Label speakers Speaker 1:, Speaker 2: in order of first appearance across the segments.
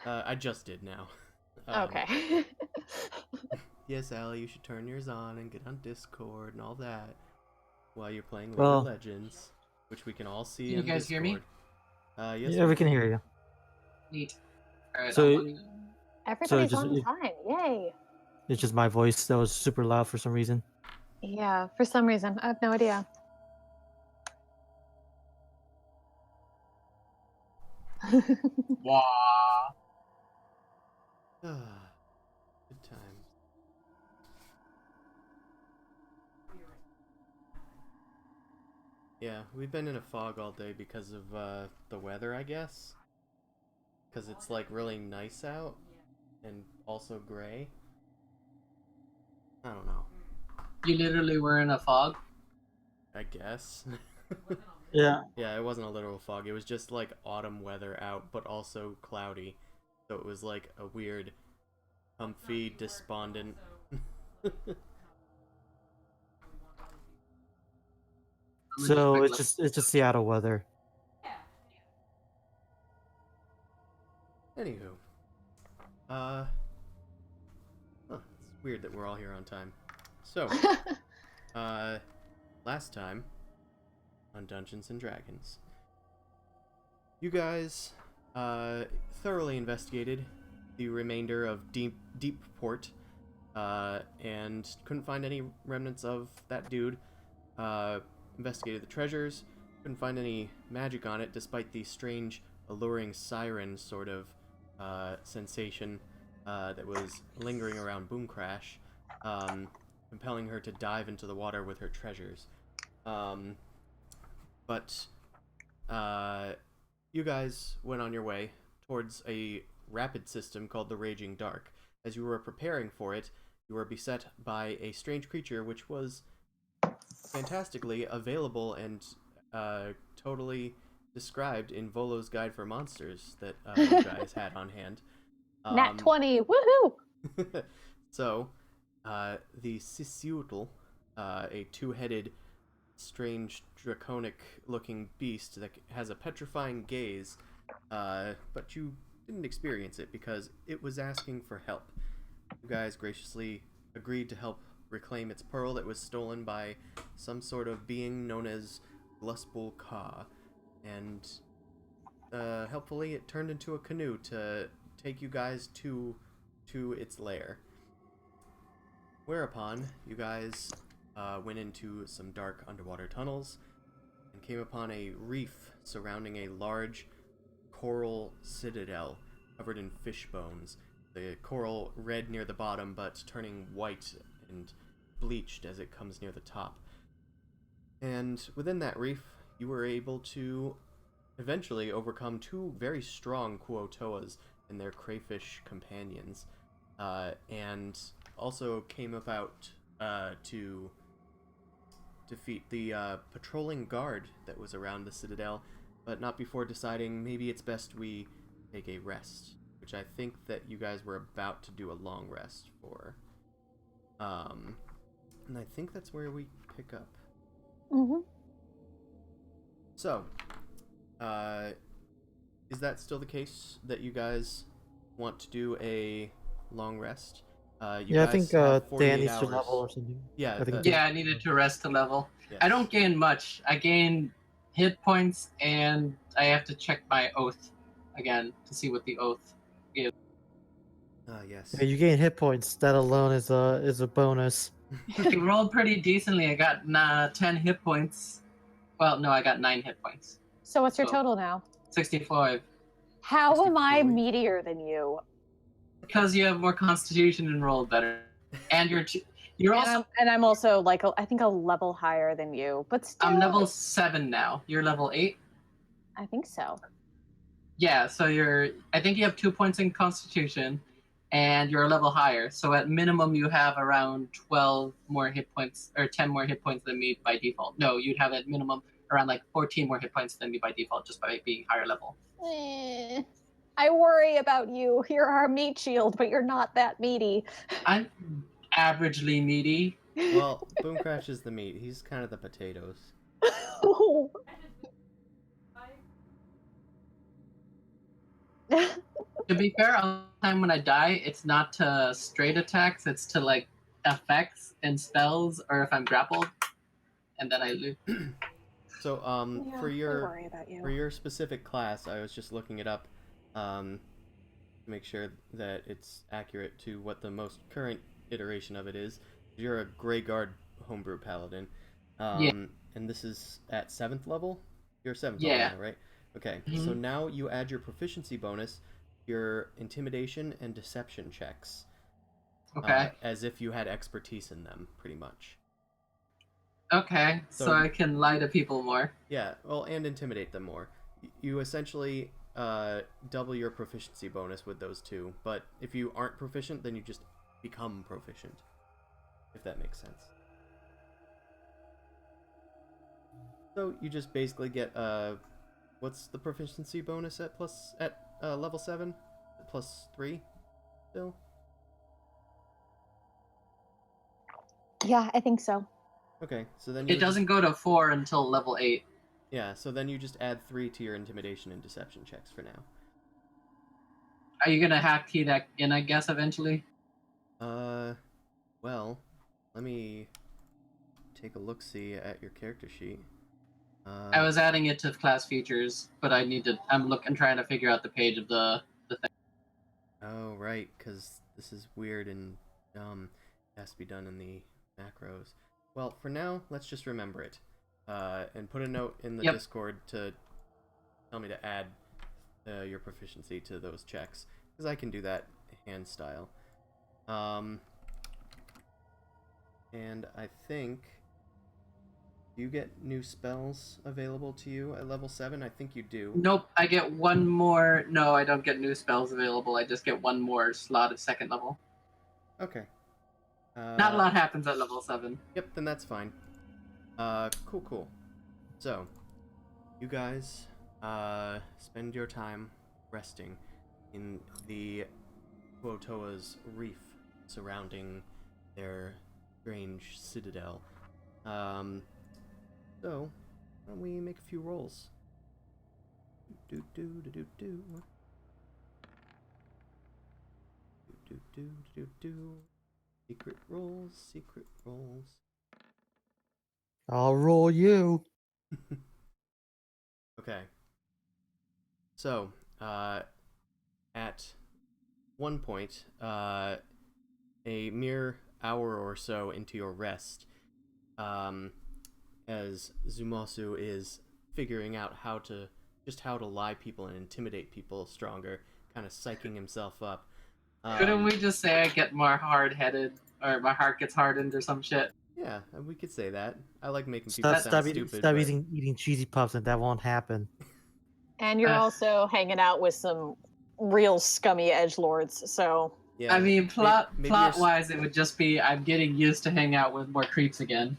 Speaker 1: I just did now.
Speaker 2: Okay.
Speaker 1: Yes, Allie, you should turn yours on and get on Discord and all that while you're playing League of
Speaker 3: Well,
Speaker 1: Legends, which we can all see
Speaker 4: Can you
Speaker 1: in
Speaker 4: guys hear me?
Speaker 1: Discord. Yes,
Speaker 3: yeah, we can hear you.
Speaker 4: Neat. Alright, I'm
Speaker 3: So,
Speaker 4: logging in.
Speaker 2: Everybody's
Speaker 3: just
Speaker 2: on time. Yay.
Speaker 3: it's just my voice that was super loud for some reason.
Speaker 2: Yeah, for some reason. I have no idea.
Speaker 4: Wow.
Speaker 1: Good times. Yeah, we've been in a fog all day because of the weather, I guess. Because it's like really nice out and also gray. I don't know.
Speaker 4: You literally were in a fog?
Speaker 1: I guess.
Speaker 3: Yeah.
Speaker 1: Yeah, it wasn't a literal fog. It was just like autumn weather out, but also cloudy. So it was like a weird, comfy, despondent.
Speaker 3: So it's just Seattle weather.
Speaker 1: Anywho, it's weird that we're all here on time. So, last time on Dungeons and Dragons, you guys thoroughly investigated the remainder of Deep Port, and couldn't find any remnants of that dude. Investigated the treasures, couldn't find any magic on it, despite the strange, alluring siren sort of sensation that was lingering around Boom Crash, compelling her to dive into the water with her treasures. But you guys went on your way towards a rapid system called the Raging Dark. As you were preparing for it, you were beset by a strange creature which was fantastically available and totally described in Volo's Guide for Monsters that you guys had on hand.
Speaker 2: Nat 20. Woohoo!
Speaker 1: So, the Sisiutl, a two-headed, strange, draconic-looking beast that has a petrifying gaze, but you didn't experience it because it was asking for help. You guys graciously agreed to help reclaim its pearl that was stolen by some sort of being known as Glusbul Ka, and helpfully it turned into a canoe to take you guys to its lair. Whereupon you guys went into some dark underwater tunnels and came upon a reef surrounding a large coral citadel covered in fish bones. The coral red near the bottom, but turning white and bleached as it comes near the top. And within that reef, you were able to eventually overcome two very strong Kuotoas and their crayfish companions, and also came about to defeat the patrolling guard that was around the citadel, but not before deciding maybe it's best we take a rest, which I think that you guys were about to do a long rest for. And I think that's where we pick up.
Speaker 2: Mm-hmm.
Speaker 1: So, is that still the case that you guys want to do a long rest?
Speaker 3: Yeah, I think
Speaker 1: have 48
Speaker 3: Dan needs to
Speaker 1: hours.
Speaker 3: level or something.
Speaker 1: Yeah,
Speaker 3: I think
Speaker 4: Yeah, I needed to rest a level.
Speaker 1: yes.
Speaker 4: I don't gain much. I gain hit points, and I have to check my oath again to see what the oath is.
Speaker 1: Yes.
Speaker 3: Yeah, you gain hit points. That alone is a bonus.
Speaker 4: I rolled pretty decently. I got 10 hit points. Well, no, I got 9 hit points.
Speaker 2: So what's your
Speaker 4: So-
Speaker 2: total now?
Speaker 4: 65.
Speaker 2: How am I
Speaker 1: 65?
Speaker 2: meatier than you?
Speaker 4: Because you have more constitution and rolled better. And you're also...
Speaker 2: I'm also like I think a level higher than you, but still.
Speaker 4: I'm level 7 now. You're level 8?
Speaker 2: I think so.
Speaker 4: Yeah, so I think you have 2 points in constitution, and you're a level higher. So at minimum, you have around 12 more hit points, or 10 more hit points than me by default. No, you'd have at minimum around like 14 more hit points than me by default, just by being higher level.
Speaker 2: I worry about you. You're our meat shield, but you're not that meaty.
Speaker 4: I'm averagely meaty.
Speaker 1: Well, Boom Crash is the meat. He's kind of the potatoes.
Speaker 4: To be fair, all the time when I die, it's not to straight attacks, it's to like effects and spells, or if I'm grappled, and then I lose.
Speaker 1: So,
Speaker 2: Yeah,
Speaker 1: for
Speaker 2: I worry about you.
Speaker 1: your specific class, I was just looking it up, to make sure that it's accurate to what the most current iteration of it is. You're a Grey Guard homebrew paladin,
Speaker 4: Yeah,
Speaker 1: and this is at 7th level. You're 7th level
Speaker 4: yeah.
Speaker 1: now, right? Okay. So
Speaker 4: Mhm.
Speaker 1: now you add your proficiency bonus, your intimidation and deception checks,
Speaker 4: Okay.
Speaker 1: as if you had expertise in them, pretty much.
Speaker 4: Okay. So
Speaker 1: So
Speaker 4: I can lie to people more.
Speaker 1: yeah, well, and intimidate them more. You essentially double your proficiency bonus with those two, but if you aren't proficient, then you just become proficient, if that makes sense. So you just basically get what's the proficiency bonus at level 7? Plus 3 still?
Speaker 2: Yeah, I think so.
Speaker 1: Okay, so then
Speaker 4: It doesn't go to 4 until level 8.
Speaker 1: yeah, so then you just add 3 to your intimidation and deception checks for now.
Speaker 4: Are you gonna hack key that in? I guess eventually.
Speaker 1: Well, let me take a look-see at your character sheet.
Speaker 4: I was adding it to class features, but I need to. I'm trying to figure out the page of the thing.
Speaker 1: Oh, right, because this is weird and dumb. It has to be done in the macros. Well, for now, let's just remember it. And put a note in the
Speaker 4: Yep.
Speaker 1: Discord to tell me to add your proficiency to those checks, because I can do that hand style. And I think... Do you get new spells available to you at level 7? I think you do.
Speaker 4: Nope, I get one more. No, I don't get new spells available. I just get one more slot at 2nd level.
Speaker 1: Okay.
Speaker 4: Not a lot happens at level 7.
Speaker 1: Yep, then that's fine. Cool. So, you guys, spend your time resting in the Kuotoa's reef surrounding their strange citadel. So, why don't we make a few rolls? Do. Secret rolls.
Speaker 3: I'll roll you.
Speaker 1: Okay. So, at one point, a mere hour or so into your rest, as Zumasu is figuring out how to lie people and intimidate people stronger, kind of psyching himself up.
Speaker 4: Couldn't we just say I get more hard-headed, or my heart gets hardened, or some shit?
Speaker 1: Yeah, we could say that. I like making people
Speaker 3: Stop,
Speaker 1: sound
Speaker 3: stop,
Speaker 1: stupid.
Speaker 3: stop
Speaker 1: but...
Speaker 3: eating cheesy puffs, and that won't happen.
Speaker 2: And you're also hanging out with some real scummy edgelords, so
Speaker 1: Yeah,
Speaker 4: I mean, plot
Speaker 1: maybe
Speaker 4: wise, it would just be I'm getting used to hang out with more creeps again.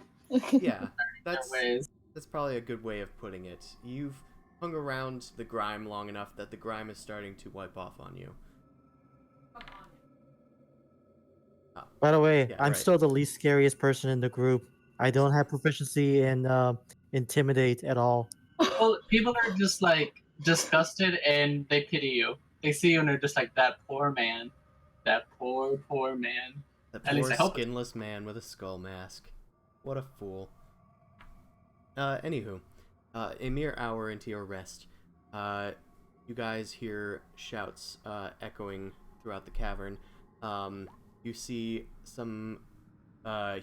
Speaker 1: Yeah,
Speaker 4: Their ways.
Speaker 1: that's probably a good way of putting it. You've hung around the grime long enough that the grime is starting to wipe off on you.
Speaker 3: By the way,
Speaker 1: Yeah,
Speaker 3: I'm
Speaker 1: right.
Speaker 3: still the least scariest person in the group. I don't have proficiency in intimidate at all.
Speaker 4: Well, people are just like disgusted and they pity you. They see you and they're just like, that poor man. That poor man.
Speaker 1: That
Speaker 4: At least
Speaker 1: poor
Speaker 4: I hope.
Speaker 1: skinless man with a skull mask. What a fool. Anywho, a mere hour into your rest, you guys hear shouts echoing throughout the cavern. You see some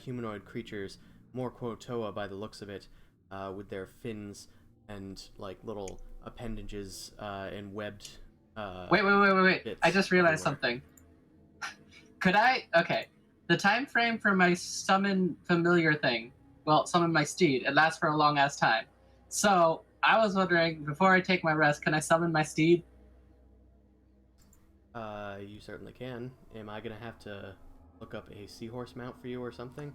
Speaker 1: humanoid creatures, more Quotoa by the looks of it, with their fins and like little appendages and webbed.
Speaker 4: Wait.
Speaker 1: Bits
Speaker 4: I just realized
Speaker 1: everywhere.
Speaker 4: something. Could I? Okay. The time frame for my summon familiar thing, well, summon my steed, it lasts for a long ass time. So I was wondering, before I take my rest, can I summon my steed?
Speaker 1: You certainly can. Am I gonna have to look up a seahorse mount for you or something?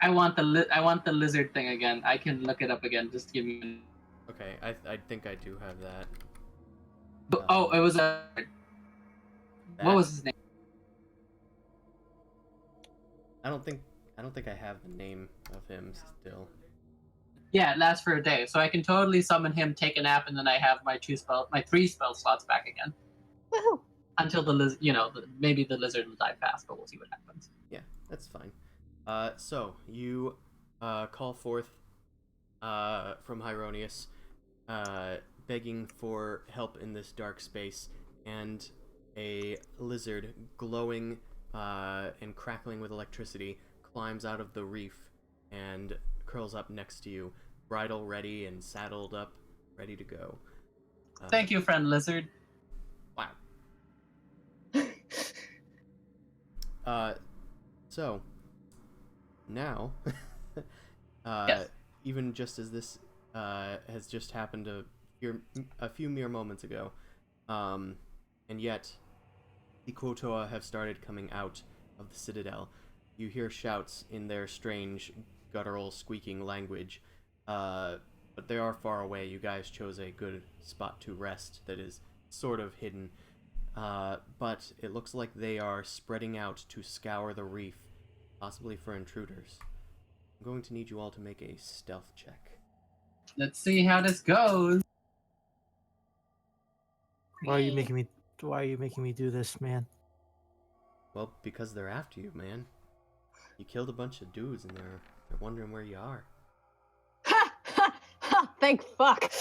Speaker 4: I want the lizard thing again. I can look it up again. Just give me.
Speaker 1: Okay, I think I do have that.
Speaker 4: Oh, it was a. What was his name?
Speaker 1: I don't think I have the name of him still.
Speaker 4: Yeah, it lasts for a day, so I can totally summon him, take a nap, and then I have my 3 spell slots back again.
Speaker 2: woohoo!
Speaker 4: until maybe the lizard will die fast, but we'll see what happens.
Speaker 1: Yeah, that's fine. So you call forth from Hieronius, begging for help in this dark space, and a lizard glowing and crackling with electricity climbs out of the reef and curls up next to you, bridle ready and saddled up, ready to go.
Speaker 4: Thank you, friend lizard.
Speaker 1: Wow. So now,
Speaker 4: Yes.
Speaker 1: even just as this has just happened a few mere moments ago, and yet the Quotoa have started coming out of the citadel. You hear shouts in their strange, guttural, squeaking language, but they are far away. You guys chose a good spot to rest that is sort of hidden. But it looks like they are spreading out to scour the reef, possibly for intruders. I'm going to need you all to make a stealth check.
Speaker 4: Let's see how this goes.
Speaker 3: Why are you making me do this, man?
Speaker 1: Well, because they're after you, man. You killed a bunch of dudes and they're wondering where you are.
Speaker 2: Ha ha ha! Thank fuck.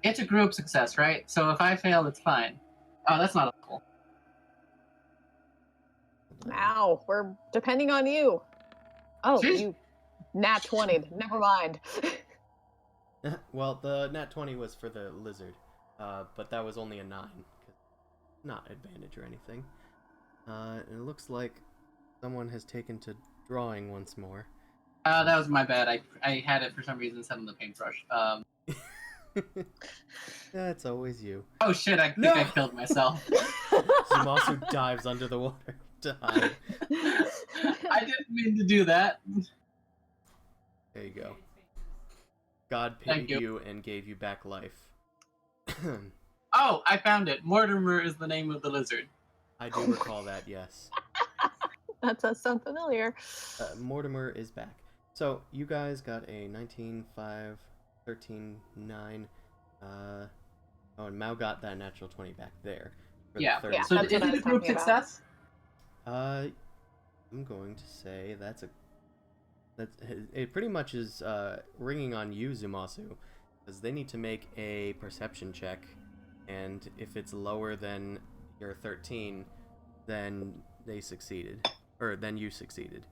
Speaker 4: It's a group success, right? So if I fail, it's fine. Oh, that's not awful.
Speaker 2: Now we're depending on you. Oh,
Speaker 4: Jeez.
Speaker 2: you nat 20. Never mind.
Speaker 1: Well, the nat 20 was for the lizard, but that was only a 9. Not advantage or anything. And it looks like someone has taken to drawing once more.
Speaker 4: That was my bad. I had it for some reason set on the paintbrush.
Speaker 1: That's always you.
Speaker 4: Oh shit! I think I killed myself.
Speaker 1: Zumasu dives under the water to hide.
Speaker 4: I didn't mean to do that.
Speaker 1: There you go. God
Speaker 4: Thank
Speaker 1: pitied
Speaker 4: you.
Speaker 1: you and gave you back life.
Speaker 4: Oh, I found it. Mortimer is the name of the lizard.
Speaker 1: I do recall that, yes.
Speaker 2: That does sound familiar.
Speaker 1: Mortimer is back. So, you guys got a 19, 5, 13, 9. Oh, and Mao got that natural 20 back there. For
Speaker 4: Yeah.
Speaker 1: the
Speaker 2: Yeah.
Speaker 4: So
Speaker 2: That's
Speaker 4: is
Speaker 2: what I
Speaker 4: it a
Speaker 2: was
Speaker 4: group
Speaker 2: talking about.
Speaker 4: success?
Speaker 1: I'm going to say it pretty much is ringing on you, Zumasu, because they need to make a perception check, and if it's lower than your 13, then they succeeded, or then you succeeded.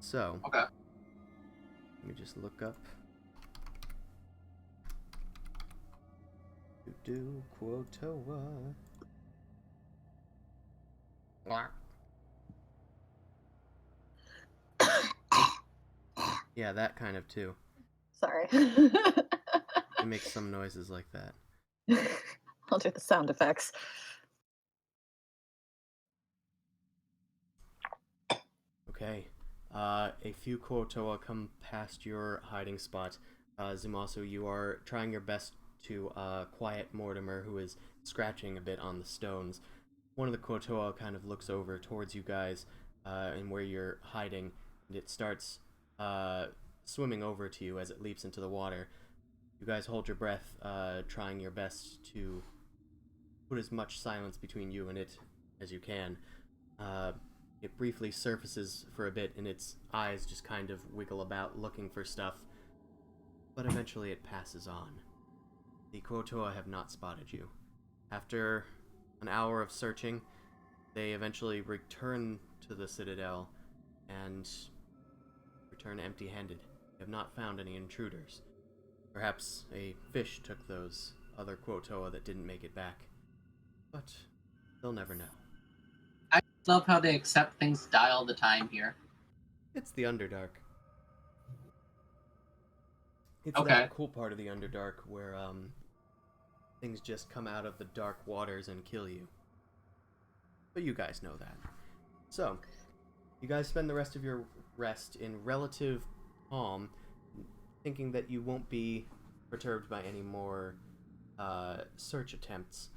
Speaker 1: So,
Speaker 4: Okay.
Speaker 1: let me just look up. Quotoa. Yeah, that kind of too.
Speaker 2: Sorry.
Speaker 1: It makes some noises like that.
Speaker 2: I'll do the sound effects.
Speaker 1: Okay. A few Quotoa come past your hiding spot. Zumasu, you are trying your best to quiet Mortimer, who is scratching a bit on the stones. One of the Quotoa kind of looks over towards you guys and where you're hiding, and it starts swimming over to you as it leaps into the water. You guys hold your breath, trying your best to put as much silence between you and it as you can. It briefly surfaces for a bit, and its eyes just kind of wiggle about, looking for stuff. But eventually it passes on. The Quotoa have not spotted you. After an hour of searching, they eventually return to the Citadel and return empty-handed. They have not found any intruders. Perhaps a fish took those other Quotoa that didn't make it back. But they'll never know.
Speaker 4: I love how they accept things die all the time here.
Speaker 1: It's the Underdark. It's
Speaker 4: Okay.
Speaker 1: that cool part of the Underdark where things just come out of the dark waters and kill you. But you guys know that. So, you guys spend the rest of your rest in relative calm, thinking that you won't be perturbed by any more search attempts.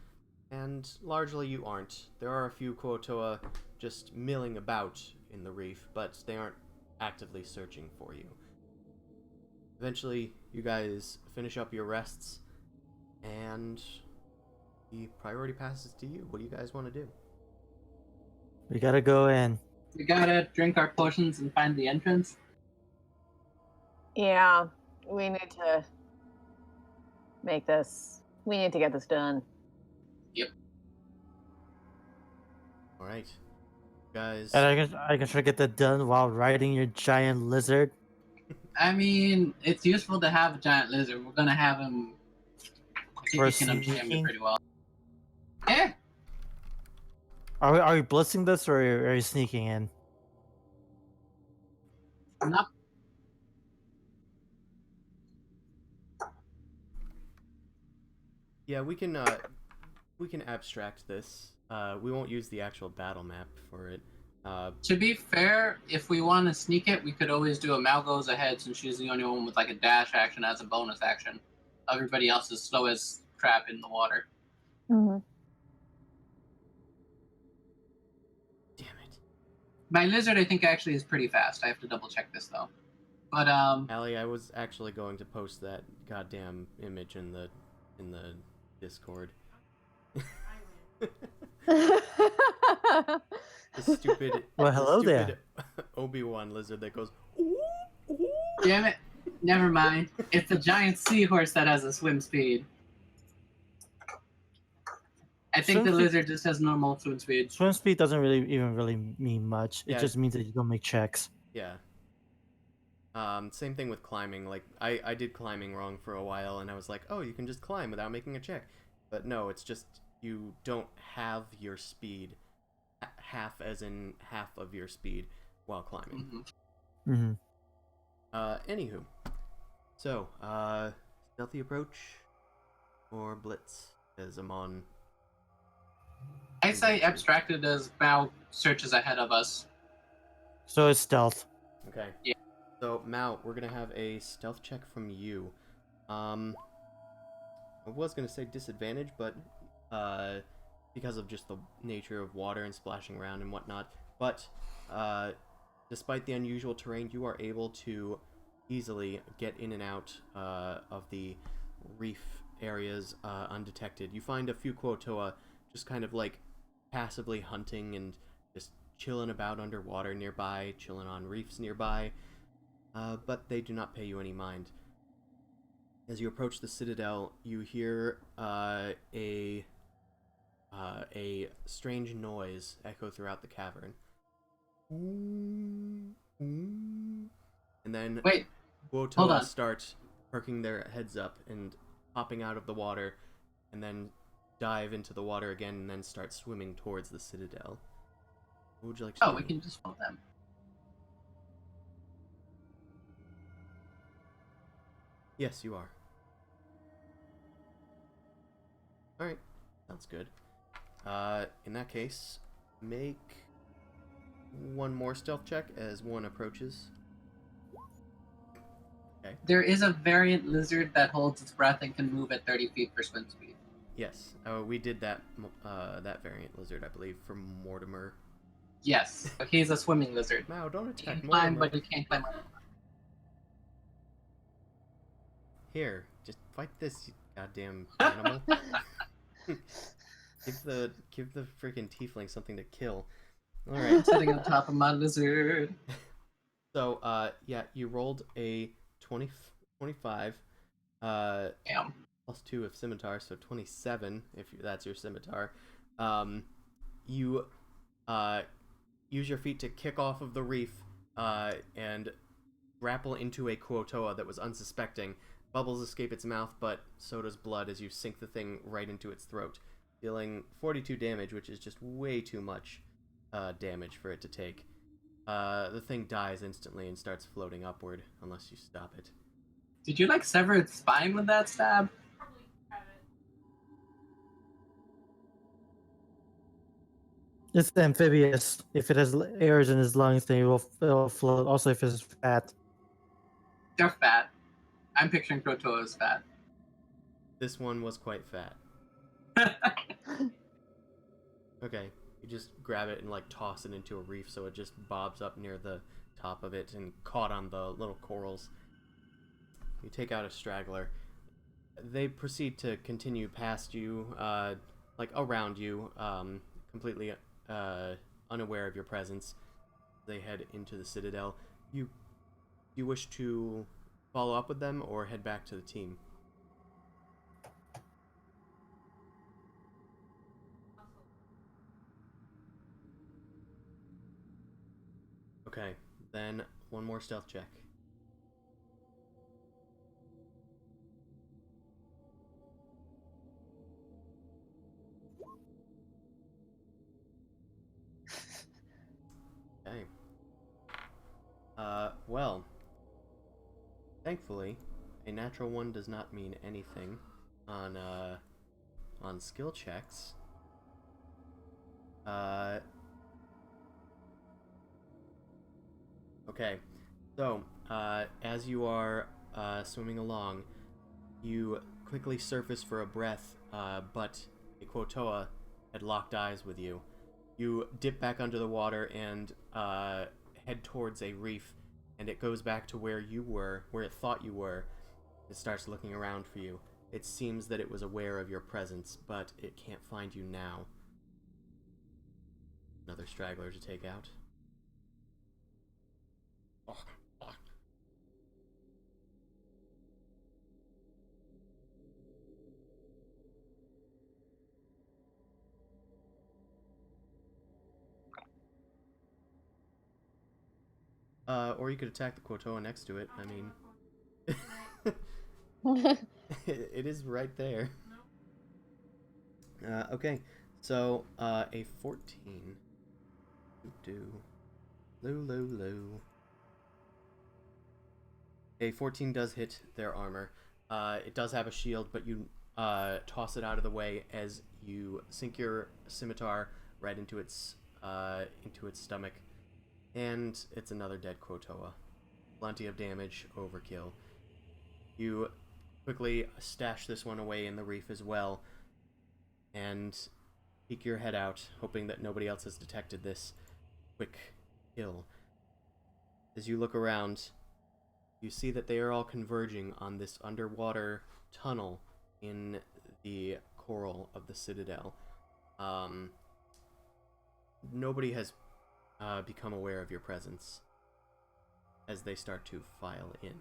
Speaker 1: And largely you aren't. There are a few Quotoa just milling about in the reef, but they aren't actively searching for you. Eventually, you guys finish up your rests, and the priority passes to you. What do you guys want to do?
Speaker 3: We gotta go in.
Speaker 4: We gotta drink our potions and find the entrance.
Speaker 2: Yeah, we need to make this. We need to get this done.
Speaker 1: All right, guys.
Speaker 3: And I can try to get that done while riding your giant lizard.
Speaker 4: I mean, it's useful to have a giant lizard. We're gonna have him. I think
Speaker 3: For
Speaker 4: you can understand me
Speaker 3: sneaking?
Speaker 4: pretty well. Yeah.
Speaker 3: Are we blitzing this or are you sneaking in?
Speaker 4: Not
Speaker 1: Yeah, we can abstract this. We won't use the actual battle map for it.
Speaker 4: To be fair, if we want to sneak it, we could always do a Mal goes ahead since she's the only one with like a dash action as a bonus action. Everybody else is slow as crap in the water.
Speaker 2: Mm-hmm.
Speaker 1: Damn it,
Speaker 4: My lizard, I think, actually is pretty fast. I have to double check this though. But
Speaker 1: Allie. I was actually going to post that goddamn image in the Discord. The stupid.
Speaker 3: Well, hello
Speaker 1: the
Speaker 3: there.
Speaker 1: stupid Obi-Wan lizard that goes. Ooh, ooh.
Speaker 4: damn it, never mind. It's a giant seahorse that has a swim speed. I think
Speaker 3: Swim
Speaker 4: the
Speaker 3: speed-
Speaker 4: lizard just has normal swim speed.
Speaker 3: Swim speed doesn't really mean much. It
Speaker 1: Yeah.
Speaker 3: just means that you don't make checks.
Speaker 1: Yeah. Same thing with climbing. Like, I did climbing wrong for a while, and I was like, oh, you can just climb without making a check. But no, it's just you don't have your speed, half as in half of your speed while climbing.
Speaker 4: Mhm.
Speaker 3: Mm-hmm.
Speaker 1: Anywho. So, stealthy approach or blitz as Amon.
Speaker 4: I say abstracted as Mal searches ahead of us.
Speaker 3: So it's stealth.
Speaker 1: Okay.
Speaker 4: Yeah.
Speaker 1: So, Mao, we're gonna have a stealth check from you. I was gonna say disadvantage, but because of just the nature of water and splashing around and whatnot. But despite the unusual terrain, you are able to easily get in and out of the reef areas undetected. You find a few Quotoa just kind of like passively hunting and just chilling about underwater nearby, chilling on reefs nearby, but they do not pay you any mind. As you approach the citadel, you hear a strange noise echo throughout the cavern. And then
Speaker 4: Wait, hold
Speaker 1: Quotoa
Speaker 4: on.
Speaker 1: start perking their heads up and popping out of the water, and then dive into the water again, and then start swimming towards the citadel. What would you like to do?
Speaker 4: we can just follow them.
Speaker 1: Yes, you are. Alright, sounds good. In that case, make one more stealth check as one approaches. Okay.
Speaker 4: There is a variant lizard that holds its breath and can move at 30 feet per swim speed.
Speaker 1: Yes, we did that variant lizard, I believe, from Mortimer.
Speaker 4: Yes, but he's a swimming lizard.
Speaker 1: Mao, don't
Speaker 4: He
Speaker 1: attack
Speaker 4: can climb,
Speaker 1: Mortimer.
Speaker 4: but he can't climb.
Speaker 1: Here, just fight this, you goddamn animal. give the freaking tiefling something to kill. All right.
Speaker 4: Sitting on top of my lizard.
Speaker 1: So, yeah, you rolled a 25.
Speaker 4: Damn.
Speaker 1: Plus 2 of scimitar, so 27 if that's your scimitar. You use your feet to kick off of the reef and grapple into a Quotoa that was unsuspecting. Bubbles escape its mouth, but so does blood as you sink the thing right into its throat, dealing 42 damage, which is just way too much damage for it to take. The thing dies instantly and starts floating upward unless you stop it.
Speaker 4: Did you like sever its spine with that stab?
Speaker 3: It's amphibious. If it has airs in its lungs, then it will float. Also, if it's fat.
Speaker 4: They're fat. I'm picturing Crotoa as fat.
Speaker 1: This one was quite fat. Okay, you just grab it and like toss it into a reef so it just bobs up near the top of it and caught on the little corals. You take out a straggler. They proceed to continue past you, like around you, completely unaware of your presence. They head into the Citadel. You wish to follow up with them or head back to the team? Okay, then one more stealth check. Okay. Well, thankfully, a natural one does not mean anything on skill checks. Uh, okay. So, as you are swimming along, you quickly surface for a breath, but a Quotoa had locked eyes with you. You dip back under the water and head towards a reef, and it goes back to where you were, where it thought you were. It starts looking around for you. It seems that it was aware of your presence, but it can't find you now. Another straggler to take out. Or you could attack the Quotoa next to it. I mean, it is right there. Okay, so a 14. Do Lou. A 14 does hit their armor. It does have a shield, but you toss it out of the way as you sink your scimitar right into its stomach, and it's another dead Quotoa. Plenty of damage, overkill. You quickly stash this one away in the reef as well, and peek your head out, hoping that nobody else has detected this quick kill. As you look around, you see that they are all converging on this underwater tunnel in the coral of the Citadel. Nobody has become aware of your presence as they start to file in.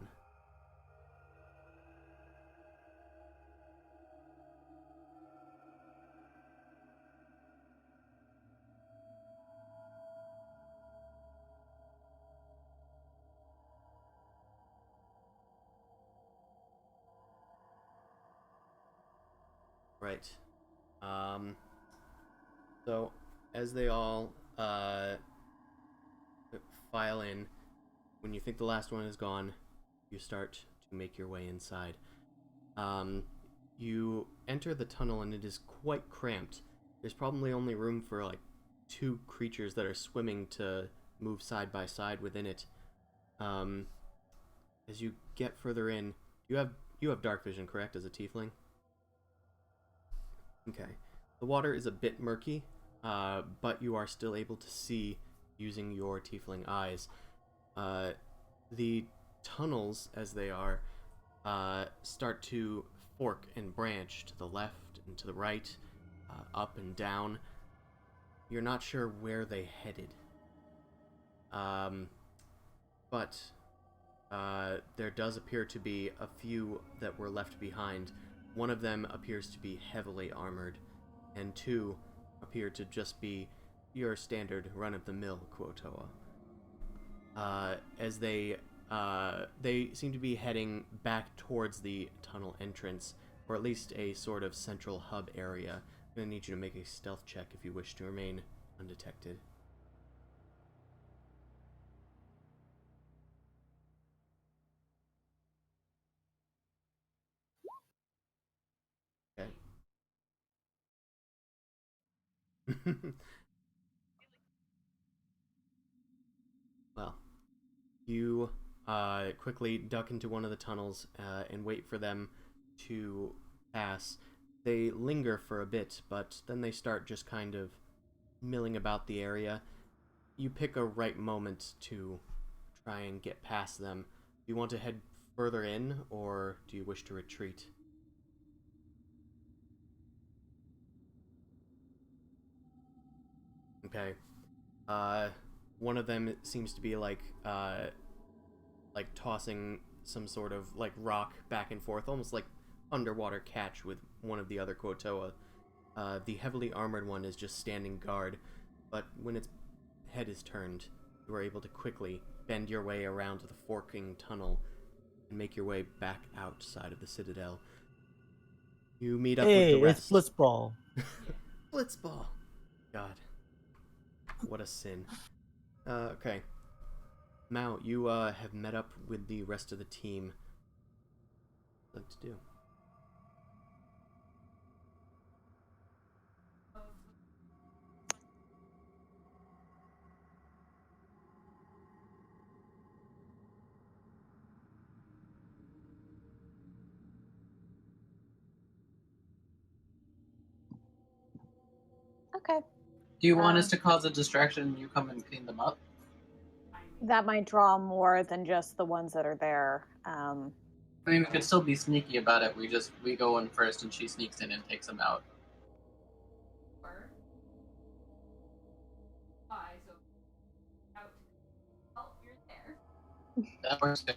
Speaker 1: Right. So, as they all file in, when you think the last one is gone, you start to make your way inside. Um, you enter the tunnel and it is quite cramped. There's probably only room for like 2 creatures that are swimming to move side by side within it. Um, as you get further in, you have dark vision, correct, as a tiefling? Okay. The water is a bit murky, but you are still able to see using your tiefling eyes. The tunnels, as they are, start to fork and branch to the left and to the right, up and down. You're not sure where they headed. But there does appear to be a few that were left behind. One of them appears to be heavily armored, and 2 appear to just be your standard run-of-the-mill Quotoa. As they seem to be heading back towards the tunnel entrance, or at least a sort of central hub area. I'm going to need you to make a stealth check if you wish to remain undetected. Okay. Well, you quickly duck into one of the tunnels and wait for them to pass. They linger for a bit, but then they start just kind of milling about the area. You pick a right moment to try and get past them. Do you want to head further in, or do you wish to retreat? Okay. One of them seems to be like tossing some sort of like rock back and forth, almost like underwater catch with one of the other Quotoa. The heavily armored one is just standing guard, but when its head is turned, you are able to quickly bend your way around the forking tunnel and make your way back outside of the citadel. You meet up with the
Speaker 3: Hey, it's
Speaker 1: rest.
Speaker 3: Blitzball.
Speaker 1: Blitzball! God. What a sin. Okay. Mao, you have met up with the rest of the team. What would you like to do?
Speaker 2: Okay.
Speaker 4: Do you want us to cause a distraction and you come and clean them up?
Speaker 2: That might draw more than just the ones that are there.
Speaker 4: I mean, we could still be sneaky about it. We go in first and she sneaks in and takes them out. That works too.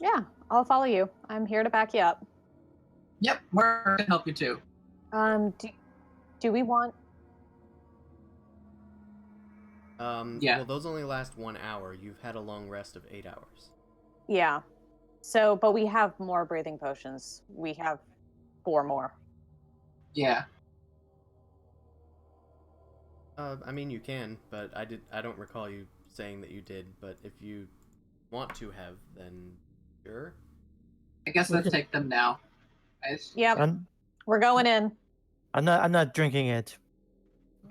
Speaker 2: Yeah, I'll follow you. I'm here to back you up.
Speaker 4: Yep, we're gonna help you too.
Speaker 2: Do we want?
Speaker 4: Yeah.
Speaker 1: Well, those only last 1 hour. You've had a long rest of 8 hours.
Speaker 2: Yeah. So, but we have more breathing potions. We have 4 more.
Speaker 4: Yeah.
Speaker 1: I mean, you can, but I don't recall you saying that you did. But if you want to have, then sure.
Speaker 4: I guess let's take them now.
Speaker 2: Yep,
Speaker 3: I'm,
Speaker 2: we're going in.
Speaker 3: I'm not drinking it.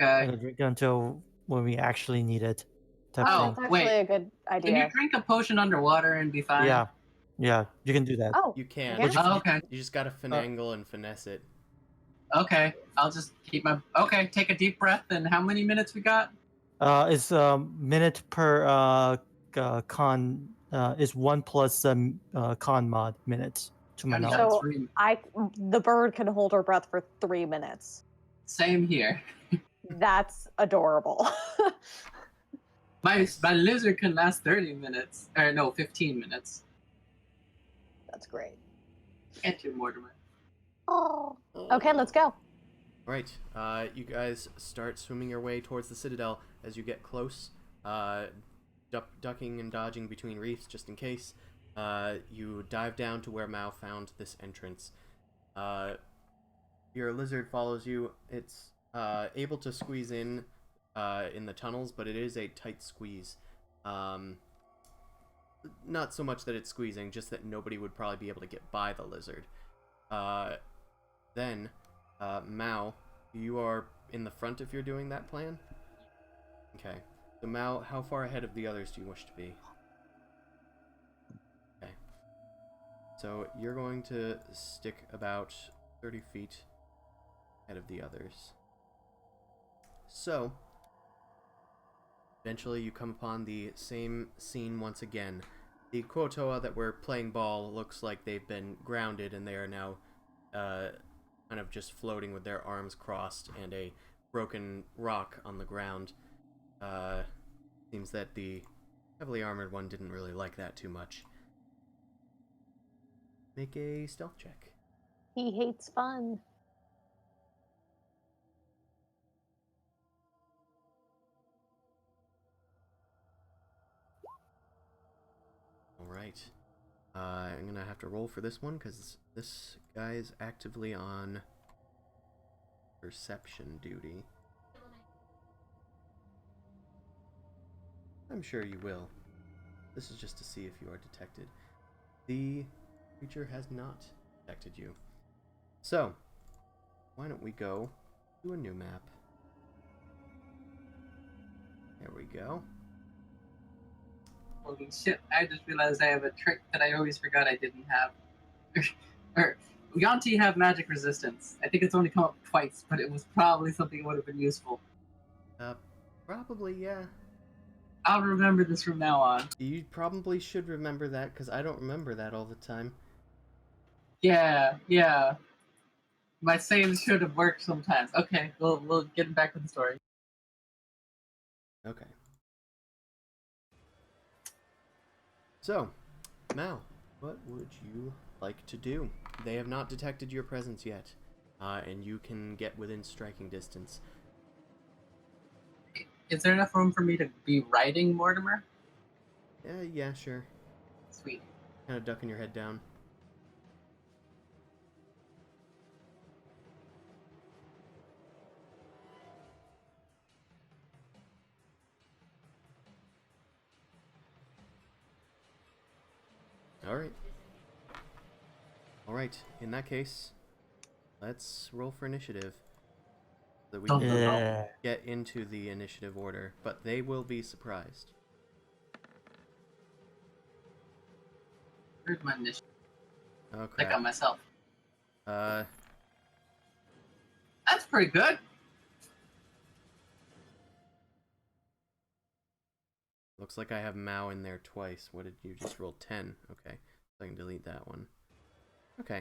Speaker 3: I'm
Speaker 4: Okay.
Speaker 3: gonna drink it until when we actually need it. Type
Speaker 2: Oh,
Speaker 3: thing.
Speaker 2: that's actually
Speaker 4: wait.
Speaker 2: a good
Speaker 4: Can you
Speaker 2: idea.
Speaker 4: drink a potion underwater and be fine?
Speaker 3: Yeah, you can do that.
Speaker 2: Oh,
Speaker 1: You can.
Speaker 2: yeah.
Speaker 4: Oh, okay.
Speaker 1: You just gotta finagle and finesse it.
Speaker 4: Okay. I'll just keep my. Okay, take a deep breath. And how many minutes we got?
Speaker 3: It's minute per con. Is 1 plus con mod minutes to my
Speaker 4: I only
Speaker 3: knowledge.
Speaker 4: got
Speaker 2: So
Speaker 4: 3.
Speaker 2: the bird can hold her breath for 3 minutes.
Speaker 4: Same here.
Speaker 2: That's adorable.
Speaker 4: My lizard can last 30 minutes. Or no, 15 minutes.
Speaker 2: That's great.
Speaker 4: Can't do Mortimer.
Speaker 2: Oh. Okay, let's go.
Speaker 1: Right. You guys start swimming your way towards the citadel. As you get close, ducking and dodging between reefs just in case. You dive down to where Mao found this entrance. Your lizard follows you. It's able to squeeze in the tunnels, but it is a tight squeeze. Not so much that it's squeezing, just that nobody would probably be able to get by the lizard. Then, Mao, you are in the front if you're doing that plan? Okay. So Mao, how far ahead of the others do you wish to be? Okay. So you're going to stick about 30 feet ahead of the others. So, eventually you come upon the same scene once again. The Quotoa that were playing ball looks like they've been grounded and they are now kind of just floating with their arms crossed and a broken rock on the ground. Seems that the heavily armored one didn't really like that too much. Make a stealth check.
Speaker 2: He hates fun.
Speaker 1: Alright. I'm gonna have to roll for this one because this guy is actively on perception duty. I'm sure you will. This is just to see if you are detected. The creature has not detected you. So, why don't we go to a new map? There we go.
Speaker 4: Holy shit, I just realized I have a trick that I always forgot I didn't have. Yanti have magic resistance. I think it's only come up twice, but it was probably something that would have been useful.
Speaker 1: Probably, yeah.
Speaker 4: I'll remember this from now on.
Speaker 1: You probably should remember that, because I don't remember that all the time.
Speaker 4: Yeah. My saves should have worked sometimes. Okay, we'll get back to the story.
Speaker 1: Okay. So, Mal, what would you like to do? They have not detected your presence yet, and you can get within striking distance.
Speaker 4: Is there enough room for me to be riding Mortimer?
Speaker 1: Yeah, sure.
Speaker 4: Sweet.
Speaker 1: Kind of ducking your head down. Alright. Alright, in that case, let's roll for initiative. So that we can
Speaker 3: Yeah.
Speaker 1: get into the initiative order, but they will be surprised.
Speaker 4: Where's my initiative?
Speaker 1: Oh
Speaker 4: I
Speaker 1: crap.
Speaker 4: got myself.
Speaker 1: Uh,
Speaker 4: That's pretty good.
Speaker 1: looks like I have Mao in there twice. What did you just roll? 10. Okay, so I can delete that one. Okay.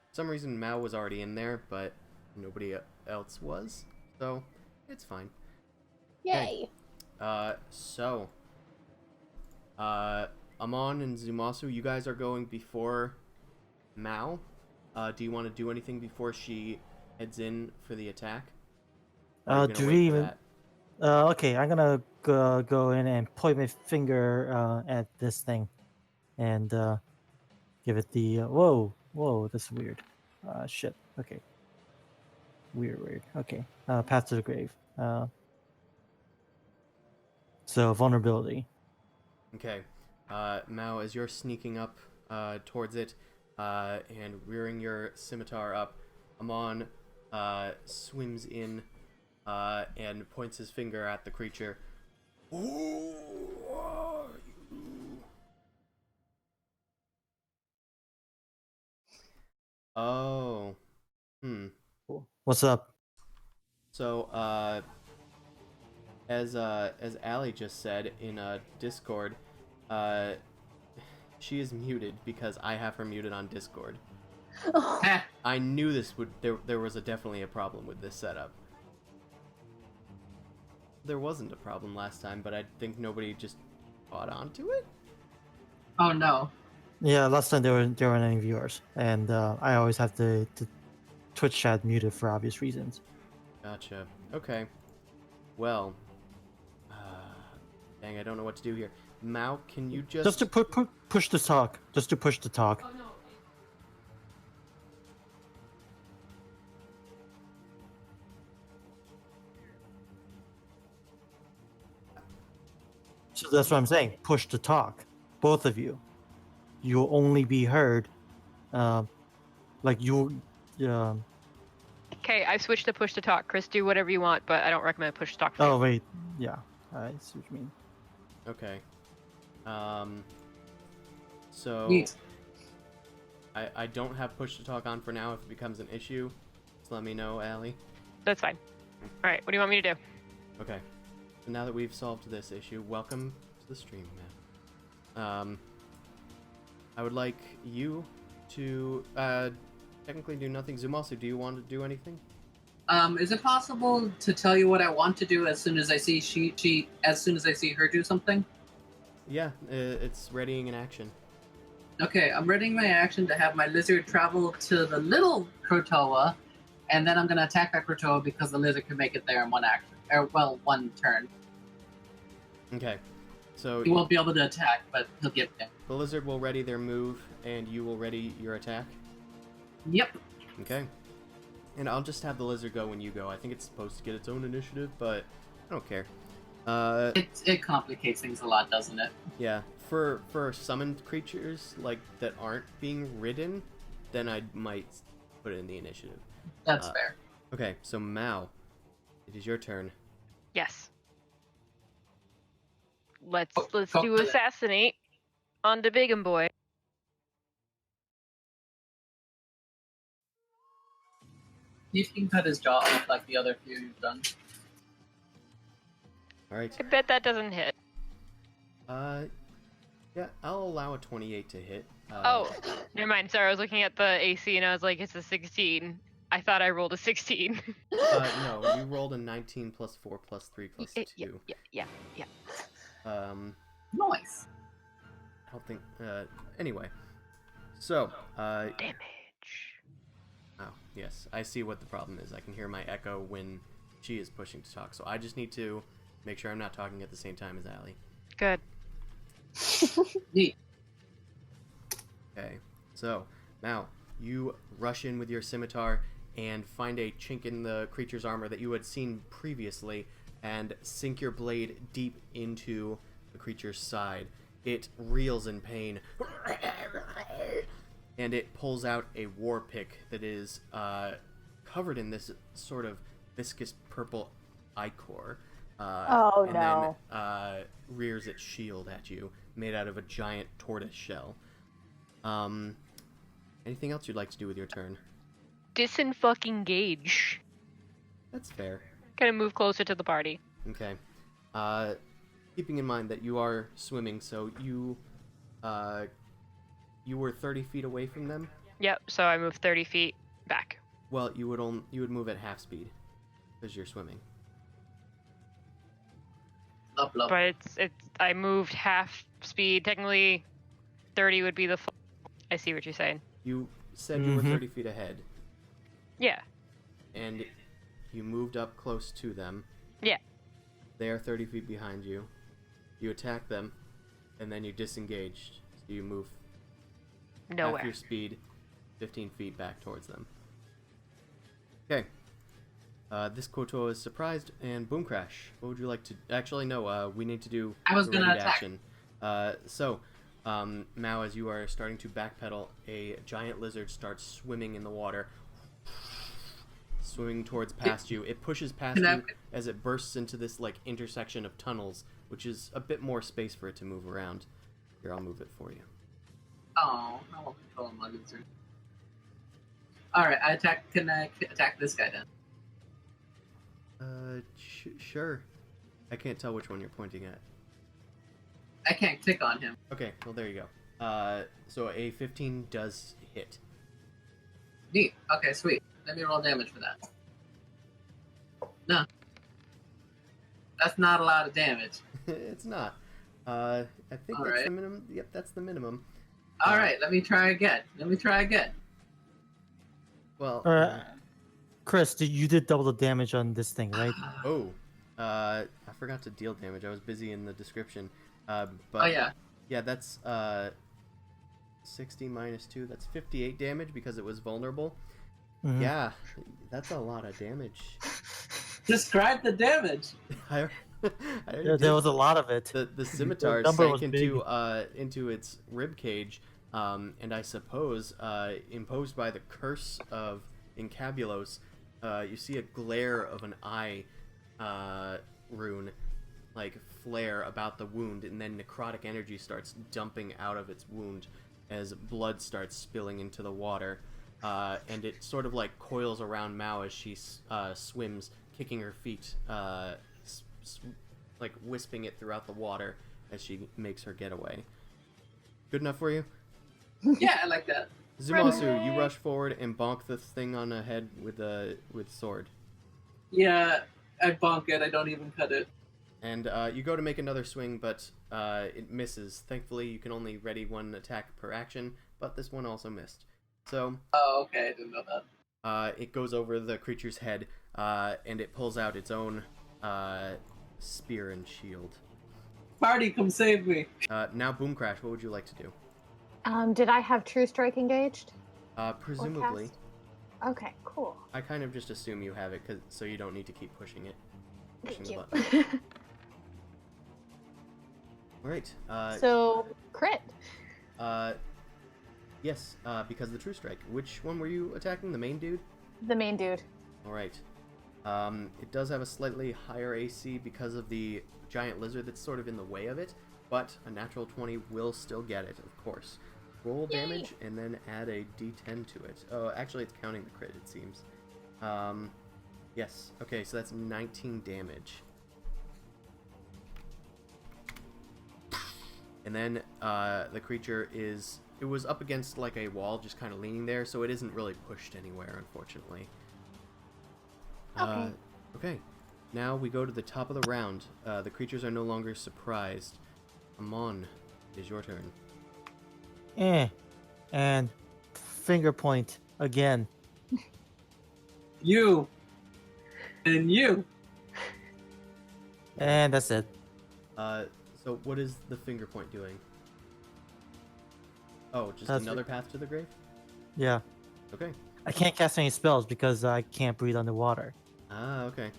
Speaker 1: For some reason Mao was already in there, but nobody else was, so it's fine.
Speaker 2: Yay!
Speaker 1: So, Amon and Zumasu, you guys are going before Mao. Do you want to do anything before she heads in for the attack? Or are you
Speaker 3: Do
Speaker 1: gonna
Speaker 3: we
Speaker 1: wait for
Speaker 3: even?
Speaker 1: that?
Speaker 3: Okay, I'm gonna go in and point my finger at this thing, and give it the whoa, that's weird. Shit. Okay. Weird. Okay. Path to the grave. So vulnerability.
Speaker 1: Okay. Mao, as you're sneaking up towards it and rearing your scimitar up, Amon swims in and points his finger at the creature. Who are you? Oh.
Speaker 3: What's up?
Speaker 1: So, as Allie just said in Discord, uh, she is muted because I have her muted on Discord.
Speaker 4: Heh.
Speaker 1: I knew this would there was definitely a problem with this setup. There wasn't a problem last time, but I think nobody just caught on to it.
Speaker 4: Oh no.
Speaker 3: Yeah, last time there weren't any viewers, and I always have the Twitch chat muted for obvious reasons.
Speaker 1: Gotcha. Okay. Well, dang, I don't know what to do here. Mao, can you
Speaker 3: Just to push the talk. Just to push the talk. So that's what I'm saying. Push the talk, both of you. You'll only be heard, like you.
Speaker 5: Okay, I've switched to push to talk. Chris, do whatever you want, but I don't recommend push to talk for
Speaker 3: Oh
Speaker 5: you.
Speaker 3: wait, yeah, I see what you mean.
Speaker 1: Okay. So
Speaker 4: Neat.
Speaker 1: I don't have push to talk on for now. If it becomes an issue, just let me know, Allie.
Speaker 5: That's fine. All right, what do you want me to do?
Speaker 1: Okay. So now that we've solved this issue, welcome to the stream, man. I would like you to technically do nothing. Zumasu, do you want to do anything?
Speaker 4: Is it possible to tell you what I want to do as soon as I see as soon as I see her do something?
Speaker 1: Yeah, it's readying an action.
Speaker 4: Okay, I'm readying my action to have my lizard travel to the little Krotoa, and then I'm gonna attack that Krotoa because the lizard can make it there in one action, or well, one turn.
Speaker 1: Okay. So
Speaker 4: He won't be able to attack, but he'll get there.
Speaker 1: the lizard will ready their move, and you will ready your attack.
Speaker 4: Yep.
Speaker 1: Okay. And I'll just have the lizard go when you go. I think it's supposed to get its own initiative, but I don't care.
Speaker 4: It complicates things a lot, doesn't it?
Speaker 1: Yeah. For summoned creatures like that aren't being ridden, then I might put it in the initiative.
Speaker 4: That's fair.
Speaker 1: Okay, so Mao, it is your turn.
Speaker 5: Yes. Let's
Speaker 4: Go
Speaker 5: do
Speaker 4: for it.
Speaker 5: assassinate on the big'em boy.
Speaker 4: See if you can cut his jaw off like the other few you've done.
Speaker 1: All right.
Speaker 5: I bet that doesn't hit.
Speaker 1: Yeah, I'll allow a 28 to hit.
Speaker 5: Oh, never mind. Sorry, I was looking at the AC and I was like, it's a 16. I thought I rolled a 16.
Speaker 1: No, you rolled a 19 plus 4 plus 3 plus 2.
Speaker 5: Yeah.
Speaker 4: Nice.
Speaker 1: I don't think. Anyway, so.
Speaker 5: Damage.
Speaker 1: Oh, yes. I see what the problem is. I can hear my echo when she is pushing to talk. So I just need to make sure I'm not talking at the same time as Allie.
Speaker 5: Good.
Speaker 4: Neat.
Speaker 1: Okay. So, now, you rush in with your scimitar and find a chink in the creature's armor that you had seen previously and sink your blade deep into the creature's side. It reels in pain. And it pulls out a war pick that is covered in this sort of viscous purple ichor.
Speaker 2: Oh,
Speaker 1: and
Speaker 2: no.
Speaker 1: then rears its shield at you, made out of a giant tortoise shell. Anything else you'd like to do with your turn?
Speaker 5: Disengage.
Speaker 1: That's fair.
Speaker 5: Kind of move closer to the party.
Speaker 1: Okay. Keeping in mind that you are swimming, so you were 30 feet away from them.
Speaker 5: Yep. So I move 30 feet back.
Speaker 1: Well, you would move at half speed because you're swimming.
Speaker 4: Love.
Speaker 5: But I moved half speed. Technically, 30 would be the full. I see what you're saying.
Speaker 1: You said you were 30 feet ahead,
Speaker 5: Yeah.
Speaker 1: and you moved up close to them.
Speaker 5: Yeah.
Speaker 1: They are 30 feet behind you. You attack them, and then you disengaged. So you move half
Speaker 5: Nowhere.
Speaker 1: your speed, 15 feet back towards them. Okay. This Koto is surprised and boom crash. What would you like to? Actually, no. We need to do.
Speaker 4: I was
Speaker 1: the
Speaker 4: gonna
Speaker 1: ready
Speaker 4: attack.
Speaker 1: action. Mao, as you are starting to backpedal, a giant lizard starts swimming in the water, swimming towards past you. It pushes past
Speaker 4: Can I-
Speaker 1: you as it bursts into this like intersection of tunnels, which is a bit more space for it to move around. Here, I'll move it for you.
Speaker 4: Oh, I won't control my lizard. Alright, can I attack this guy then?
Speaker 1: Sure. I can't tell which one you're pointing at.
Speaker 4: I can't click on him.
Speaker 1: Okay, well there you go. So a 15 does hit.
Speaker 4: Neat. Okay, sweet. Let me roll damage for that. No. That's not a lot of damage.
Speaker 1: It's not. I think that's
Speaker 4: Alright.
Speaker 1: the minimum. Yep, that's the minimum.
Speaker 4: Alright, let me try again.
Speaker 1: Well,
Speaker 3: Chris, you did double the damage on this thing, right?
Speaker 1: I forgot to deal damage. I was busy in the description. But
Speaker 4: Oh yeah.
Speaker 1: yeah, that's 60 minus 2. That's 58 damage because it was vulnerable.
Speaker 3: Mhm.
Speaker 1: Yeah, that's a lot of damage.
Speaker 4: Describe the damage.
Speaker 1: I already
Speaker 3: There
Speaker 1: did.
Speaker 3: was a lot of it.
Speaker 1: The scimitar
Speaker 3: number
Speaker 1: sank
Speaker 3: was big.
Speaker 1: into its rib cage, and I suppose imposed by the curse of Incabulos, you see a glare of an eye rune like flare about the wound, and then necrotic energy starts dumping out of its wound as blood starts spilling into the water, and it sort of like coils around Mao as she swims, kicking her feet, like wisping it throughout the water as she makes her getaway. Good enough for you?
Speaker 4: Yeah, I like that.
Speaker 1: Zumasu, you rush forward and bonk this thing on the head with sword.
Speaker 4: Yeah, I bonk it. I don't even cut it.
Speaker 1: And you go to make another swing, but it misses. Thankfully, you can only ready one attack per action, but this one also missed. So
Speaker 4: Oh, okay. I didn't know that.
Speaker 1: it goes over the creature's head, and it pulls out its own spear and shield.
Speaker 4: Party, come save me.
Speaker 1: Now, Boom Crash, what would you like to do?
Speaker 2: Did I have True Strike engaged?
Speaker 1: Presumably.
Speaker 2: cast? Okay, cool.
Speaker 1: I kind of just assume you have it, so you don't need to keep pushing it. Pushing
Speaker 2: Thank
Speaker 1: the
Speaker 2: you.
Speaker 1: button. All right.
Speaker 2: So, crit.
Speaker 1: Yes, because of the True Strike. Which one were you attacking? The main dude?
Speaker 2: The main dude.
Speaker 1: All right. It does have a slightly higher AC because of the giant lizard that's sort of in the way of it, but a natural 20 will still get it, of course. Roll
Speaker 2: Yay!
Speaker 1: damage and then add a d10 to it. Oh, actually, it's counting the crit, it seems. Yes. Okay, so that's 19 damage. And then the creature it was up against like a wall, just kind of leaning there, so it isn't really pushed anywhere, unfortunately. Okay. Now we go to the top of the round. The creatures are no longer surprised. Amon, it is your turn.
Speaker 3: And finger point again.
Speaker 4: You. And you.
Speaker 3: And that's it.
Speaker 1: So what is the finger point doing? Oh, just
Speaker 3: That's
Speaker 1: another path to the grave?
Speaker 3: Yeah.
Speaker 1: Okay.
Speaker 3: I can't cast any spells because I can't breathe underwater.
Speaker 1: Ah, okay.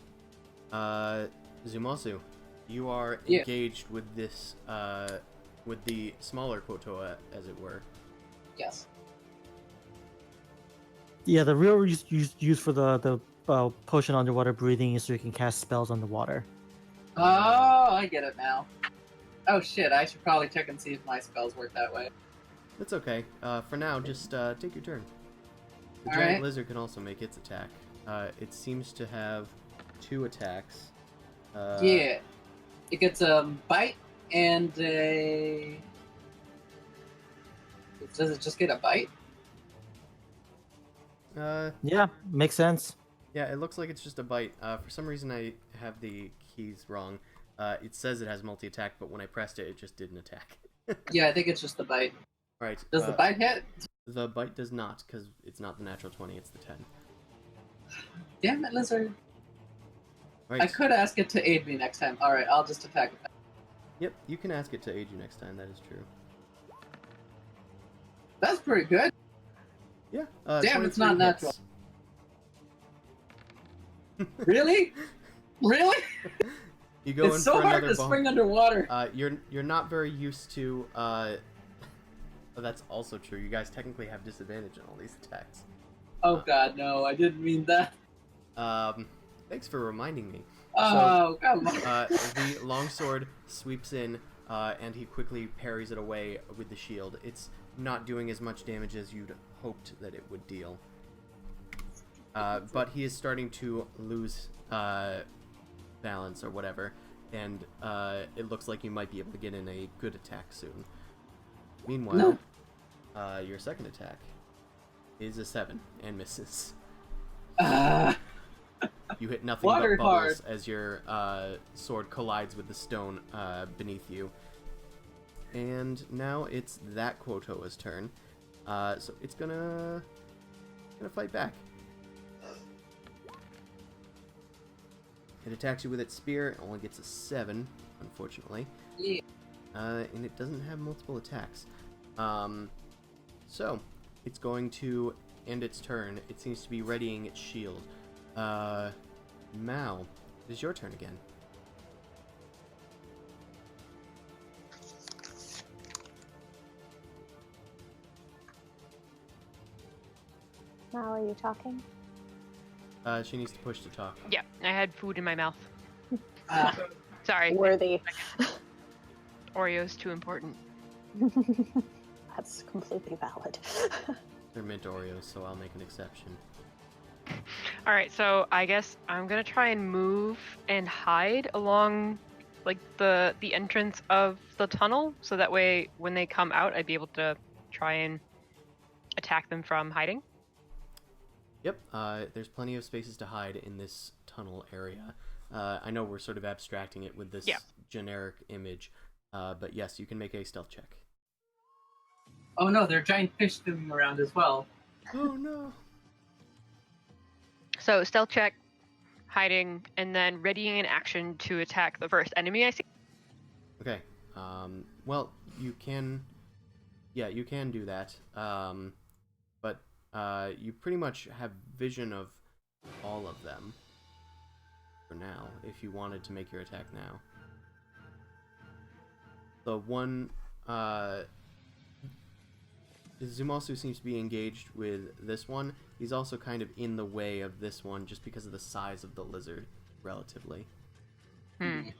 Speaker 1: Zumasu, you are
Speaker 4: Yeah.
Speaker 1: engaged with this, with the smaller Kotoa, as it were.
Speaker 4: Yes.
Speaker 3: Yeah, the real used for the potion underwater breathing is so you can cast spells underwater.
Speaker 4: Oh, I get it now. Oh shit, I should probably check and see if my spells work that way.
Speaker 1: That's okay. For now, just take your turn. The
Speaker 4: All
Speaker 1: giant
Speaker 4: right.
Speaker 1: lizard can also make its attack. It seems to have 2 attacks.
Speaker 4: Yeah. It gets a bite and a... Does it just get a bite?
Speaker 3: Yeah, makes sense.
Speaker 1: Yeah, it looks like it's just a bite. For some reason, I have the keys wrong. It says it has multi-attack, but when I pressed it, it just did an attack.
Speaker 4: Yeah, I think it's just the bite.
Speaker 1: Right.
Speaker 4: Does the bite hit?
Speaker 1: The bite does not, because it's not the natural 20, it's the 10.
Speaker 4: Damn it, lizard.
Speaker 1: Right.
Speaker 4: I could ask it to aid me next time. Alright, I'll just attack it.
Speaker 1: Yep, you can ask it to aid you next time, that is true.
Speaker 4: That's pretty good.
Speaker 1: Yeah.
Speaker 4: Damn, it's
Speaker 1: 23
Speaker 4: not natural.
Speaker 1: hits.
Speaker 4: Really? Really?
Speaker 1: You go in
Speaker 4: It's so
Speaker 1: for
Speaker 4: hard
Speaker 1: another
Speaker 4: to
Speaker 1: bomb.
Speaker 4: spring underwater.
Speaker 1: You're not very used to. Oh, that's also true. You guys technically have disadvantage on all these attacks.
Speaker 4: Oh god, no, I didn't mean that.
Speaker 1: Thanks for reminding me.
Speaker 4: Oh, come on.
Speaker 1: The longsword sweeps in, and he quickly parries it away with the shield. It's not doing as much damage as you'd hoped that it would deal. But he is starting to lose balance or whatever, and it looks like you might be able to get in a good attack soon. Meanwhile, your second attack is a 7 and misses. You hit nothing
Speaker 4: Water
Speaker 1: but bubbles
Speaker 4: hard.
Speaker 1: as your sword collides with the stone beneath you. And now it's that Quotoa's turn. So it's gonna fight back. It attacks you with its spear. It only gets a 7, unfortunately.
Speaker 4: Yeah.
Speaker 1: And it doesn't have multiple attacks. So it's going to end its turn. It seems to be readying its shield. Mao, it is your turn again.
Speaker 2: Now are you talking?
Speaker 1: She needs to push to talk.
Speaker 5: Yeah, I had food in my mouth.
Speaker 4: Uh,
Speaker 5: Sorry.
Speaker 2: Worthy.
Speaker 5: Oreo's too important.
Speaker 2: That's completely valid.
Speaker 1: They're mint Oreos, so I'll make an exception.
Speaker 5: Alright, so I guess I'm gonna try and move and hide along like the entrance of the tunnel, so that way when they come out I'd be able to try and attack them from hiding.
Speaker 1: Yep, there's plenty of spaces to hide in this tunnel area. I know we're sort of abstracting it with this generic image, but yes, you can make a stealth check.
Speaker 4: oh no, there are giant fish swimming around as well.
Speaker 1: Oh no!
Speaker 5: So stealth check, hiding, and then readying an action to attack the first enemy I see.
Speaker 1: Okay, well, you can... Yeah, you can do that, but you pretty much have vision of all of them for now, if you wanted to make your attack now. The one, Zumasu seems to be engaged with this one. He's also kind of in the way of this one just because of the size of the lizard, relatively.
Speaker 5: Why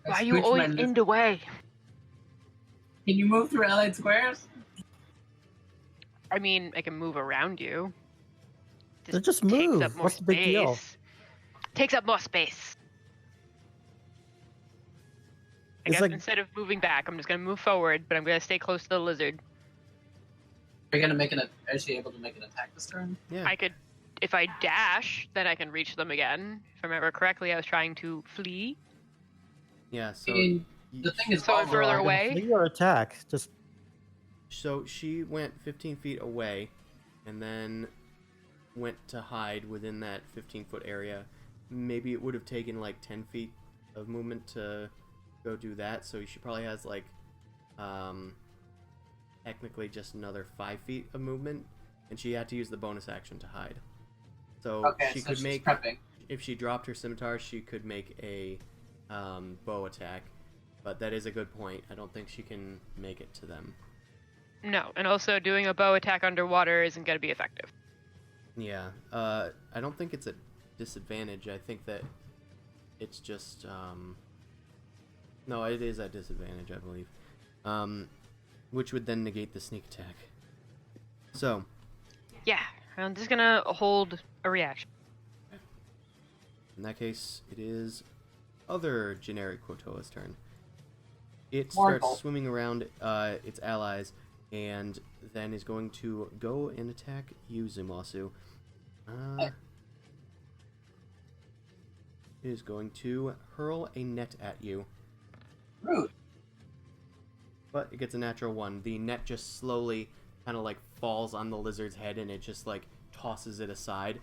Speaker 4: I
Speaker 5: are you
Speaker 4: switched my
Speaker 5: always
Speaker 4: list-
Speaker 5: in the way?
Speaker 4: Can you move through allied squares?
Speaker 5: I mean, I can move around you.
Speaker 3: Then just
Speaker 5: takes
Speaker 3: move.
Speaker 5: up more
Speaker 3: What's the big deal?
Speaker 5: space. Takes up more space. I
Speaker 3: It's
Speaker 5: guess
Speaker 3: like-
Speaker 5: instead of moving back, I'm just gonna move forward, but I'm gonna stay close to the lizard.
Speaker 4: Are you gonna make is she able to make an attack this turn?
Speaker 1: Yeah.
Speaker 5: I could if I dash, then I can reach them again. If I remember correctly, I was trying to flee.
Speaker 1: Yeah, so
Speaker 4: I mean,
Speaker 1: y-
Speaker 4: the thing is,
Speaker 5: So I'm
Speaker 4: vulnerable.
Speaker 5: further
Speaker 3: Gonna
Speaker 5: away?
Speaker 3: flee or attack? Just
Speaker 1: so she went 15 feet away, and then went to hide within that 15-foot area. Maybe it would have taken like 10 feet of movement to go do that. So she probably has like, technically just another 5 feet of movement, and she had to use the bonus action to hide. So
Speaker 4: Okay,
Speaker 1: she
Speaker 4: so
Speaker 1: could
Speaker 4: she's
Speaker 1: make,
Speaker 4: prepping.
Speaker 1: if she dropped her scimitar, she could make a bow attack. But that is a good point. I don't think she can make it to them.
Speaker 5: No, and also doing a bow attack underwater isn't going to be effective.
Speaker 1: Yeah, I don't think it's a disadvantage. I think that it's just, no, it is a disadvantage, I believe. Which would then negate the sneak attack. So,
Speaker 5: Yeah, I'm just going to hold a reaction.
Speaker 1: in that case, it is other generic Quotoa's turn. It
Speaker 4: Marvel.
Speaker 1: starts swimming around its allies, and then is going to go and attack you, Zumasu. It is going to hurl a net at you,
Speaker 4: Rude.
Speaker 1: but it gets a natural 1. The net just slowly kind of like falls on the lizard's head, and it just like tosses it aside.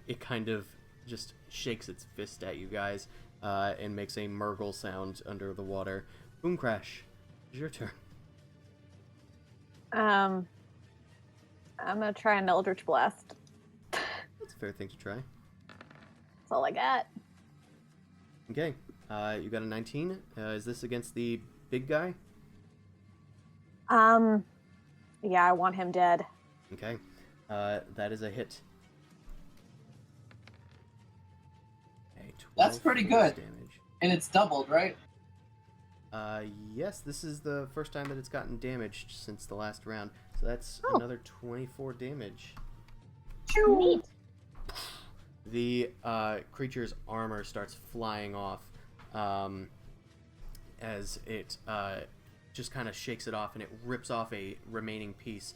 Speaker 1: It kind of just shakes its fist at you guys and makes a murgle sound under the water. Boom crash. It's your turn.
Speaker 2: I'm gonna try an Eldritch Blast.
Speaker 1: That's a fair thing to try.
Speaker 2: That's all I got.
Speaker 1: Okay, you got a 19. Is this against the big guy?
Speaker 2: Yeah, I want him dead.
Speaker 1: Okay, that is a hit. Okay, 12
Speaker 4: That's pretty
Speaker 1: force
Speaker 4: good.
Speaker 1: Damage.
Speaker 4: And it's doubled, right?
Speaker 1: Yes, this is the first time that it's gotten damaged since the last round. So that's
Speaker 2: Oh.
Speaker 1: another 24 damage.
Speaker 2: Neat.
Speaker 1: The creature's armor starts flying off as it just kind of shakes it off, and it rips off a remaining piece,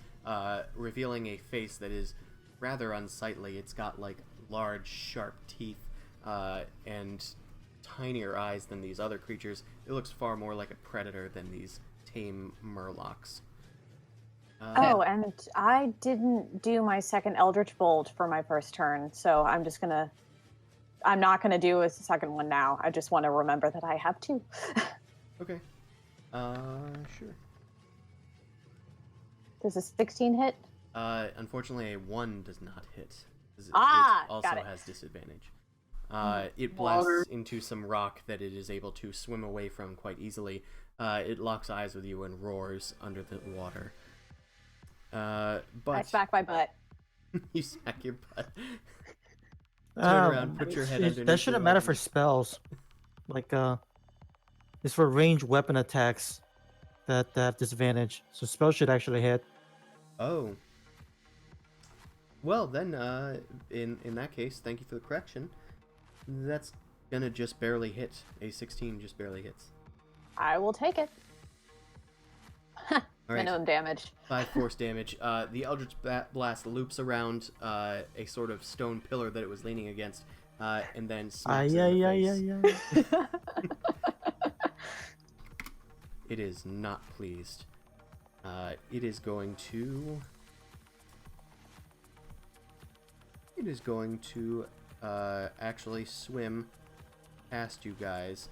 Speaker 1: revealing a face that is rather unsightly. It's got like large, sharp teeth and tinier eyes than these other creatures. It looks far more like a predator than these tame murlocs.
Speaker 2: Oh, and I didn't do my second Eldritch Bolt for my first turn, so I'm not gonna do a second one now. I just want to remember that I have two.
Speaker 1: Okay. Sure.
Speaker 2: Does a 16 hit?
Speaker 1: Unfortunately, a 1 does not hit. It also
Speaker 2: got it.
Speaker 1: has disadvantage. It blasts into some rock that it is able to swim away from quite easily. It locks eyes with you and roars under the water.
Speaker 2: I
Speaker 1: But
Speaker 2: smack my butt.
Speaker 1: you smack your butt. Turn around, put your head underneath.
Speaker 3: That shouldn't
Speaker 1: the
Speaker 3: matter
Speaker 1: weapon.
Speaker 3: for spells. Like, it's for ranged weapon attacks that have disadvantage. So spells should actually hit.
Speaker 1: Oh. Well, then, in that case, thank you for the correction. That's gonna just barely hit. A 16 just barely hits.
Speaker 2: I will take it.
Speaker 1: All right.
Speaker 2: Minimum damage.
Speaker 1: 5 force damage. The Eldritch Blast loops around a sort of stone pillar that it was leaning against, and then smacks it in the face. It is not pleased. It is going to actually swim past you guys,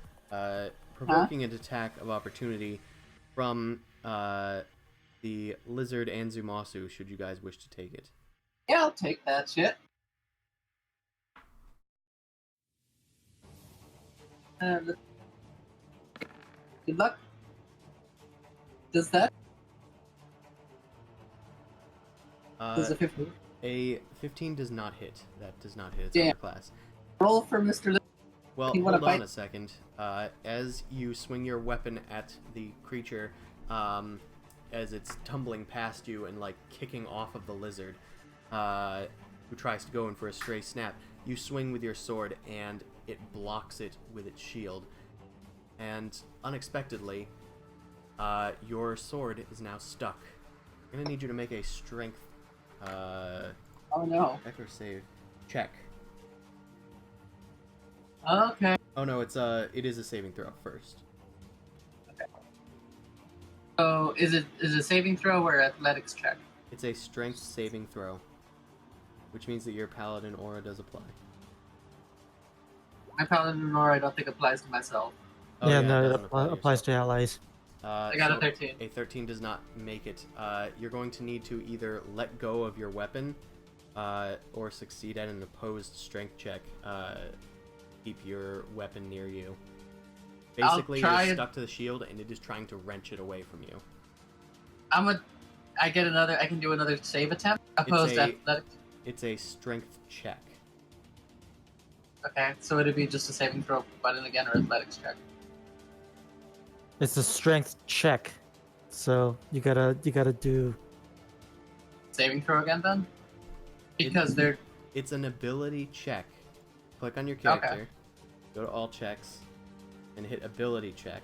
Speaker 1: provoking an attack of opportunity from the lizard and Zumasu, should you guys wish to take it.
Speaker 4: Yeah, I'll take that shit. Good luck. Does that? Does a 15
Speaker 1: A 15 does not hit. That does not hit its
Speaker 4: Damn.
Speaker 1: armor class.
Speaker 4: roll for Mr.
Speaker 1: Well,
Speaker 4: You wanna
Speaker 1: hold on
Speaker 4: bite?
Speaker 1: a second. As you swing your weapon at the creature, as it's tumbling past you and like kicking off of the lizard, who tries to go in for a stray snap, you swing with your sword and it blocks it with its shield. And unexpectedly, your sword is now stuck. I'm gonna need you to make a strength
Speaker 4: Oh no.
Speaker 1: Check or save? Check.
Speaker 4: Okay.
Speaker 1: Oh no, it is a saving throw first.
Speaker 4: So is it a saving throw or athletics check?
Speaker 1: It's a strength saving throw, which means that your paladin aura does apply.
Speaker 4: My paladin aura I don't think applies to myself.
Speaker 1: Oh,
Speaker 3: yeah,
Speaker 1: it
Speaker 3: no, it
Speaker 1: doesn't apply to
Speaker 3: applies
Speaker 1: yourself.
Speaker 3: to allies.
Speaker 4: I got a
Speaker 1: So
Speaker 4: 13.
Speaker 1: A 13 does not make it. You're going to need to either let go of your weapon, or succeed at an opposed strength check. Keep your weapon near you. Basically,
Speaker 4: I'll try
Speaker 1: you're
Speaker 4: and-
Speaker 1: stuck to the shield, and it is trying to wrench it away from you.
Speaker 4: I can do another save attempt. Opposed
Speaker 1: a-
Speaker 4: athletics.
Speaker 1: It's a strength check.
Speaker 4: Okay, so it'd be just a saving throw button again or athletics check.
Speaker 3: It's a strength check, so you gotta do.
Speaker 4: Saving throw again then? Because they're
Speaker 1: It's an ability check. Click on your character, go to all checks, and hit ability check.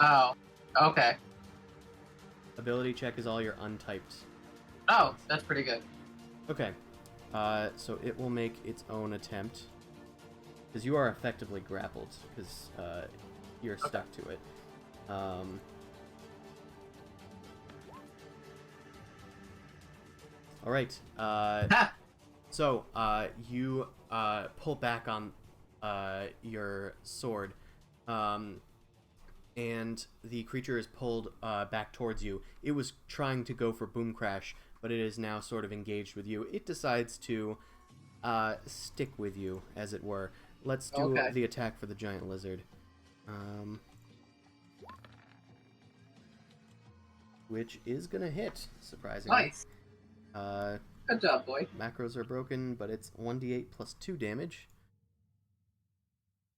Speaker 4: oh, okay.
Speaker 1: Ability check is all your untyped.
Speaker 4: Oh, that's pretty good.
Speaker 1: Okay, so it will make its own attempt. Because you are effectively grappled, because you're stuck to it. Alright, so you pull back on your sword, and the creature is pulled back towards you. It was trying to go for Boom Crash, but it is now sort of engaged with you. It decides to stick with you, as it were. Let's do the attack for the giant lizard. Which is gonna hit, surprisingly.
Speaker 4: Nice. Good job, boy.
Speaker 1: Macros are broken, but it's 1d8 plus 2 damage.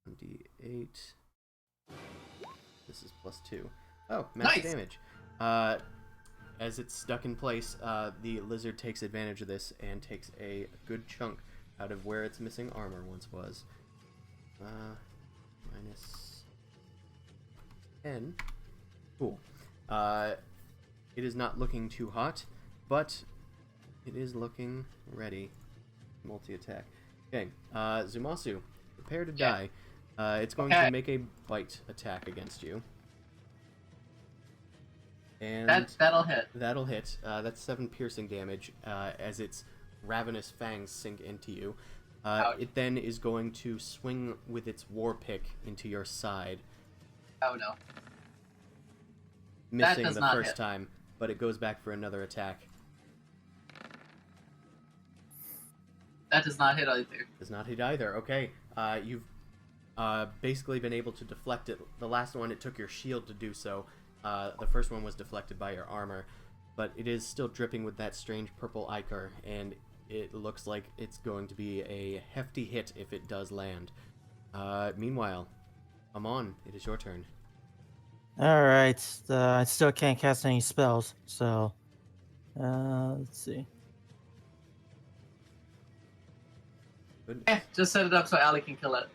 Speaker 1: 1d8. This is plus 2. Oh, max
Speaker 4: Nice.
Speaker 1: damage. As it's stuck in place, the lizard takes advantage of this and takes a good chunk out of where its missing armor once was. Minus 10. Cool. It is not looking too hot, but it is looking ready. Multi-attack. Okay, Zumasu, prepare to die. It's going to make a bite attack against you. And
Speaker 4: That'll hit.
Speaker 1: that'll hit. That's 7 piercing damage as its ravenous fangs sink into you. It then is going to swing with its war pick into your side,
Speaker 4: Oh no.
Speaker 1: missing
Speaker 4: does
Speaker 1: the
Speaker 4: not
Speaker 1: first
Speaker 4: hit.
Speaker 1: time, but it goes back for another attack.
Speaker 4: That does not hit either.
Speaker 1: Does not hit either. Okay, you've basically been able to deflect it. The last one, it took your shield to do so. The first one was deflected by your armor, but it is still dripping with that strange purple ichor, and it looks like it's going to be a hefty hit if it does land. Meanwhile, Amon, it is your turn.
Speaker 3: All right, I still can't cast any spells, so let's see.
Speaker 1: Good.
Speaker 4: Just set it up so Allie can kill it.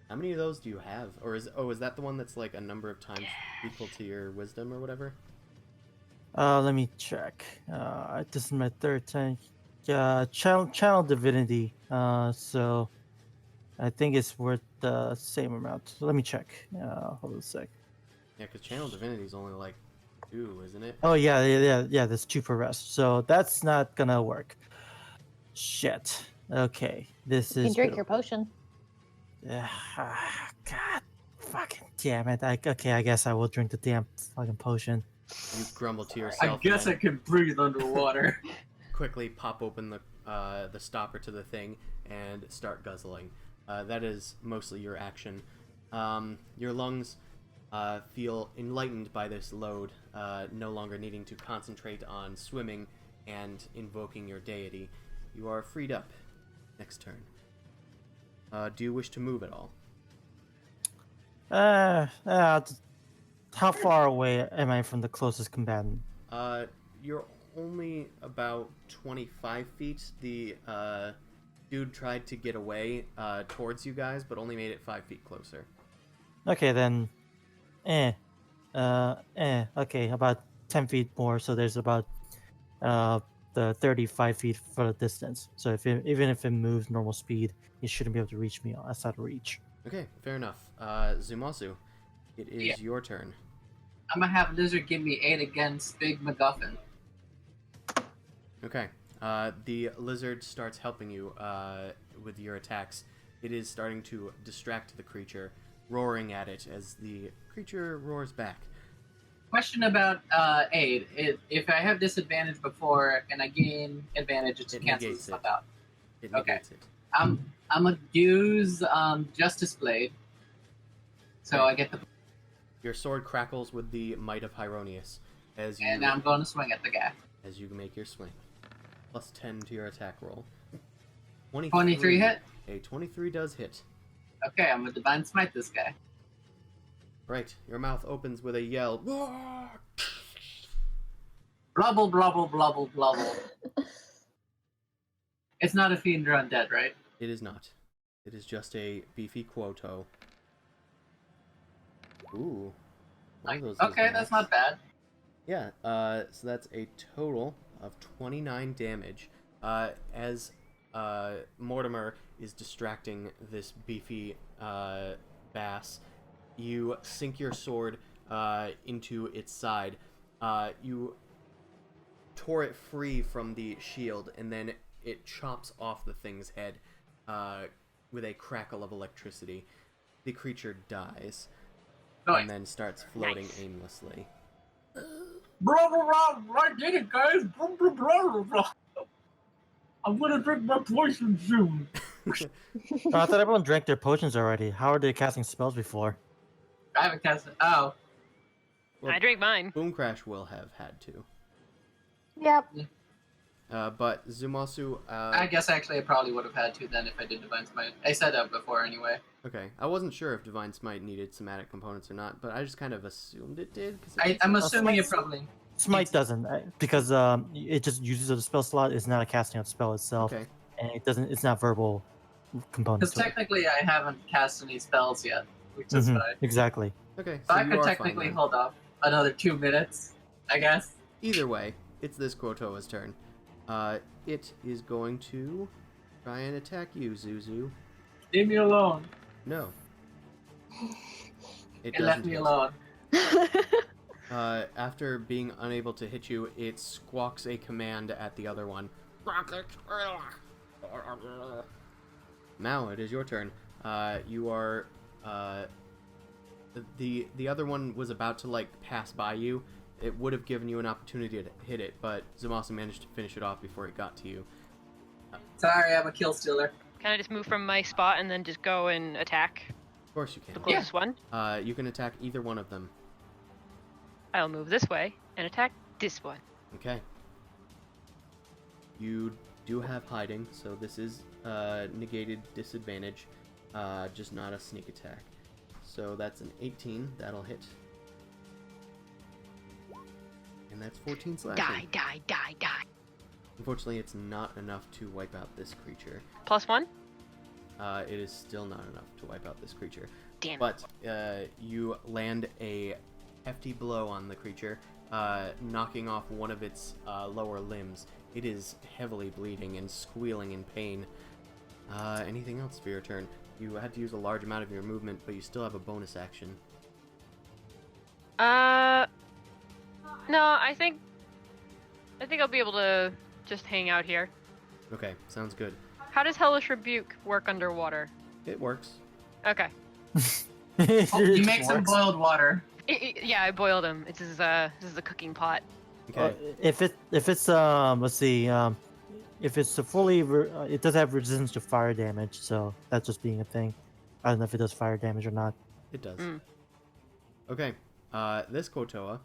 Speaker 1: How many of those do you have? Or is that the one that's like a number of times equal to your wisdom or whatever?
Speaker 3: Let me check. This is my third time. Channel divinity. So I think it's worth the same amount. So let me check. Hold on a sec.
Speaker 1: Yeah, because Channel Divinity is only like 2, isn't it?
Speaker 3: Oh yeah. There's 2 per rest. So that's not gonna work. Shit. Okay. This
Speaker 2: You
Speaker 3: is.
Speaker 2: can drink your potion.
Speaker 3: God, fucking damn it. I guess I will drink the damn fucking potion.
Speaker 1: You grumble to
Speaker 4: I
Speaker 1: yourself.
Speaker 4: guess I
Speaker 1: and
Speaker 4: can breathe underwater.
Speaker 1: quickly pop open the stopper to the thing and start guzzling. That is mostly your action. Your lungs feel enlightened by this load, no longer needing to concentrate on swimming and invoking your deity. You are freed up. Next turn. Do you wish to move at all?
Speaker 3: How far away am I from the closest combatant?
Speaker 1: You're only about 25 feet. The dude tried to get away towards you guys, but only made it 5 feet closer.
Speaker 3: Okay, then. Okay, about 10 feet more. So there's about the 35 feet for the distance. So even if it moves normal speed, it shouldn't be able to reach me outside of reach.
Speaker 1: Okay, fair enough. Zumasu, it is
Speaker 4: Yeah.
Speaker 1: your turn.
Speaker 4: I'm gonna have Lizard give me 8 against Big MacGuffin.
Speaker 1: Okay. The lizard starts helping you with your attacks. It is starting to distract the creature, roaring at it as the creature roars back.
Speaker 4: Question about aid. If I have disadvantage before and I gain advantage, it
Speaker 1: It
Speaker 4: cancels
Speaker 1: negates
Speaker 4: stuff
Speaker 1: it.
Speaker 4: out.
Speaker 1: It
Speaker 4: Okay.
Speaker 1: negates it.
Speaker 4: I'm gonna use Justice Blade, so
Speaker 1: Okay.
Speaker 4: I get the
Speaker 1: Your sword crackles with the might of Hyronius as you
Speaker 4: and I'm going to swing at the guy.
Speaker 1: as you make your swing. Plus 10 to your attack roll.
Speaker 4: 23 hit.
Speaker 1: A 23 does hit.
Speaker 4: Okay, I'm gonna Divine Smite this guy.
Speaker 1: Right. Your mouth opens with a yell.
Speaker 4: Blubble, blubble, blubble, blubble. It's not a fiend or undead, right?
Speaker 1: It is not. It is just a beefy Quoto. Ooh. One of those is
Speaker 4: Okay, that's not bad.
Speaker 1: Yeah, so that's a total of 29 damage. As Mortimer is distracting this beefy bass, you sink your sword into its side. You tore it free from the shield, and then it chops off the thing's head with a crackle of electricity. The creature dies,
Speaker 4: Nice.
Speaker 1: and then starts floating
Speaker 5: Nice.
Speaker 1: aimlessly.
Speaker 4: Blah, blah, blah, I did it, guys! Blah, blah, blah, blah, blah. I'm gonna drink my poison soon.
Speaker 3: Oh, I thought everyone drank their potions already. How are they casting spells before?
Speaker 4: I haven't cast it. Oh.
Speaker 1: Well,
Speaker 5: I drank mine.
Speaker 1: Boom Crash will have had to.
Speaker 2: Yep.
Speaker 1: But Zumasu,
Speaker 4: I guess actually I probably would have had to then if I did Divine Smite. I said that before anyway.
Speaker 1: okay, I wasn't sure if Divine Smite needed somatic components or not, but I just kind of assumed it did. 'Cause
Speaker 4: I'm assuming it
Speaker 3: Smite-
Speaker 4: probably.
Speaker 3: Smite doesn't, because it just uses the spell slot. It's not a casting of the spell itself,
Speaker 1: Okay,
Speaker 3: and it doesn't. It's not verbal components.
Speaker 4: Because technically I haven't cast any spells yet, which is
Speaker 3: Mhm,
Speaker 4: fine.
Speaker 3: exactly.
Speaker 1: okay,
Speaker 4: So
Speaker 1: so
Speaker 4: I
Speaker 1: you
Speaker 4: could
Speaker 1: are
Speaker 4: technically
Speaker 1: fine then.
Speaker 4: hold off another 2 minutes, I guess.
Speaker 1: Either way, it's this Quotoa's turn. It is going to try and attack you, Zuzu.
Speaker 4: Leave me alone.
Speaker 1: No. It
Speaker 4: It left
Speaker 1: doesn't
Speaker 4: me
Speaker 1: hit.
Speaker 4: alone.
Speaker 1: After being unable to hit you, it squawks a command at the other one. Now it is your turn. You are the other one was about to like pass by you. It would have given you an opportunity to hit it, but Zumasa managed to finish it off before it got to you.
Speaker 4: Sorry, I'm a kill stealer.
Speaker 5: Can I just move from my spot and then just go and attack
Speaker 1: Of course you
Speaker 5: the
Speaker 1: can.
Speaker 5: closest one?
Speaker 1: You can attack either one of them.
Speaker 5: I'll move this way and attack this one.
Speaker 1: Okay. You do have hiding, so this is negated disadvantage, just not a sneak attack. So that's an 18. That'll hit. And that's 14 slashing.
Speaker 5: Die, die, die, die.
Speaker 1: Unfortunately, it's not enough to wipe out this creature.
Speaker 5: +1?
Speaker 1: It is still not enough to wipe out this creature.
Speaker 5: Damn it.
Speaker 1: But you land a hefty blow on the creature, knocking off one of its lower limbs. It is heavily bleeding and squealing in pain. Anything else for your turn? You had to use a large amount of your movement, but you still have a bonus action.
Speaker 5: No, I think I'll be able to just hang out here.
Speaker 1: Okay, sounds good.
Speaker 5: How does Hellish Rebuke work underwater?
Speaker 1: It works.
Speaker 5: Okay.
Speaker 4: Oh, you make some boiled water.
Speaker 5: Yeah, I boiled him. This is a cooking pot.
Speaker 1: Okay.
Speaker 3: If it's let's see, if it's a fully it does have resistance to fire damage, so that's just being a thing. I don't know if it does fire damage or not.
Speaker 1: It does.
Speaker 5: Mm.
Speaker 1: Okay. This Kotoa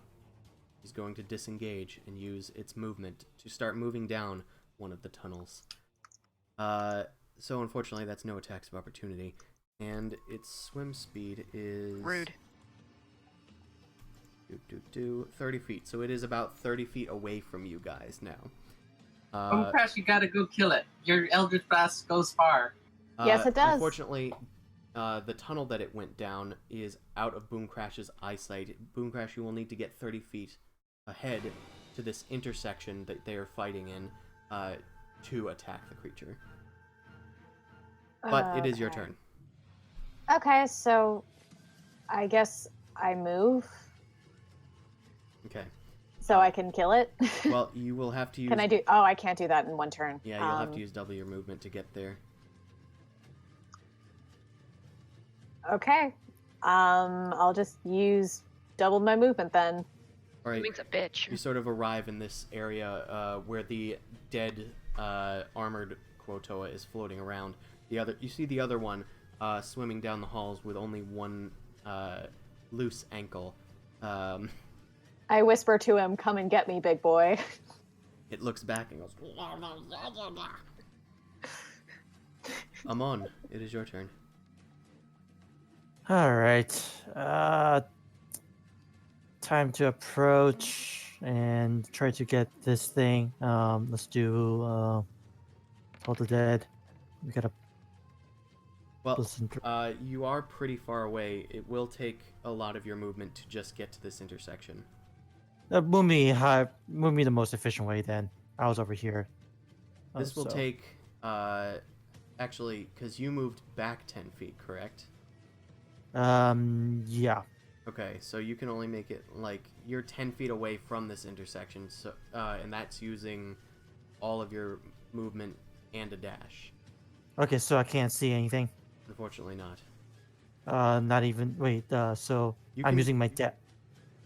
Speaker 1: is going to disengage and use its movement to start moving down one of the tunnels. So unfortunately, that's no attacks of opportunity, and its swim speed is
Speaker 5: Rude.
Speaker 1: 30 feet. So it is about 30 feet away from you guys now.
Speaker 4: Oh, Crash, you gotta go kill it. Your Eldritch Blast goes far.
Speaker 2: Yes, it does.
Speaker 1: Unfortunately, the tunnel that it went down is out of Boom Crash's eyesight. Boom Crash, you will need to get 30 feet ahead to this intersection that they are fighting in to attack the creature. But it is your turn.
Speaker 2: Okay, so I guess I move
Speaker 1: Okay.
Speaker 2: so I can kill it.
Speaker 1: Well, you will have to use...
Speaker 2: Can I do... Oh, I can't do that in one turn.
Speaker 1: Yeah, you'll have to use double your movement to get there.
Speaker 2: Okay. I'll just use double my movement then.
Speaker 1: All right.
Speaker 5: Moving's a bitch.
Speaker 1: You sort of arrive in this area where the dead armored Quotoa is floating around. You see the other one swimming down the halls with only one loose ankle.
Speaker 2: I whisper to him, "Come and get me, big boy."
Speaker 1: It looks back and goes... Amon, it is your turn.
Speaker 3: All right. Time to approach and try to get this thing. Let's do Toll the Dead. We gotta
Speaker 1: Well,
Speaker 3: listen.
Speaker 1: you are pretty far away. It will take a lot of your movement to just get to this intersection.
Speaker 3: Move me the most efficient way. Then I was over here.
Speaker 1: This will take, actually, because you moved back 10 feet, correct?
Speaker 3: Yeah.
Speaker 1: Okay, so you can only make it, like, you're 10 feet away from this intersection, so and that's using all of your movement and a dash.
Speaker 3: Okay, so I can't see anything.
Speaker 1: Unfortunately not.
Speaker 3: Not even. Wait. So
Speaker 1: You
Speaker 3: I'm
Speaker 1: can-
Speaker 3: using my dash.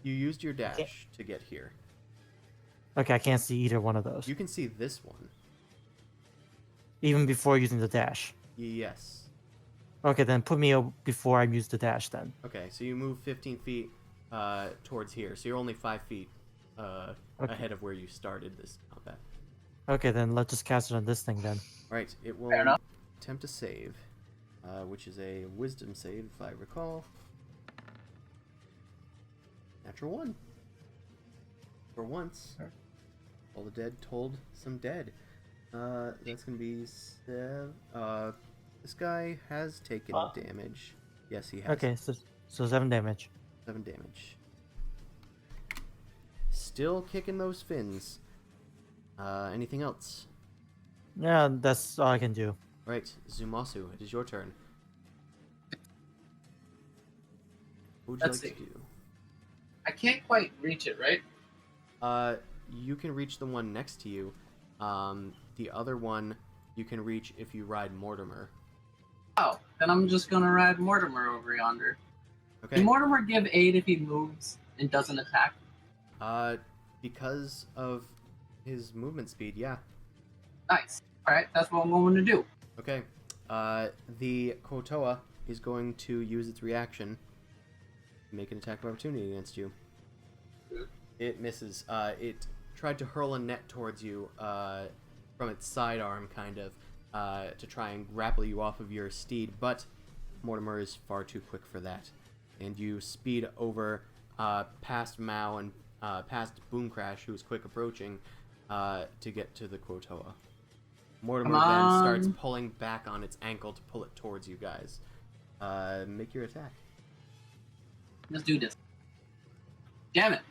Speaker 1: You used your dash to get here.
Speaker 3: Okay, I can't see either one of those.
Speaker 1: You can see this one.
Speaker 3: Even before using the dash.
Speaker 1: Yes.
Speaker 3: Okay, then put me before I use the dash then.
Speaker 1: Okay, so you move 15 feet towards here, so you're only 5 feet ahead of where you started this combat.
Speaker 3: Okay, then let's just cast it on this thing then.
Speaker 1: Right, it will
Speaker 4: Fair enough.
Speaker 1: attempt to save, which is a wisdom save, if I recall. Natural 1. For once. All the dead told some dead. That's going to be 7. This guy has taken damage. Yes, he has.
Speaker 3: Okay, so 7 damage.
Speaker 1: 7 damage. Still kicking those fins. Anything else?
Speaker 3: Yeah, that's all I can do.
Speaker 1: Right, Zumasu, it is your turn. What would you
Speaker 4: Let's
Speaker 1: like to
Speaker 4: see.
Speaker 1: do?
Speaker 4: I can't quite reach it, right?
Speaker 1: You can reach the one next to you. The other one you can reach if you ride Mortimer.
Speaker 4: Oh, then I'm just gonna ride Mortimer over yonder.
Speaker 1: Okay.
Speaker 4: Can Mortimer give aid if he moves and doesn't attack?
Speaker 1: Because of his movement speed, yeah.
Speaker 4: Nice. Alright, that's what I'm going to do.
Speaker 1: Okay. The Kotoa is going to use its reaction to make an attack of opportunity against you. It misses. It tried to hurl a net towards you from its sidearm, kind of, to try and grapple you off of your steed, but Mortimer is far too quick for that. And you speed over past Mao and past Boomcrash, who is quick approaching, to get to the Quotoa. Mortimer then starts pulling back on its ankle to pull it towards you guys. Make your attack.
Speaker 4: Let's do this. Damn it.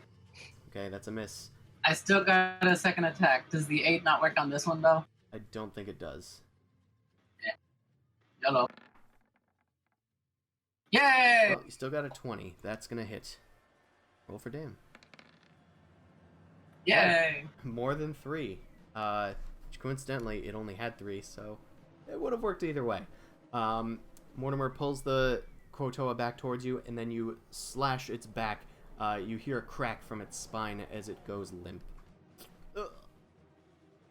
Speaker 1: Okay, that's a miss.
Speaker 4: I still got a second attack. Does the 8 not work on this one, though?
Speaker 1: I don't think it does.
Speaker 4: YOLO. Yay!
Speaker 1: Well, you still got a 20. That's gonna hit. Roll for damn.
Speaker 4: Yay!
Speaker 1: More than 3. Which coincidentally, it only had 3, so it would have worked either way. Mortimer pulls the Quotoa back towards you, and then you slash its back. You hear a crack from its spine as it goes limp. Ugh.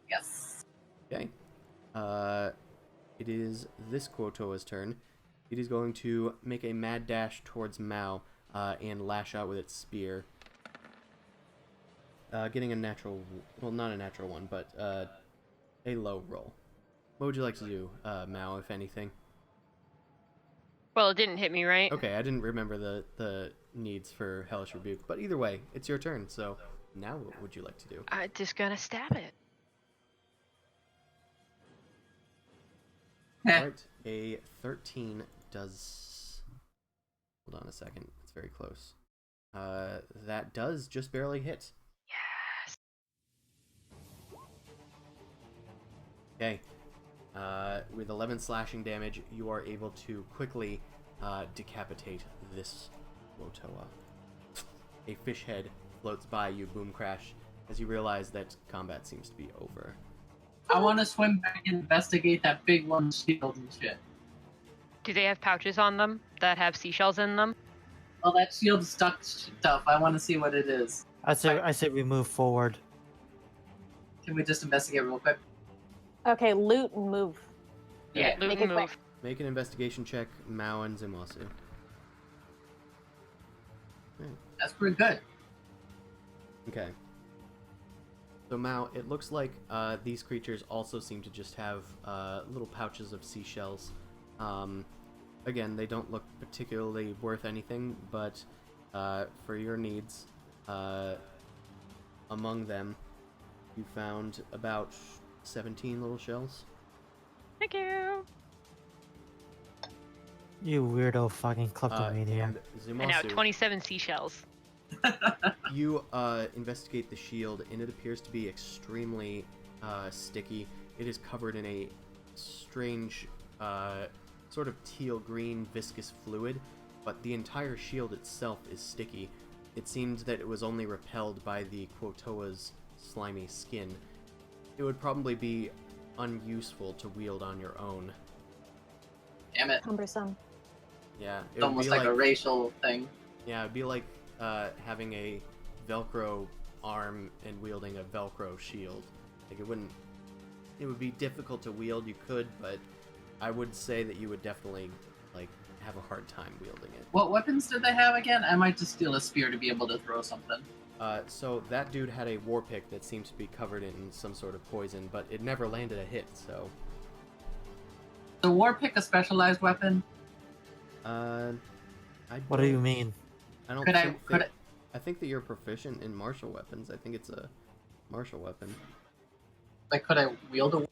Speaker 4: Yes.
Speaker 1: Okay. It is this Quotoa's turn. It is going to make a mad dash towards Mao and lash out with its spear. Getting a natural... Well, not a natural one, but a low roll. What would you like to do, Mao, if anything?
Speaker 5: Well, it didn't hit me, right?
Speaker 1: Okay, I didn't remember the needs for Hellish Rebuke, but either way, it's your turn, so now what would you like to do?
Speaker 5: I'm just gonna stab it.
Speaker 1: Alright, a 13 does... Hold on a second, it's very close. That does just barely hit. Okay. With 11 slashing damage, you are able to quickly decapitate this Wotoa. A fish head floats by you, boom crash, as you realize that combat seems to be over.
Speaker 4: I want to swim back and investigate that big one's shield and shit.
Speaker 5: Do they have pouches on them that have seashells in them?
Speaker 4: Well, that shield stuck stuff. I want to see what it is.
Speaker 3: I say we move forward.
Speaker 4: Can we just investigate real quick?
Speaker 2: Okay, loot and move.
Speaker 4: Yeah.
Speaker 5: Loot
Speaker 2: Make
Speaker 5: and
Speaker 2: it
Speaker 5: move.
Speaker 2: quick.
Speaker 1: Make an investigation check, Mao and Zumasu.
Speaker 4: That's pretty good.
Speaker 1: Okay. So Mao, it looks like these creatures also seem to just have little pouches of seashells. Again, they don't look particularly worth anything, but for your needs, among them, you found about 17 little shells.
Speaker 5: Thank you.
Speaker 3: You weirdo fucking kleptomaniac.
Speaker 1: And
Speaker 5: And now
Speaker 1: Zumasu,
Speaker 5: 27 seashells.
Speaker 1: you investigate the shield, and it appears to be extremely sticky. It is covered in a strange, sort of teal-green viscous fluid, but the entire shield itself is sticky. It seemed that it was only repelled by the Quotoa's slimy skin. It would probably be unuseful to wield on your own.
Speaker 4: Damn it.
Speaker 2: Cumbersome.
Speaker 1: Yeah, it
Speaker 4: It's
Speaker 1: would
Speaker 4: almost
Speaker 1: be
Speaker 4: like a racial thing.
Speaker 1: Yeah, it'd be like having a Velcro arm and wielding a Velcro shield. Like it would be difficult to wield. You could, but I would say that you would definitely like have a hard time wielding it.
Speaker 4: What weapons did they have again? I might just steal a spear to be able to throw something.
Speaker 1: So that dude had a war pick that seemed to be covered in some sort of poison, but it never landed a hit. So.
Speaker 4: The war pick a specialized weapon?
Speaker 3: What do you mean?
Speaker 1: I don't
Speaker 4: Could I-
Speaker 1: think
Speaker 4: could
Speaker 1: that, I think that you're proficient in martial weapons. I think it's a martial weapon.
Speaker 4: Like, could I wield a?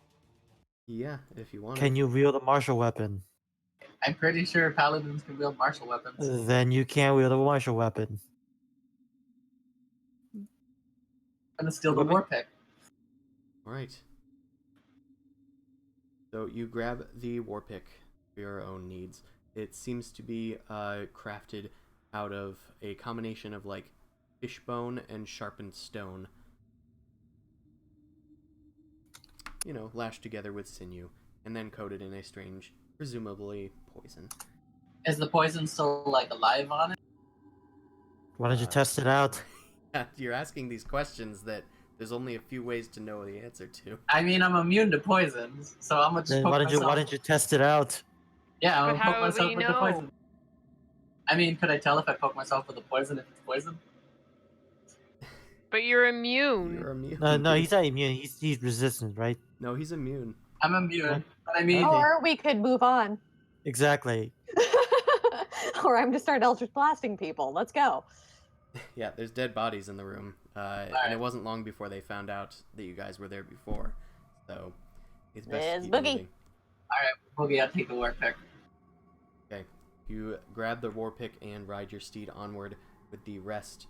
Speaker 1: Yeah, if you want.
Speaker 3: Can you wield a martial weapon?
Speaker 4: I'm pretty sure paladins can wield martial weapons.
Speaker 3: Then you can't wield a martial weapon.
Speaker 4: I'm gonna steal the
Speaker 3: Weapon-
Speaker 4: war pick.
Speaker 1: All right. So you grab the war pick for your own needs. It seems to be crafted out of a combination of like fishbone and sharpened stone. You know, lashed together with sinew, and then coated in a strange, presumably poison.
Speaker 4: Is the poison still like alive on it?
Speaker 3: Why don't you test it out?
Speaker 1: You're asking these questions that there's only a few ways to know the answer to.
Speaker 4: I mean, I'm immune to poisons, so I'm gonna just
Speaker 3: Then
Speaker 4: poke
Speaker 3: why
Speaker 4: myself.
Speaker 3: don't you test it out?
Speaker 4: Yeah, I'm
Speaker 5: But
Speaker 4: gonna poke
Speaker 5: how would
Speaker 4: myself
Speaker 5: we
Speaker 4: with the
Speaker 5: know?
Speaker 4: poison. I mean, could I tell if I poke myself with the poison if it's poison?
Speaker 5: But you're immune.
Speaker 1: You're immune.
Speaker 3: No, he's not immune. He's resistant, right?
Speaker 1: No, he's immune.
Speaker 4: I'm immune,
Speaker 3: Okay.
Speaker 4: but I mean,
Speaker 3: Okay.
Speaker 2: Or we could move on.
Speaker 3: Exactly.
Speaker 2: Or I'm just start Eldritch blasting people. Let's go.
Speaker 1: Yeah, there's dead bodies in the room, and
Speaker 4: Alright.
Speaker 1: it wasn't long before they found out that you guys were there before. So it's best
Speaker 2: There's
Speaker 1: to keep
Speaker 2: Boogie.
Speaker 1: moving.
Speaker 4: Boogie, I'll take the war pick.
Speaker 1: Okay, you grab the war pick and ride your steed onward, with the rest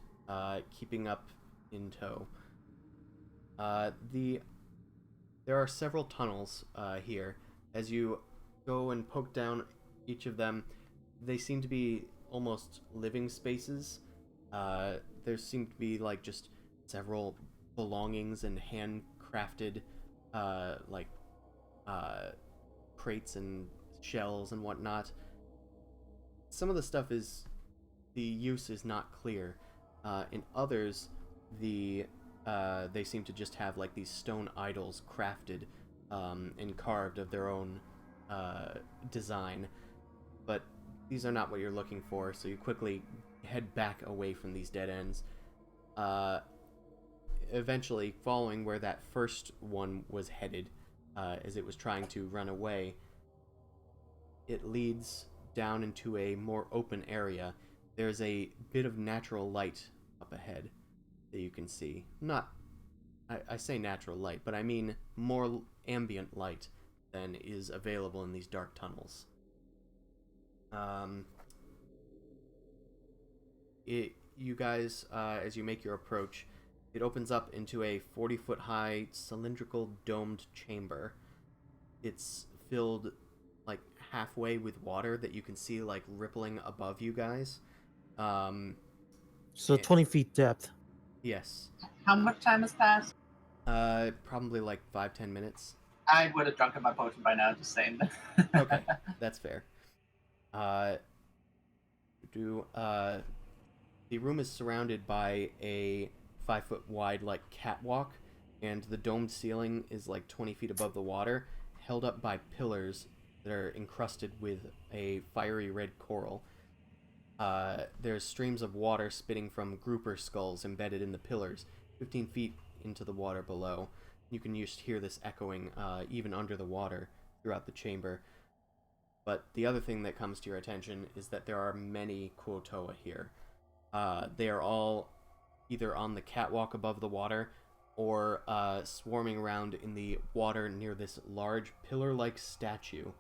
Speaker 1: keeping up in tow. There are several tunnels here. As you go and poke down each of them, they seem to be almost living spaces. There seem to be like just several belongings and handcrafted crates and shells and whatnot. Some of the stuff is the use is not clear. In others, they seem to just have like these stone idols crafted and carved of their own design. But these are not what you're looking for, so you quickly head back away from these dead ends. Eventually, following where that first one was headed, as it was trying to run away, it leads down into a more open area. There's a bit of natural light up ahead that you can see. I say natural light, but I mean more ambient light than is available in these dark tunnels. You guys, as you make your approach, it opens up into a 40-foot high cylindrical domed chamber. it's filled like halfway with water that you can see like rippling above you guys.
Speaker 3: So 20 feet depth.
Speaker 1: Yes.
Speaker 4: How much time has passed?
Speaker 1: Probably like 5-10 minutes.
Speaker 4: I would have drunken my potion by now, just saying.
Speaker 1: Okay, that's fair. The room is surrounded by a 5-foot wide like catwalk, and the domed ceiling is like 20 feet above the water, held up by pillars that are encrusted with a fiery red coral. There's streams of water spitting from grouper skulls embedded in the pillars, 15 feet into the water below. You can just hear this echoing even under the water throughout the chamber. But the other thing that comes to your attention is that there are many Quotoa here. They are all either on the catwalk above the water or swarming around in the water near this large pillar-like statue,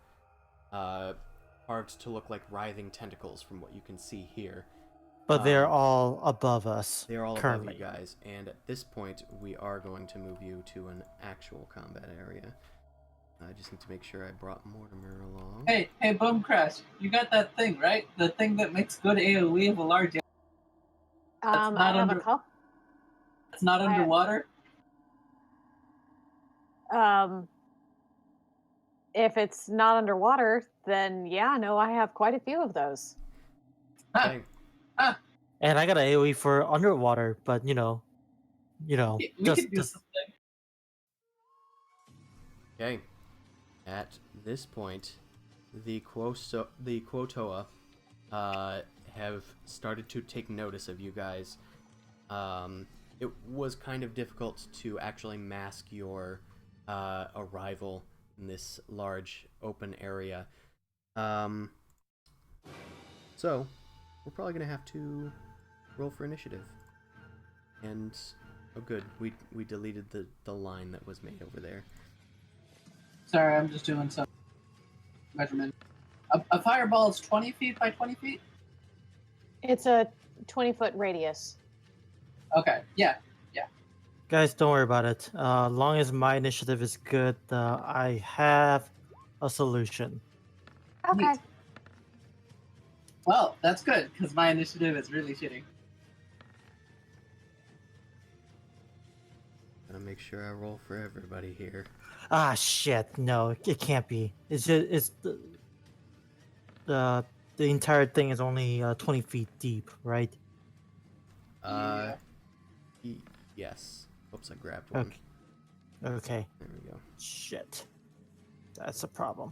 Speaker 1: carved to look like writhing tentacles from what you can see here.
Speaker 3: But they're all above us.
Speaker 1: They are all
Speaker 3: currently.
Speaker 1: above you guys, and at this point, we are going to move you to an actual combat area. I just need to make sure I brought Mortimer along.
Speaker 4: Hey, Boom Crash, you got that thing, right? The thing that makes good AoE of a large area.
Speaker 2: I
Speaker 4: not
Speaker 2: have
Speaker 4: under-
Speaker 2: a couple.
Speaker 4: It's not underwater?
Speaker 2: If it's not underwater, then yeah, no, I have quite a few of those.
Speaker 1: Okay.
Speaker 3: And I got an AoE for underwater, but you know,
Speaker 4: We
Speaker 3: just,
Speaker 4: could do
Speaker 3: just
Speaker 4: something.
Speaker 1: Okay. At this point, the Quotoa have started to take notice of you guys. It was kind of difficult to actually mask your arrival in this large open area. So, we're probably going to have to roll for initiative. And, oh good, we deleted the line that was made over there.
Speaker 4: Sorry, I'm just doing some measurement. A fireball is 20 feet by 20 feet?
Speaker 2: It's a 20-foot radius.
Speaker 4: Okay, yeah.
Speaker 3: guys, don't worry about it. As long as my initiative is good, I have a solution.
Speaker 2: Okay.
Speaker 4: Neat. Well, that's good, because my initiative is really shitty.
Speaker 1: Gotta make sure I roll for everybody here.
Speaker 3: Ah, shit! No, it can't be. It's the entire thing is only 20 feet deep, right?
Speaker 4: Yeah.
Speaker 1: Yes. Oops, I grabbed one.
Speaker 3: Okay.
Speaker 1: There we go.
Speaker 3: Shit, that's a problem.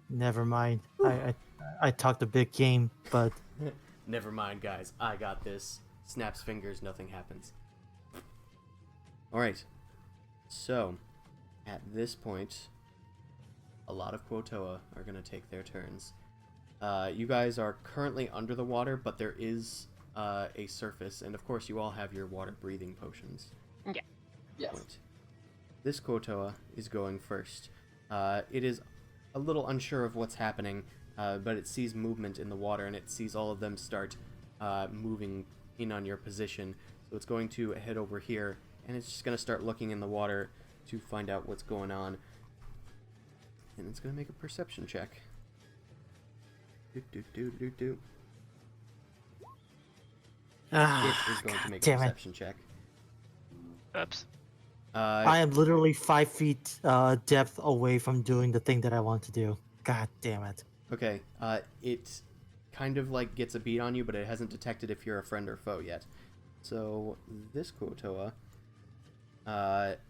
Speaker 3: Never mind. I talked a big game, but
Speaker 1: Never mind, guys. I got this. Snaps fingers, nothing happens. Alright. So, at this point, a lot of Quotoa are going to take their turns. You guys are currently under the water, but there is a surface, and of course you all have your water-breathing potions.
Speaker 5: Yeah.
Speaker 4: Yes.
Speaker 1: Point. This Quotoa is going first. It is a little unsure of what's happening, but it sees movement in the water, and it sees all of them start moving in on your position. So it's going to head over here, and it's just going to start looking in the water to find out what's going on. And it's going to make a perception check. It is going to make a
Speaker 3: damn it.
Speaker 1: perception check.
Speaker 5: Oops.
Speaker 3: I am literally 5 feet depth away from doing the thing that I want to do. God damn it.
Speaker 1: Okay, it kind of like gets a beat on you, but it hasn't detected if you're a friend or foe yet. So this Quotoa,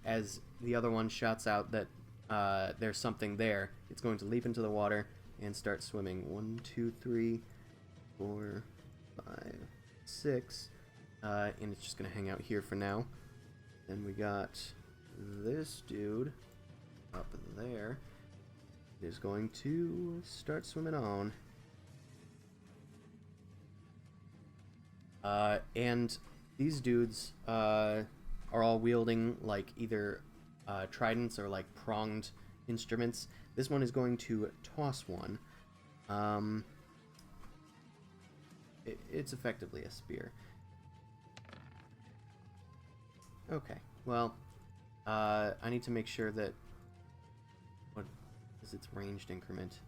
Speaker 1: as the other one shouts out that there's something there, it's going to leap into the water and start swimming. 1, 2, 3, 4, 5, 6, and it's just going to hang out here for now. Then we got this dude up there. Is going to start swimming on. And these dudes are all wielding like either tridents or like pronged instruments. This one is going to toss one. It's effectively a spear. Okay, well, I need to make sure that is its ranged increment?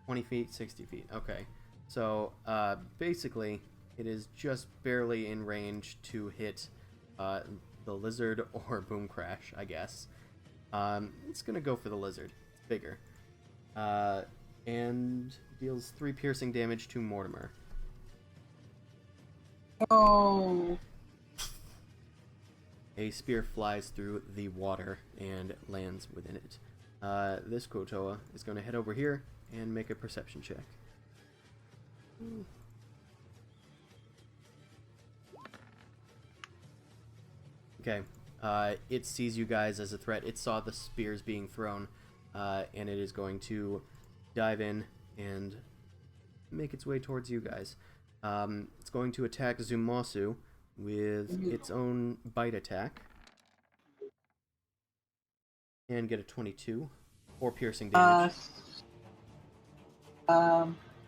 Speaker 1: 20 feet, 60 feet. Okay. So, basically, it is just barely in range to hit the lizard or Boom Crash, I guess. It's gonna go for the lizard. It's bigger. And deals 3 piercing damage to Mortimer.
Speaker 4: Oh.
Speaker 1: A spear flies through the water and lands within it. This Quotoa is going to head over here and make a perception check. Okay. It sees you guys as a threat. It saw the spears being thrown, and it is going to dive in and make its way towards you guys. It's going to attack Zumasu with its own bite attack. And get a 22. 4 piercing damage.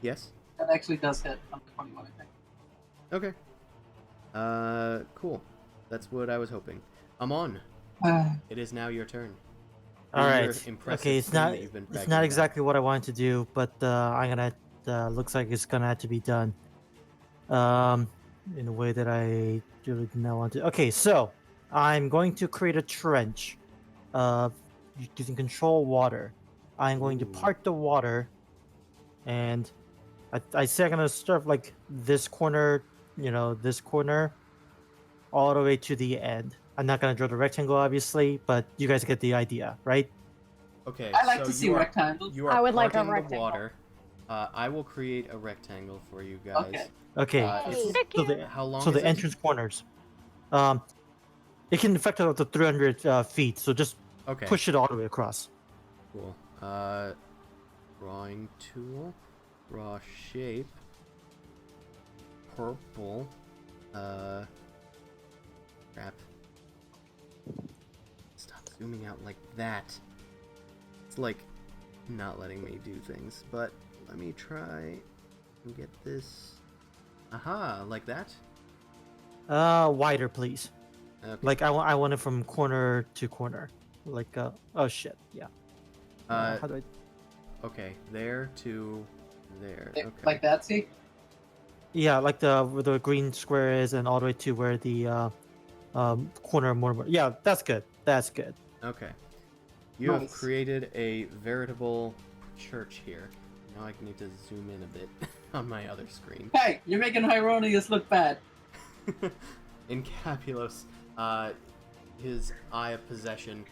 Speaker 1: Yes?
Speaker 4: That actually does hit on the 21, I think.
Speaker 1: Okay. Cool. That's what I was hoping. Amon, it is now your turn.
Speaker 3: All
Speaker 1: Do your
Speaker 3: right.
Speaker 1: impressive
Speaker 3: Okay, it's
Speaker 1: thing
Speaker 3: not
Speaker 1: that you've been
Speaker 3: it's
Speaker 1: bragging
Speaker 3: not
Speaker 1: about.
Speaker 3: exactly what I wanted to do, but I'm gonna looks like it's gonna have to be done. In a way that I really did not want to. Okay, so I'm going to create a trench, using control water. I'm going to
Speaker 1: Ooh.
Speaker 3: part the water, and I say I'm gonna start like this corner, this corner, all the way to the end. I'm not gonna draw the rectangle, obviously, but you guys get the idea, right?
Speaker 1: Okay,
Speaker 4: I like
Speaker 1: so
Speaker 4: to see
Speaker 1: you are,
Speaker 4: rectangles.
Speaker 1: you are
Speaker 2: I would like a
Speaker 1: parting the
Speaker 2: rectangle.
Speaker 1: water. I will create a rectangle for you guys.
Speaker 4: Okay.
Speaker 3: Okay.
Speaker 1: It's,
Speaker 5: Thank
Speaker 3: So
Speaker 5: you.
Speaker 3: the
Speaker 1: how long
Speaker 3: so
Speaker 1: is
Speaker 3: the
Speaker 1: it?
Speaker 3: entrance corners, it can affect up to 300 feet. So just
Speaker 1: Okay.
Speaker 3: push it all the way across.
Speaker 1: Cool. Drawing tool. Raw shape. Purple. Crap. Stop zooming out like that. It's like not letting me do things, but let me try and get this. Aha, like that?
Speaker 3: Wider, please.
Speaker 1: Okay.
Speaker 3: Like I want it from corner to corner. Like oh shit, yeah. How do I?
Speaker 1: Okay, there to there.
Speaker 4: Yeah,
Speaker 1: Okay.
Speaker 4: Like that, see?
Speaker 3: Yeah, like where the green square is, and all the way to where the corner more. Yeah, that's good. That's good.
Speaker 1: Okay. You have
Speaker 4: Nice.
Speaker 1: created a veritable church here. Now I need to zoom in a bit on my other screen.
Speaker 4: Hey, you're making Hyronius look bad.
Speaker 1: Encapulos, his eye of possession,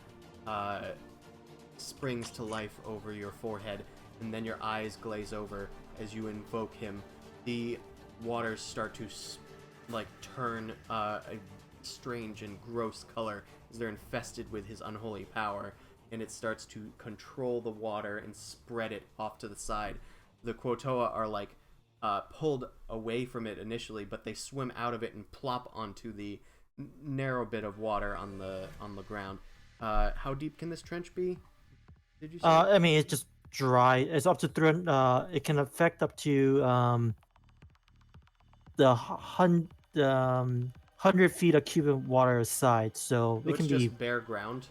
Speaker 1: springs to life over your forehead, and then your eyes glaze over as you invoke him. The waters start to turn a strange and gross color as they're infested with his unholy power, and it starts to control the water and spread it off to the side. The Quotoa are pulled away from it initially, but they swim out of it and plop onto the narrow bit of water on the ground. How deep can this trench be? Did you say?
Speaker 3: I mean, it's just dry. It's up to 300. It can affect up to the 100 feet of cubic water side. So
Speaker 1: So
Speaker 3: it
Speaker 1: it's
Speaker 3: can
Speaker 1: just
Speaker 3: be.
Speaker 1: bare ground.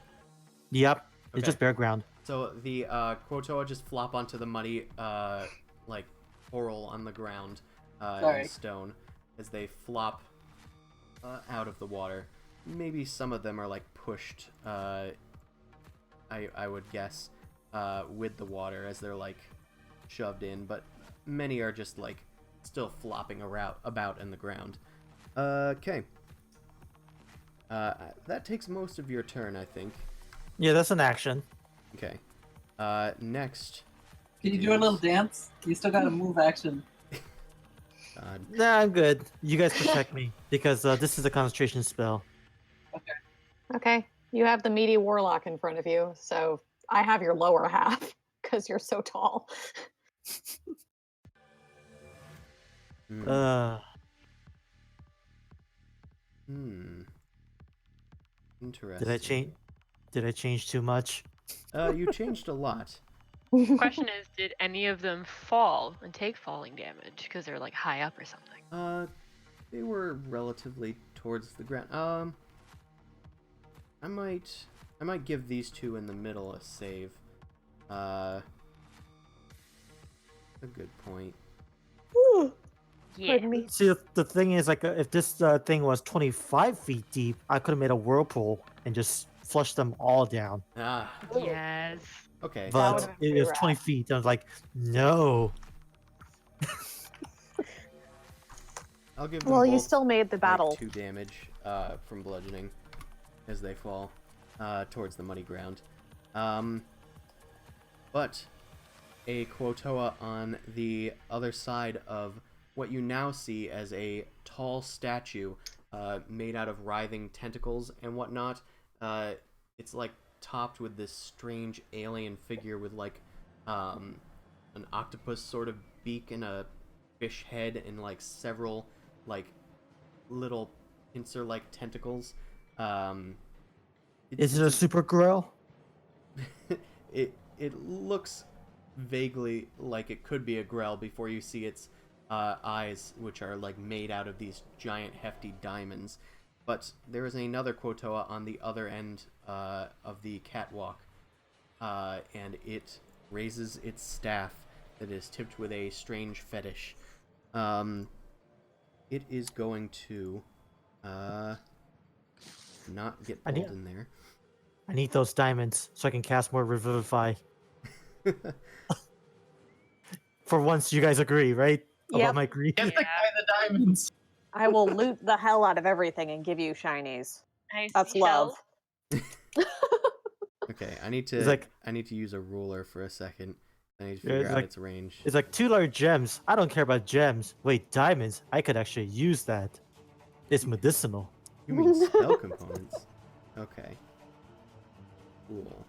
Speaker 3: Yep.
Speaker 1: Okay.
Speaker 3: It's just bare ground.
Speaker 1: So the Quotoa just flop onto the muddy coral on the ground
Speaker 4: Sorry.
Speaker 1: and stone as they flop out of the water. Maybe some of them are pushed. I would guess with the water as they're shoved in, but many are just still flopping about in the ground. Okay. That takes most of your turn, I think.
Speaker 3: Yeah, that's an action.
Speaker 1: Okay. Next.
Speaker 4: Can you do a little dance? You still got a move action.
Speaker 1: God.
Speaker 3: Nah, I'm good. You guys protect me because this is a concentration spell.
Speaker 2: Okay, you have the meaty warlock in front of you, so I have your lower half because you're so tall.
Speaker 1: Hmm. Interesting.
Speaker 3: Did I change too much?
Speaker 1: You changed a lot.
Speaker 5: Question is, did any of them fall and take falling damage because they're high up or something?
Speaker 1: They were relatively towards the ground. I might give these two in the middle a save. A good point.
Speaker 5: Yeah.
Speaker 2: Pardon me.
Speaker 3: See, the thing is, like, if this thing was 25 feet deep, I could have made a whirlpool and just flushed them all down.
Speaker 1: Ah,
Speaker 5: Yes.
Speaker 1: okay.
Speaker 3: But
Speaker 2: would've been
Speaker 3: it
Speaker 2: pretty
Speaker 3: was 20
Speaker 2: rad.
Speaker 3: feet. I was like, no.
Speaker 1: I'll give them
Speaker 2: Well, you
Speaker 1: both,
Speaker 2: still made the battle.
Speaker 1: like, 2 damage from bludgeoning as they fall towards the muddy ground. But a Quotoa on the other side of what you now see as a tall statue made out of writhing tentacles and whatnot. It's like topped with this strange alien figure with like an octopus sort of beak and a fish head and like several like little pincer-like tentacles.
Speaker 3: Is it a super grill?
Speaker 1: It looks vaguely like it could be a Grell before you see its eyes, which are like made out of these giant hefty diamonds. But there is another Quotoa on the other end of the catwalk, and it raises its staff that is tipped with a strange fetish. It is going to not get pulled in there.
Speaker 3: I need those diamonds so I can cast more Revivify. For once, you guys agree, right?
Speaker 2: Yep.
Speaker 3: About my greed.
Speaker 4: Give the guy the diamonds.
Speaker 2: I will loot the hell out of everything and give you shinies.
Speaker 5: I
Speaker 2: That's
Speaker 5: see
Speaker 2: love.
Speaker 1: Okay, I need
Speaker 3: It's
Speaker 1: to
Speaker 3: like-
Speaker 1: use a ruler for a second. I need to
Speaker 3: Yeah,
Speaker 1: figure
Speaker 3: it's
Speaker 1: out
Speaker 3: like-
Speaker 1: its range.
Speaker 3: It's like 2 large gems. I don't care about gems. Wait, diamonds? I could actually use that. It's medicinal.
Speaker 1: You mean spell components? Okay. Cool.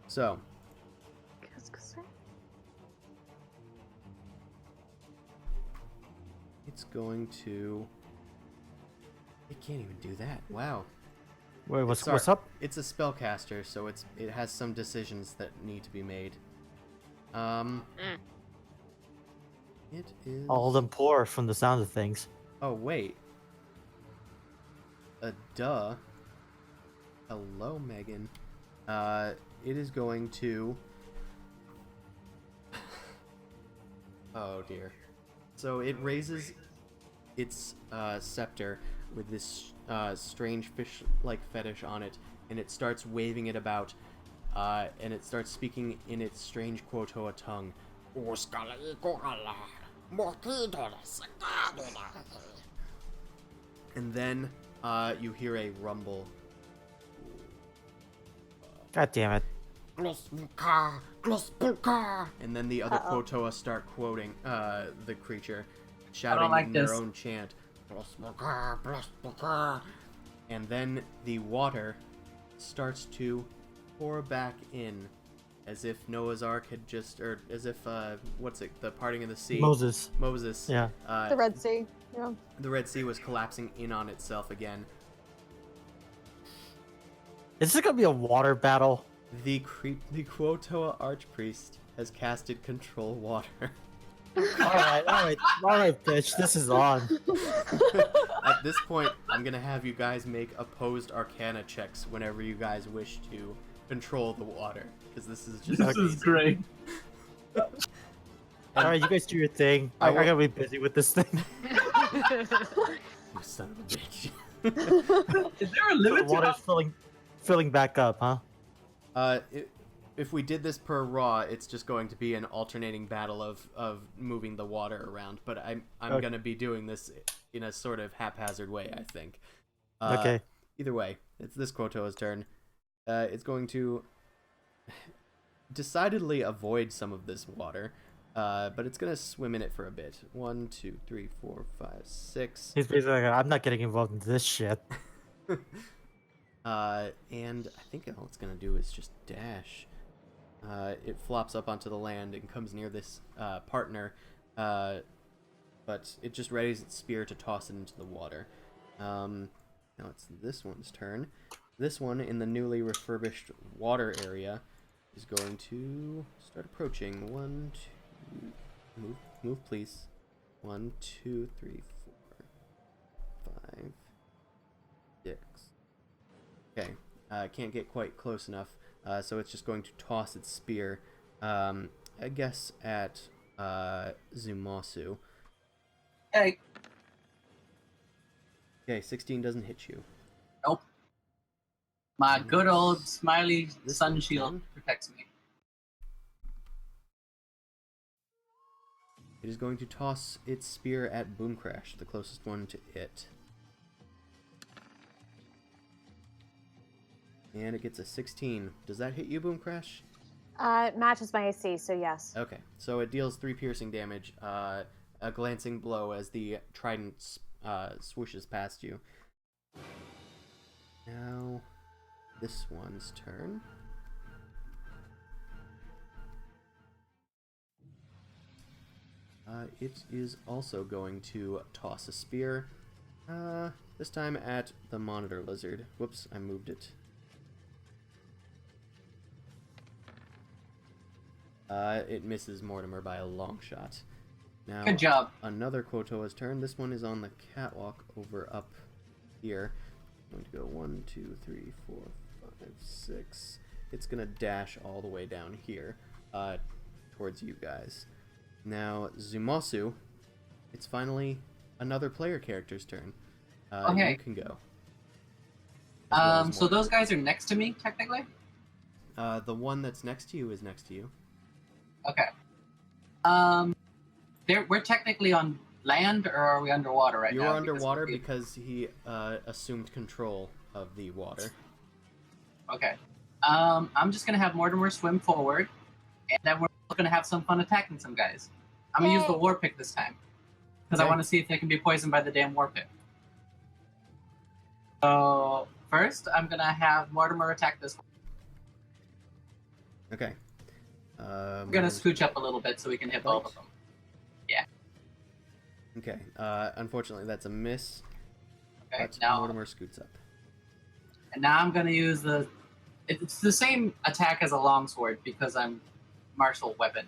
Speaker 1: So, it's going to... It can't even do that. Wow.
Speaker 3: Wait, what's
Speaker 1: It's
Speaker 3: up?
Speaker 1: It's a spellcaster, so it has some decisions that need to be made. It is...
Speaker 3: All of them poor from the sound of things.
Speaker 1: Oh, wait. Duh. Hello, Megan. It is going to... Oh, dear. So it raises its scepter with this strange fish-like fetish on it, and it starts waving it about, and it starts speaking in its strange Quotoa tongue. And then you hear a rumble.
Speaker 3: God damn it.
Speaker 1: And then the other
Speaker 2: Uh-oh.
Speaker 1: Quotoa start quoting the creature, shouting
Speaker 4: like
Speaker 1: in
Speaker 4: this.
Speaker 1: their own chant. And then the water starts to pour back in, as if Noah's Ark had just, or as if, what's it, the parting of the sea.
Speaker 3: Moses.
Speaker 1: Moses.
Speaker 3: Yeah.
Speaker 2: The Red Sea. Yeah.
Speaker 1: The Red Sea was collapsing in on itself again.
Speaker 3: Is this gonna be a water battle?
Speaker 1: The Quotoa Archpriest has casted Control Water.
Speaker 3: Alright, bitch. This is on.
Speaker 1: At this point, I'm gonna have you guys make opposed Arcana checks whenever you guys wish to control the water, because this is just
Speaker 4: This is great.
Speaker 3: Alright, you guys do your thing.
Speaker 1: I
Speaker 3: I
Speaker 1: will-
Speaker 3: gotta be busy with this thing.
Speaker 1: You son of a bitch.
Speaker 4: Is there a
Speaker 3: The
Speaker 4: limit to
Speaker 3: water's filling back up, huh?
Speaker 1: If we did this per raw, it's just going to be an alternating battle of moving the water around. But I'm
Speaker 3: Okay.
Speaker 1: gonna be doing this in a sort of haphazard way, I think.
Speaker 3: Okay.
Speaker 1: Either way, it's this Quotoa's turn. It's going to decidedly avoid some of this water, but it's gonna swim in it for a bit. 1, 2, 3, 4, 5, 6.
Speaker 3: He's basically like, I'm not getting involved in this shit.
Speaker 1: And I think all it's gonna do is just dash. It flops up onto the land and comes near this partner, but it just readies its spear to toss it into the water. Now it's this one's turn. This one, in the newly refurbished water area, is going to start approaching. 1, 2, move please. 1, 2, 3, 4, 5, 6. Okay, can't get quite close enough. So it's just going to toss its spear, I guess, at Zumasu.
Speaker 4: Hey.
Speaker 1: Okay, 16 doesn't hit you.
Speaker 4: Nope. My good old smiley
Speaker 1: This
Speaker 4: sun
Speaker 1: one's
Speaker 4: shield
Speaker 1: done.
Speaker 4: protects me.
Speaker 1: It is going to toss its spear at Boom Crash, the closest one to it. And it gets a 16. Does that hit you, Boom Crash?
Speaker 2: It matches my AC, so yes.
Speaker 1: Okay, so it deals 3 piercing damage, a glancing blow as the trident swooshes past you. Now, this one's turn. It is also going to toss a spear, this time at the monitor lizard. Whoops, I moved it. It misses Mortimer by a long shot. Now,
Speaker 4: Good job.
Speaker 1: another Quotoa's turn. This one is on the catwalk over up here. I'm going to go 1, 2, 3, 4, 5, 6. It's going to dash all the way down here towards you guys. Now, Zumasu, it's finally another player character's turn.
Speaker 4: Okay.
Speaker 1: You can go. As well as
Speaker 4: So
Speaker 1: Mortimer.
Speaker 4: those guys are next to me, technically?
Speaker 1: The one that's next to you is next to you.
Speaker 4: Okay. We're technically on land, or are we underwater right now?
Speaker 1: You're
Speaker 4: because
Speaker 1: underwater
Speaker 4: of the-
Speaker 1: because he assumed control of the water.
Speaker 4: Okay. I'm just gonna have Mortimer swim forward, and then we're gonna have some fun attacking some guys. I'm gonna use the
Speaker 2: Yay.
Speaker 4: war pick this time, because I
Speaker 1: Okay.
Speaker 4: want to see if they can be poisoned by the damn war pick. So first, I'm gonna have Mortimer attack this one.
Speaker 1: Okay.
Speaker 4: I'm gonna scooch up a little bit so we can hit both of them.
Speaker 1: Okay. Unfortunately, that's a miss.
Speaker 4: Okay.
Speaker 1: But
Speaker 4: Now,
Speaker 1: Mortimer scoots up.
Speaker 4: and now I'm gonna use the. It's the same attack as a longsword because I'm martial weapon.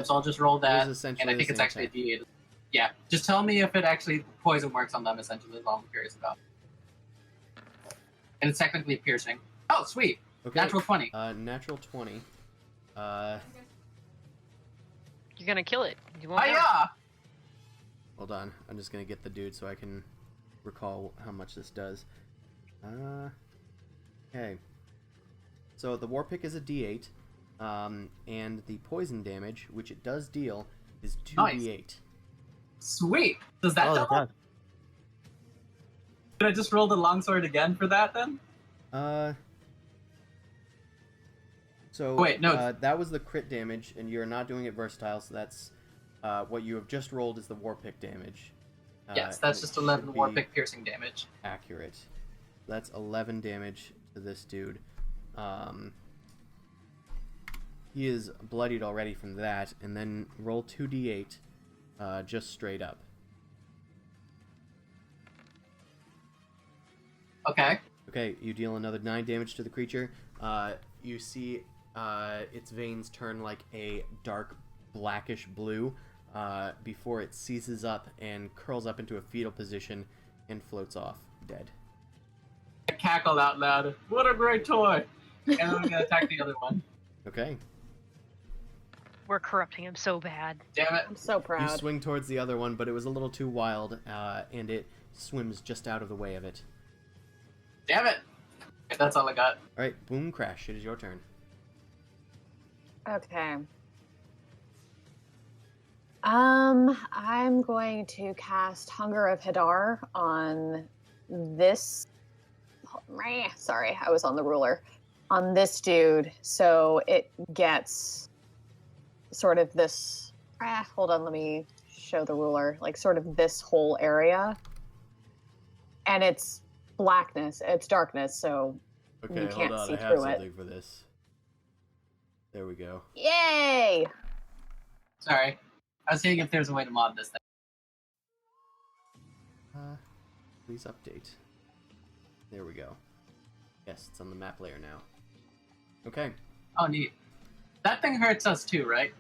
Speaker 4: So I'll just roll that,
Speaker 1: essentially
Speaker 4: and I
Speaker 1: the
Speaker 4: think it's
Speaker 1: same
Speaker 4: actually
Speaker 1: attack.
Speaker 4: a D8. Yeah, just tell me if it actually poison works on them. Essentially, is all I'm curious about. And it's technically piercing. Oh, sweet!
Speaker 1: Okay.
Speaker 4: Natural 20.
Speaker 1: Natural 20.
Speaker 5: You're gonna kill it. You won't
Speaker 4: Oh
Speaker 5: die.
Speaker 4: yeah!
Speaker 1: Hold on. I'm just gonna get the dude so I can recall how much this does. Okay. So the war pick is a D8, and the poison damage, which it does deal, is 2d8.
Speaker 4: Sweet. Does that
Speaker 3: Oh
Speaker 4: double?
Speaker 3: god.
Speaker 4: Did I just roll the longsword again for that then?
Speaker 1: So
Speaker 4: Wait, no.
Speaker 1: that was the crit damage, and you're not doing it versatile, so that's what you have just rolled is the war pick damage.
Speaker 4: Yes,
Speaker 1: and
Speaker 4: that's
Speaker 1: it
Speaker 4: just 11
Speaker 1: should
Speaker 4: war
Speaker 1: be
Speaker 4: pick piercing damage.
Speaker 1: accurate. That's 11 damage to this dude. He is bloodied already from that, and then roll 2d8 just straight up.
Speaker 4: Okay.
Speaker 1: Okay, you deal another 9 damage to the creature. You see its veins turn like a dark blackish blue before it seizes up and curls up into a fetal position and floats off, dead.
Speaker 4: I cackled out loud. What a great toy! And then I'm gonna attack the other one.
Speaker 1: Okay.
Speaker 5: We're corrupting him so bad.
Speaker 4: Damn it.
Speaker 2: I'm so
Speaker 1: You
Speaker 2: proud.
Speaker 1: swing towards the other one, but it was a little too wild, and it swims just out of the way of it.
Speaker 4: Damn it! That's all I got.
Speaker 1: Alright, Boom Crash, it is your turn.
Speaker 2: Okay. I'm going to cast Hunger of Hadar on this. Sorry, I was on the ruler. On this dude, so it gets sort of this. Hold on, let me show the ruler. Like sort of this whole area, and it's blackness. It's darkness, so
Speaker 1: Okay,
Speaker 2: you can't
Speaker 1: hold on,
Speaker 2: see
Speaker 1: I have
Speaker 2: through it.
Speaker 1: something for this. There we go.
Speaker 2: Yay!
Speaker 4: Sorry. I was seeing if there's a way to mod this thing.
Speaker 1: Please update. There we go. Yes, it's on the map layer now. Okay.
Speaker 4: Oh, neat. That thing hurts us too, right?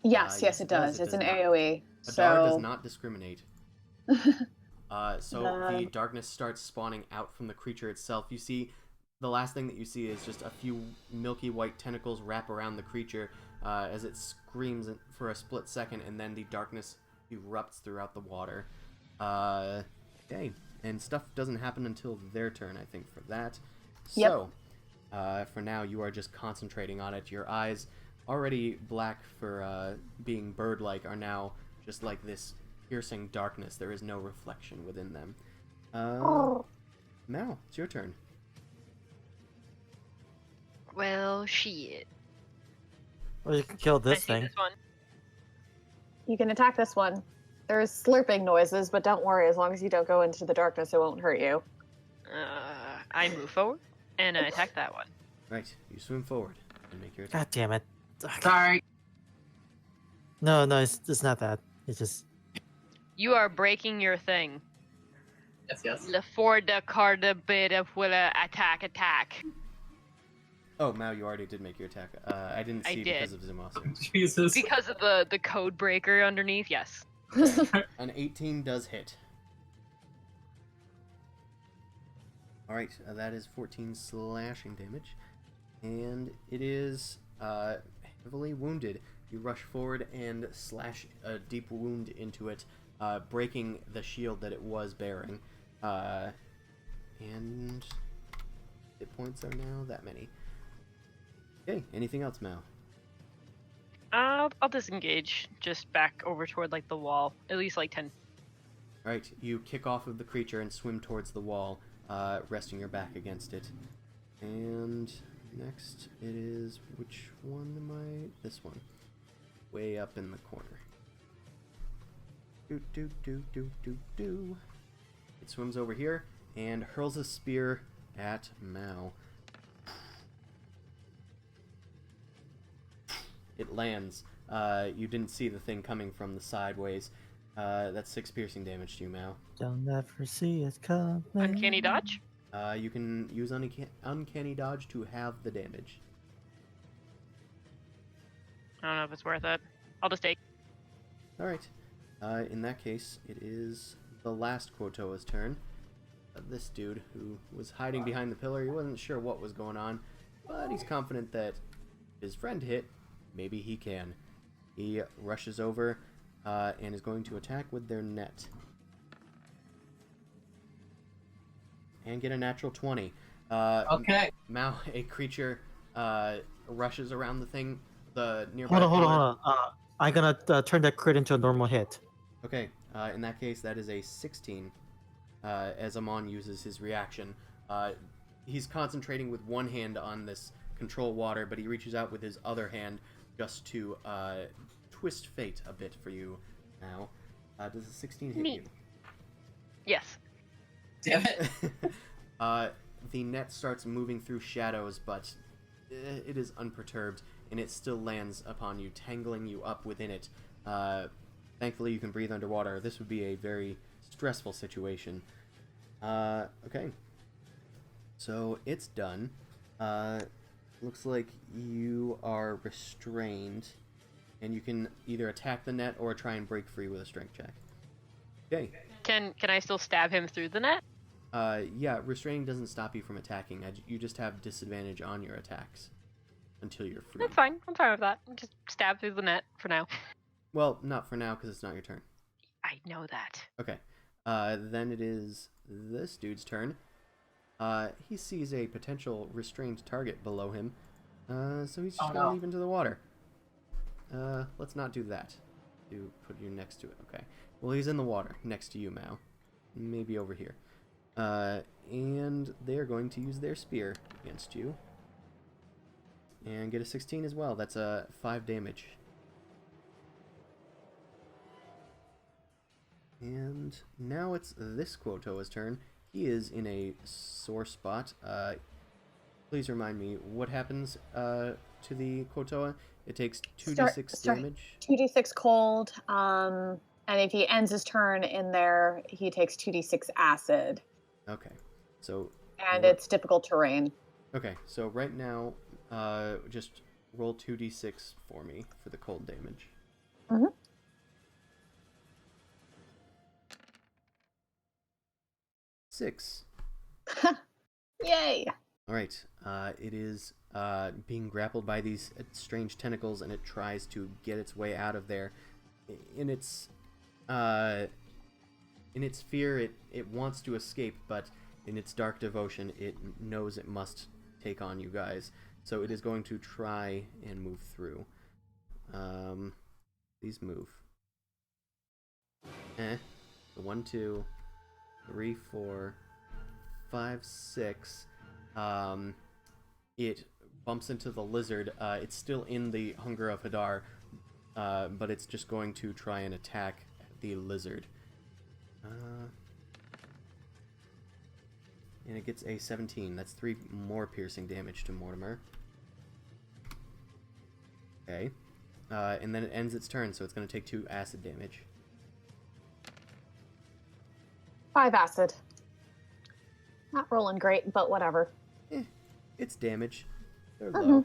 Speaker 2: Yes,
Speaker 1: Yes,
Speaker 2: yes,
Speaker 1: it
Speaker 2: it
Speaker 1: does.
Speaker 2: does.
Speaker 1: It
Speaker 2: It's
Speaker 1: does
Speaker 2: an
Speaker 1: not.
Speaker 2: AoE.
Speaker 1: Hadar
Speaker 2: So
Speaker 1: does not discriminate. So the darkness starts spawning out from the creature itself. You see the last thing that you see is just a few milky white tentacles wrap around the creature as it screams for a split second, and then the darkness erupts throughout the water. Okay, and stuff doesn't happen until their turn, I think, for that.
Speaker 2: Yep.
Speaker 1: So, for now, you are just concentrating on it. Your eyes, already black for being bird-like, are now just like this piercing darkness. There is no reflection within them. Mal, it's your turn.
Speaker 5: Well, shit.
Speaker 3: Or you can kill
Speaker 5: I
Speaker 3: this
Speaker 5: see
Speaker 3: thing.
Speaker 5: this one.
Speaker 2: You can attack this one. There's slurping noises, but don't worry. As long as you don't go into the darkness, it won't hurt you.
Speaker 5: I move forward and I attack that one.
Speaker 1: Right, you swim forward and make your attack.
Speaker 3: God damn it. Ugh.
Speaker 4: Sorry.
Speaker 3: No, it's not that. It's just...
Speaker 5: You are breaking your thing.
Speaker 4: Yes.
Speaker 5: Le for the card a bit of will attack.
Speaker 1: Oh, Mal, you already did make your attack. I didn't
Speaker 5: I
Speaker 1: see
Speaker 5: did.
Speaker 1: because of Zumasu.
Speaker 4: Jesus.
Speaker 5: Because of the code breaker underneath, yes.
Speaker 1: An 18 does hit. Alright, that is 14 slashing damage. And it is heavily wounded. You rush forward and slash a deep wound into it, breaking the shield that it was bearing. And hit points are now that many. Okay, anything else, Mal?
Speaker 5: I'll disengage, just back over toward like the wall, at least like 10.
Speaker 1: Alright, you kick off of the creature and swim towards the wall, resting your back against it. And next it is, which one am I? This one. Way up in the corner. Do. It swims over here and hurls a spear at Mao. It lands. You didn't see the thing coming from the sideways. That's 6 piercing damage to you, Mao.
Speaker 3: Don't ever see it coming.
Speaker 5: Uncanny dodge?
Speaker 1: You can use Uncanny Dodge to have the damage.
Speaker 5: I don't know if it's worth it. I'll just take.
Speaker 1: Alright. In that case, it is the last Quotoa's turn. This dude who was hiding behind the pillar, he wasn't sure what was going on, but he's confident that if his friend hit, maybe he can. He rushes over and is going to attack with their net. And get a natural 20.
Speaker 4: Okay.
Speaker 1: Mao, a creature, rushes around the thing, the nearby
Speaker 3: Hold
Speaker 1: pillar.
Speaker 3: on. I'm gonna turn that crit into a normal hit.
Speaker 1: Okay, in that case, that is a 16, as Amon uses his reaction. He's concentrating with one hand on this control water, but he reaches out with his other hand just to twist fate a bit for you now. Does a 16 hit
Speaker 5: Neat.
Speaker 1: you?
Speaker 5: Yes.
Speaker 4: Damn it.
Speaker 1: The net starts moving through shadows, but it is unperturbed, and it still lands upon you, tangling you up within it. Thankfully, you can breathe underwater. This would be a very stressful situation. Okay. So, it's done. Looks like you are restrained, and you can either attack the net or try and break free with a strength check. Okay.
Speaker 5: Can I still stab him through the net?
Speaker 1: Yeah, restraining doesn't stop you from attacking. You just have disadvantage on your attacks until you're free.
Speaker 5: That's fine. I'm fine with that. Just stab through the net for now.
Speaker 1: Well, not for now, because it's not your turn.
Speaker 5: I know that.
Speaker 1: Okay. Then it is this dude's turn. He sees a potential restrained target below him, so he's just going to leap into the water. Let's not do that. You put you next to it. Okay. Well, he's in the water, next to you, Mao. Maybe over here. And they're going to use their spear against you. And get a 16 as well. That's 5 damage. And now it's this Quotoa's turn. He is in a sore spot. Please remind me, what happens to the Quotoa? It takes 2d6 damage.
Speaker 2: 2d6 cold, and if he ends his turn in there, he takes 2d6 acid.
Speaker 1: Okay, so...
Speaker 2: And it's difficult terrain.
Speaker 1: Okay, so right now, just roll 2d6 for me for the cold damage.
Speaker 2: Mm-hmm.
Speaker 1: 6.
Speaker 2: Yay!
Speaker 1: All right. It is being grappled by these strange tentacles, and it tries to get its way out of there. In its fear, it wants to escape, but in its dark devotion, it knows it must take on you guys. So it is going to try and move through. Please move. The 1, 2, 3, 4, 5, 6. It bumps into the lizard. It's still in the Hunger of Hadar, but it's just going to try and attack the lizard. And it gets a 17. That's 3 more piercing damage to Mortimer. Okay. And then it ends its turn, so it's going to take 2 acid damage.
Speaker 2: 5 acid. Not rolling great, but whatever.
Speaker 1: It's damage. They're low.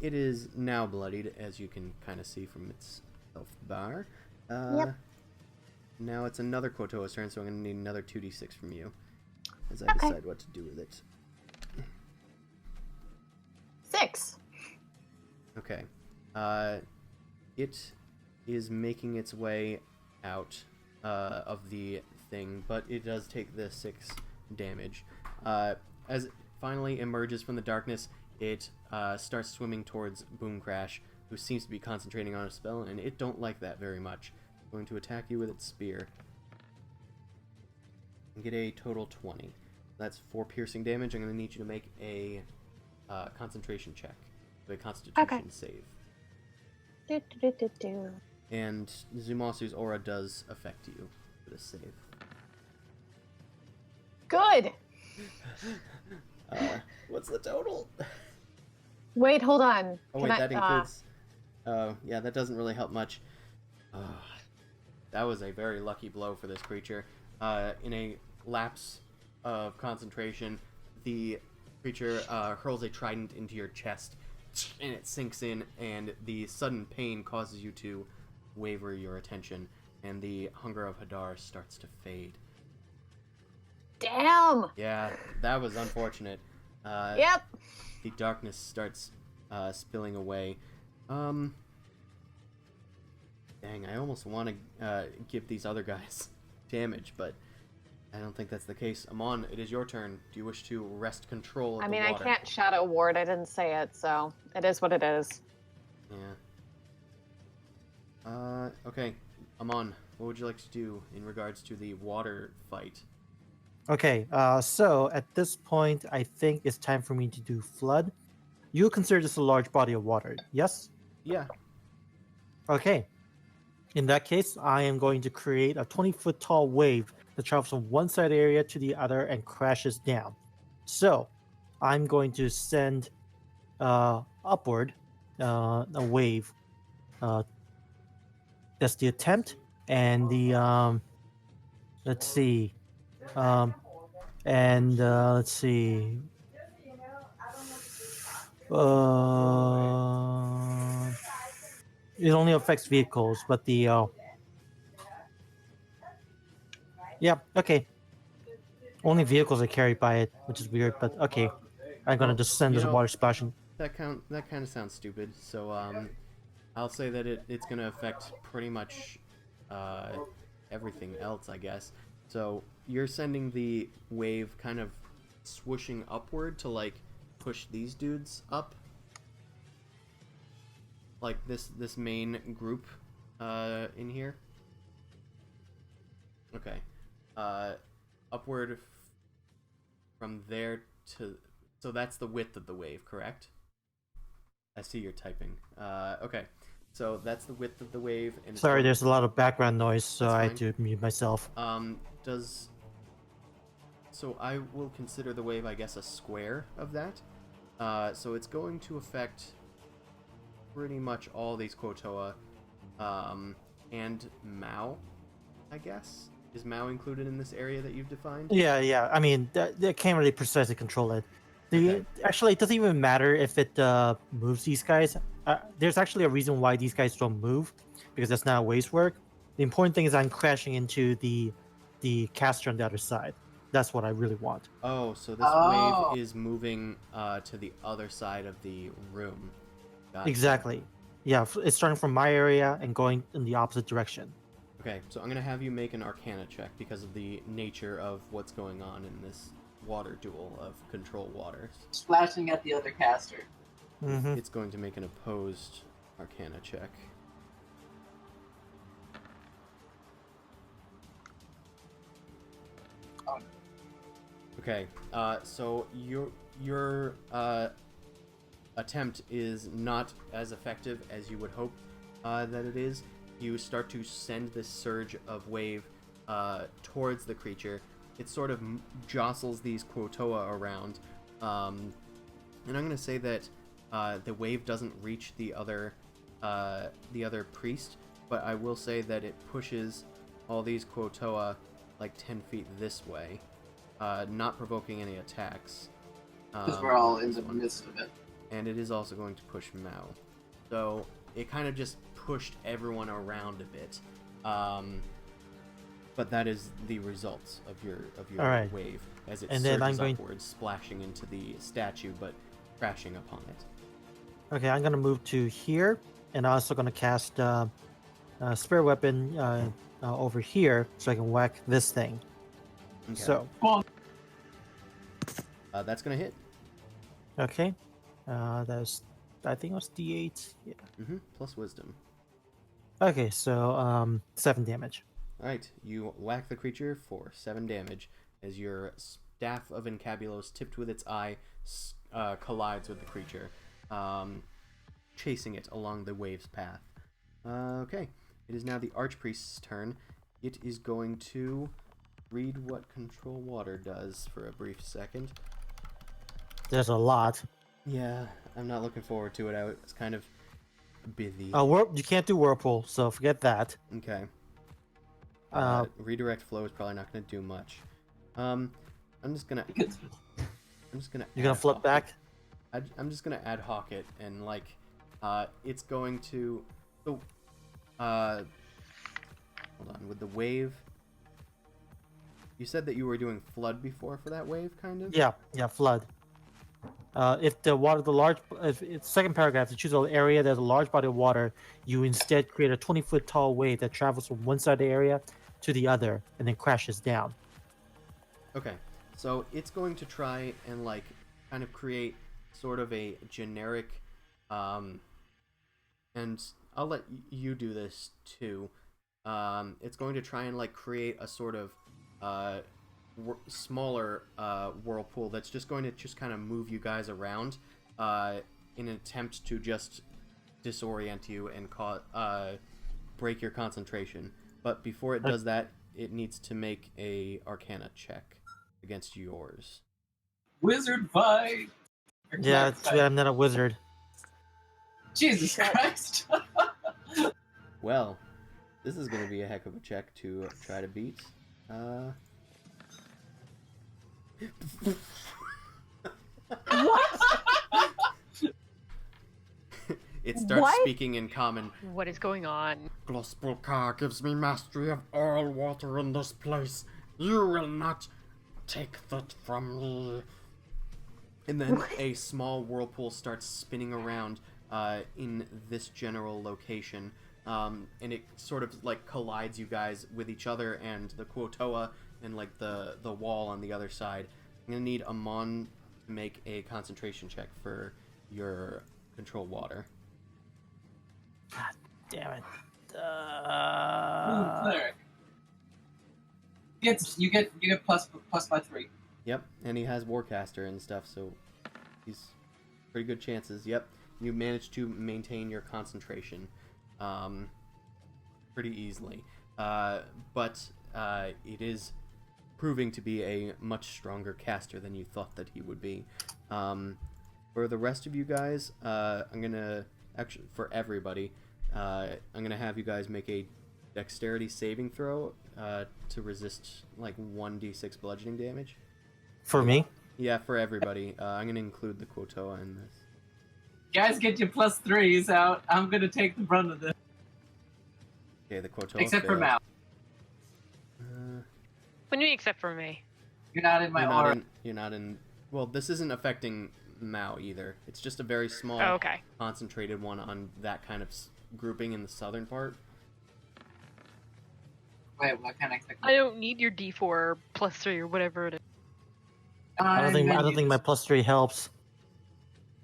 Speaker 1: It is now bloodied, as you can kind of see from its health bar.
Speaker 2: Yep.
Speaker 1: Now it's another Kotoa's turn, so I'm going to need another 2d6 from you as I decide what to do with it.
Speaker 2: 6.
Speaker 1: Okay. It is making its way out of the thing, but it does take the 6 damage. As it finally emerges from the darkness, it starts swimming towards Boom Crash, who seems to be concentrating on a spell, and it don't like that very much. It's going to attack you with its spear. And get a total 20. That's 4 piercing damage. I'm going to need you to make a concentration check. A constitution save. And Zumasu's aura does affect you for this save.
Speaker 2: Good.
Speaker 1: What's the total?
Speaker 2: Wait, hold on.
Speaker 1: Oh wait, that includes... yeah, that doesn't really help much. That was a very lucky blow for this creature. In a lapse of concentration, the creature hurls a trident into your chest, and it sinks in, and the sudden pain causes you to waver your attention, and the Hunger of Hadar starts to fade.
Speaker 2: Damn.
Speaker 1: Yeah, that was unfortunate.
Speaker 2: Yep.
Speaker 1: The darkness starts spilling away. Dang, I almost want to give these other guys damage, but I don't think that's the case. Amon, it is your turn. Do you wish to wrest control of the water?
Speaker 2: I can't Shadow Ward. I didn't say it, so it is what it is.
Speaker 1: Yeah. Okay. Amon, what would you like to do in regards to the water fight?
Speaker 3: Okay, so at this point, I think it's time for me to do Flood. You consider this a large body of water, yes?
Speaker 1: Yeah.
Speaker 3: Okay. In that case, I am going to create a 20-foot tall wave that travels from one side area to the other and crashes down. So, I'm going to send upward a wave. That's the attempt, and the let's see. Let's see. It only affects vehicles, but the yeah, okay. Only vehicles are carried by it, which is weird, but okay. I'm gonna just send this water splashing.
Speaker 1: That kind of sounds stupid. So I'll say that it's gonna affect pretty much everything else, I guess. So you're sending the wave kind of swooshing upward to like push these dudes up, like this main group in here. Okay, upward from there to, so that's the width of the wave, correct? I see you're typing. Okay, so that's the width of the wave. And
Speaker 3: sorry, there's a lot of background noise, so I had
Speaker 1: fine.
Speaker 3: to mute myself.
Speaker 1: So I will consider the wave, I guess, a square of that. So it's going to affect pretty much all these Kotoa, and Mao, I guess. Is Mao included in this area that you've defined?
Speaker 3: Yeah. I mean, they can't really precisely control it. Actually, it doesn't even matter if it moves these guys. There's actually a reason why these guys don't move, because that's not waves work. The important thing is I'm crashing into the caster on the other side. That's what I really want.
Speaker 1: Oh, so this
Speaker 4: Oh.
Speaker 1: wave is moving to the other side of the room. Gotcha.
Speaker 3: Exactly. Yeah, it's starting from my area and going in the opposite direction.
Speaker 1: Okay, so I'm going to have you make an Arcana check because of the nature of what's going on in this water duel of control waters.
Speaker 4: Splashing at the other caster.
Speaker 3: Mm-hmm.
Speaker 1: It's going to make an opposed Arcana check.
Speaker 4: Oh.
Speaker 1: Okay, so your attempt is not as effective as you would hope that it is. You start to send this surge of wave towards the creature. It sort of jostles these Quotoa around, and I'm going to say that the wave doesn't reach the other priest, but I will say that it pushes all these Quotoa like 10 feet this way, not provoking any attacks.
Speaker 4: Because we're all in
Speaker 1: this
Speaker 4: the
Speaker 1: one.
Speaker 4: midst of it.
Speaker 1: And it is also going to push Mao. So it kind of just pushed everyone around a bit. But that is the results of your
Speaker 3: All right.
Speaker 1: wave as it
Speaker 3: And then I'm
Speaker 1: surges
Speaker 3: going-
Speaker 1: upwards, splashing into the statue, but crashing upon it.
Speaker 3: Okay, I'm gonna move to here, and I'm also gonna cast Spirit Weapon over here, so I can whack this thing.
Speaker 1: Okay.
Speaker 3: So,
Speaker 1: That's gonna hit.
Speaker 3: okay, that's I think it was D8. Yeah.
Speaker 1: Plus wisdom.
Speaker 3: Okay, so 7 damage.
Speaker 1: Alright, you whack the creature for 7 damage as your staff of Encabulos, tipped with its eye, collides with the creature, chasing it along the wave's path. Okay, it is now the Archpriest's turn. It is going to read what Control Water does for a brief second.
Speaker 3: There's a lot.
Speaker 1: Yeah, I'm not looking forward to it. It's kind of busy.
Speaker 3: You can't do Whirlpool, so forget that.
Speaker 1: Okay.
Speaker 3: Uh,
Speaker 1: Redirect flow is probably not going to do much. I'm just gonna.
Speaker 3: You're gonna
Speaker 1: ad
Speaker 3: flip
Speaker 1: hoc
Speaker 3: back?
Speaker 1: it. I'm just gonna ad hoc it and like, it's going to. So, hold on. With the wave, you said that you were doing flood before for that wave, kind of.
Speaker 3: Yeah, flood. If the water, if it's second paragraph, to choose an area there's a large body of water, you instead create a 20-foot tall wave that travels from one side of the area to the other and then crashes down.
Speaker 1: Okay, so it's going to try and like kind of create sort of a generic, and I'll let you do this too. It's going to try and like create a sort of smaller whirlpool that's just going to just kind of move you guys around in an attempt to just disorient you and break your concentration. But before it does that, it needs to make a Arcana check against yours.
Speaker 4: Wizard vibe!
Speaker 3: Yeah, it's, I'm not a wizard.
Speaker 4: Jesus Christ!
Speaker 1: Well, this is going to be a heck of a check to try to beat.
Speaker 2: What?
Speaker 1: It starts
Speaker 2: What?
Speaker 1: speaking in common.
Speaker 5: What is going on?
Speaker 1: Glospulkar gives me mastery of all water in this place. You will not take that from me. And then a small whirlpool starts spinning around in this general location. And it sort of like collides you guys with each other and the Quotoa and like the wall on the other side. I'm gonna need Amon to make a concentration check for your Control Water.
Speaker 3: God damn it.
Speaker 4: Cleric. You get plus by 3.
Speaker 1: Yep, and he has Warcaster and stuff, so he's pretty good chances. Yep, you managed to maintain your concentration pretty easily. But it is proving to be a much stronger caster than you thought that he would be. For the rest of you guys, I'm gonna actually, for everybody, I'm gonna have you guys make a dexterity saving throw to resist like 1d6 bludgeoning damage.
Speaker 3: For me?
Speaker 1: Yeah, for everybody. I'm gonna include the Quotoa in this.
Speaker 4: Guys, get your plus 3s out. I'm gonna take the brunt of this.
Speaker 1: Okay, the Quotoa
Speaker 4: Except for
Speaker 1: failed.
Speaker 4: Mal.
Speaker 5: What do you mean except for me?
Speaker 4: You're not in my aura.
Speaker 1: You're not in. Well, this isn't affecting Mao either. It's just a very small,
Speaker 5: Oh, okay.
Speaker 1: concentrated one on that kind of grouping in the southern part.
Speaker 4: Wait, what kind of technique?
Speaker 5: I don't need your D4 plus 3 or whatever it is.
Speaker 3: I don't think my +3 helps.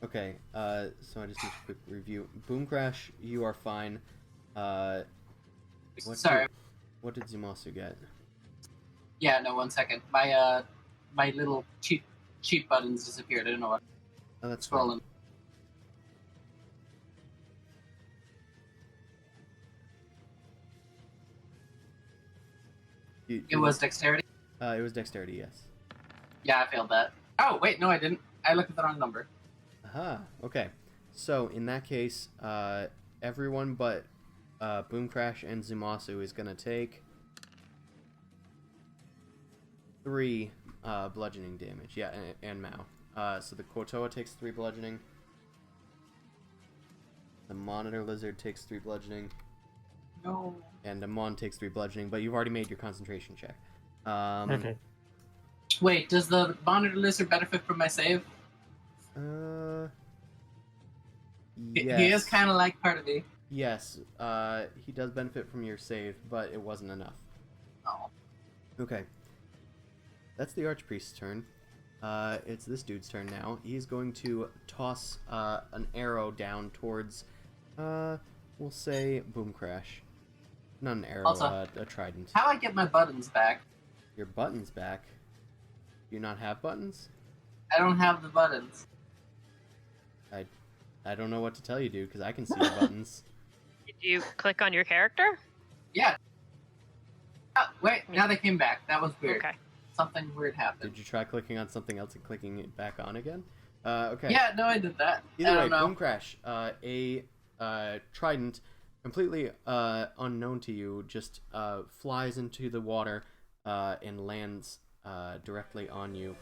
Speaker 1: Okay, so I just need a quick review. Boom Crash, you are fine.
Speaker 4: Sorry.
Speaker 1: What did Zumasu get?
Speaker 4: Yeah, no, 1 second. My little cheat buttons disappeared. I don't know what.
Speaker 1: Oh, that's fine.
Speaker 4: Scrolling. It was dexterity?
Speaker 1: It was dexterity, yes.
Speaker 4: Yeah, I failed that. Oh, wait, no, I didn't. I looked at the wrong number.
Speaker 1: Aha, okay. So, in that case, everyone but Boom Crash and Zumasu is going to take 3 bludgeoning damage. Yeah, and Mao. So the Kotoa takes 3 bludgeoning. The Monitor Lizard takes 3 bludgeoning.
Speaker 4: No.
Speaker 1: And Amon takes 3 bludgeoning, but you've already made your concentration check.
Speaker 3: Okay.
Speaker 4: Wait, does the Monitor Lizard benefit from my save?
Speaker 1: Yes.
Speaker 4: He is kind of like part of me.
Speaker 1: Yes, he does benefit from your save, but it wasn't enough.
Speaker 4: Oh.
Speaker 1: Okay. That's the Archpriest's turn. It's this dude's turn now. He's going to toss an arrow down towards, we'll say, Boom Crash. Not an arrow,
Speaker 4: Also,
Speaker 1: a trident.
Speaker 4: How do I get my buttons back?
Speaker 1: Your buttons back? Do you not have buttons?
Speaker 4: I don't have the buttons.
Speaker 1: I don't know what to tell you, dude, because I can see your buttons.
Speaker 5: Did you click on your character?
Speaker 4: Yeah. Oh, wait, now they came back. That was weird.
Speaker 5: Okay.
Speaker 4: Something weird happened.
Speaker 1: Did you try clicking on something else and clicking it back on again? Okay.
Speaker 4: Yeah, no, I did that.
Speaker 1: Either
Speaker 4: I
Speaker 1: way,
Speaker 4: don't know.
Speaker 1: Boom Crash, a trident, completely unknown to you, just flies into the water and lands directly on you,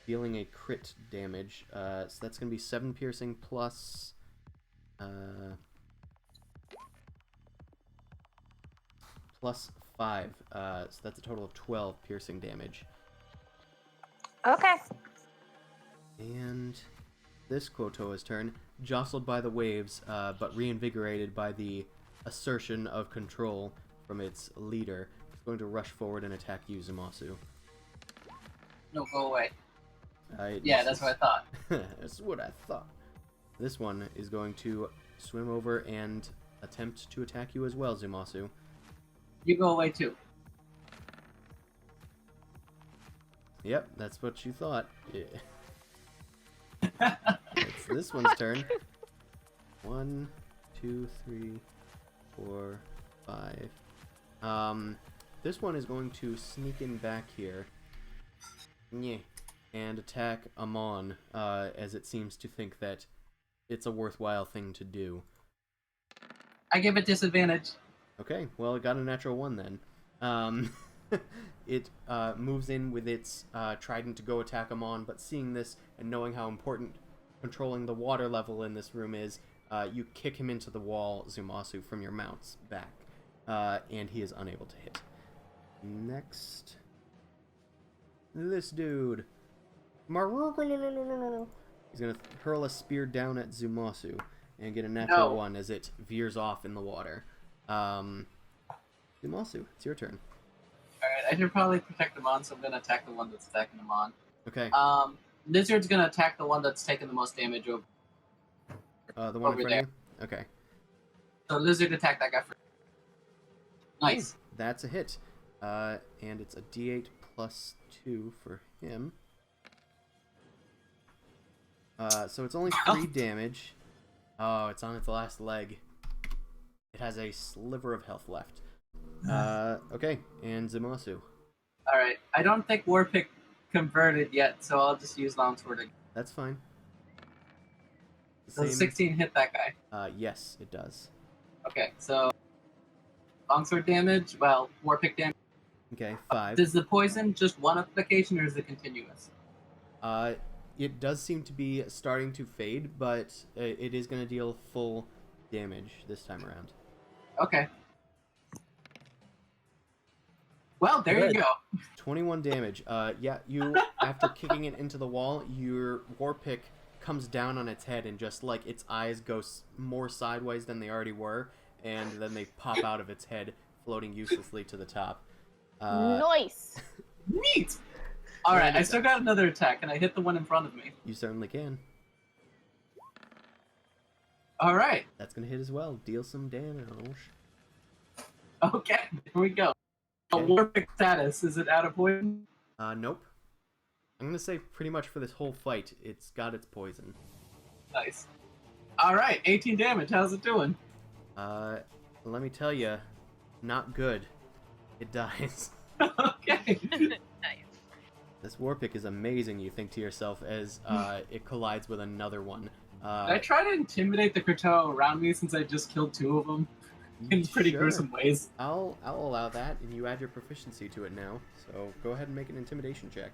Speaker 1: dealing a crit damage. So that's going to be 7 piercing plus... plus 5. So that's a total of 12 piercing damage.
Speaker 2: Okay.
Speaker 1: And this Quotoa's turn, jostled by the waves, but reinvigorated by the assertion of control from its leader, is going to rush forward and attack you, Zumasu.
Speaker 4: No, go away. Yeah, that's what I thought.
Speaker 1: That's what I thought. This one is going to swim over and attempt to attack you as well, Zumasu.
Speaker 4: You go away too.
Speaker 1: Yep, that's what you thought. Yeah. It's this one's turn. 1, 2, 3, 4, 5. This one is going to sneak in back here. Yeah. And attack Amon, as it seems to think that it's a worthwhile thing to do.
Speaker 4: I give it disadvantage.
Speaker 1: Okay, well, it got a natural 1 then. It moves in with its trident to go attack Amon, but seeing this and knowing how important controlling the water level in this room is, you kick him into the wall, Zumasu, from your mount's back, and he is unable to hit. Next, this dude. He's gonna hurl a spear down at Zumasu and get a natural 1 as it veers off in the water. Zumasu, it's your turn.
Speaker 4: Alright, I should probably protect them on, so I'm gonna attack the one that's attacking them on.
Speaker 1: Okay.
Speaker 4: Lizard's gonna attack the one that's taking the most damage over.
Speaker 1: The one in
Speaker 4: over
Speaker 1: front of you? Okay.
Speaker 4: So Lizard attack that guy first. Nice.
Speaker 1: That's a hit. And it's a d8 plus 2 for him. So it's only 3 damage. Oh, it's on its last leg. It has a sliver of health left. Okay, and Zumasu.
Speaker 4: Alright, I don't think Warpick converted yet, so I'll just use Longsword again.
Speaker 1: That's fine.
Speaker 4: Does 16 hit that guy?
Speaker 1: Yes, it does.
Speaker 4: Okay, so Longsword damage, well, Warpick damage.
Speaker 1: Okay, 5.
Speaker 4: Does the poison just one application or is it continuous?
Speaker 1: It does seem to be starting to fade, but it is going to deal full damage this time around.
Speaker 4: Okay. Well, there you
Speaker 3: Good.
Speaker 4: go.
Speaker 1: 21 damage. Yeah, you, after kicking it into the wall, your war pick comes down on its head and just like its eyes go more sideways than they already were, and then they pop out of its head, floating uselessly to the top.
Speaker 2: Nice.
Speaker 4: Neat. All right, I still got another attack, and I hit the one in front of me.
Speaker 1: You certainly can.
Speaker 4: All right.
Speaker 1: That's gonna hit as well. Deal some damage.
Speaker 4: Okay, here we go.
Speaker 1: Okay.
Speaker 4: War pick status, is it out of poison?
Speaker 1: Nope. I'm gonna say pretty much for this whole fight, it's got its poison.
Speaker 4: Nice. All right, 18 damage. How's it doing?
Speaker 1: Let me tell you, not good. It dies.
Speaker 4: Okay.
Speaker 5: Nice.
Speaker 1: This war pick is amazing, you think to yourself, as it collides with another one.
Speaker 4: Did I try to intimidate the Krakoa around me since I just killed 2 of them in pretty
Speaker 1: Sure.
Speaker 4: gruesome ways?
Speaker 1: I'll allow that, and you add your proficiency to it now. So go ahead and make an intimidation check.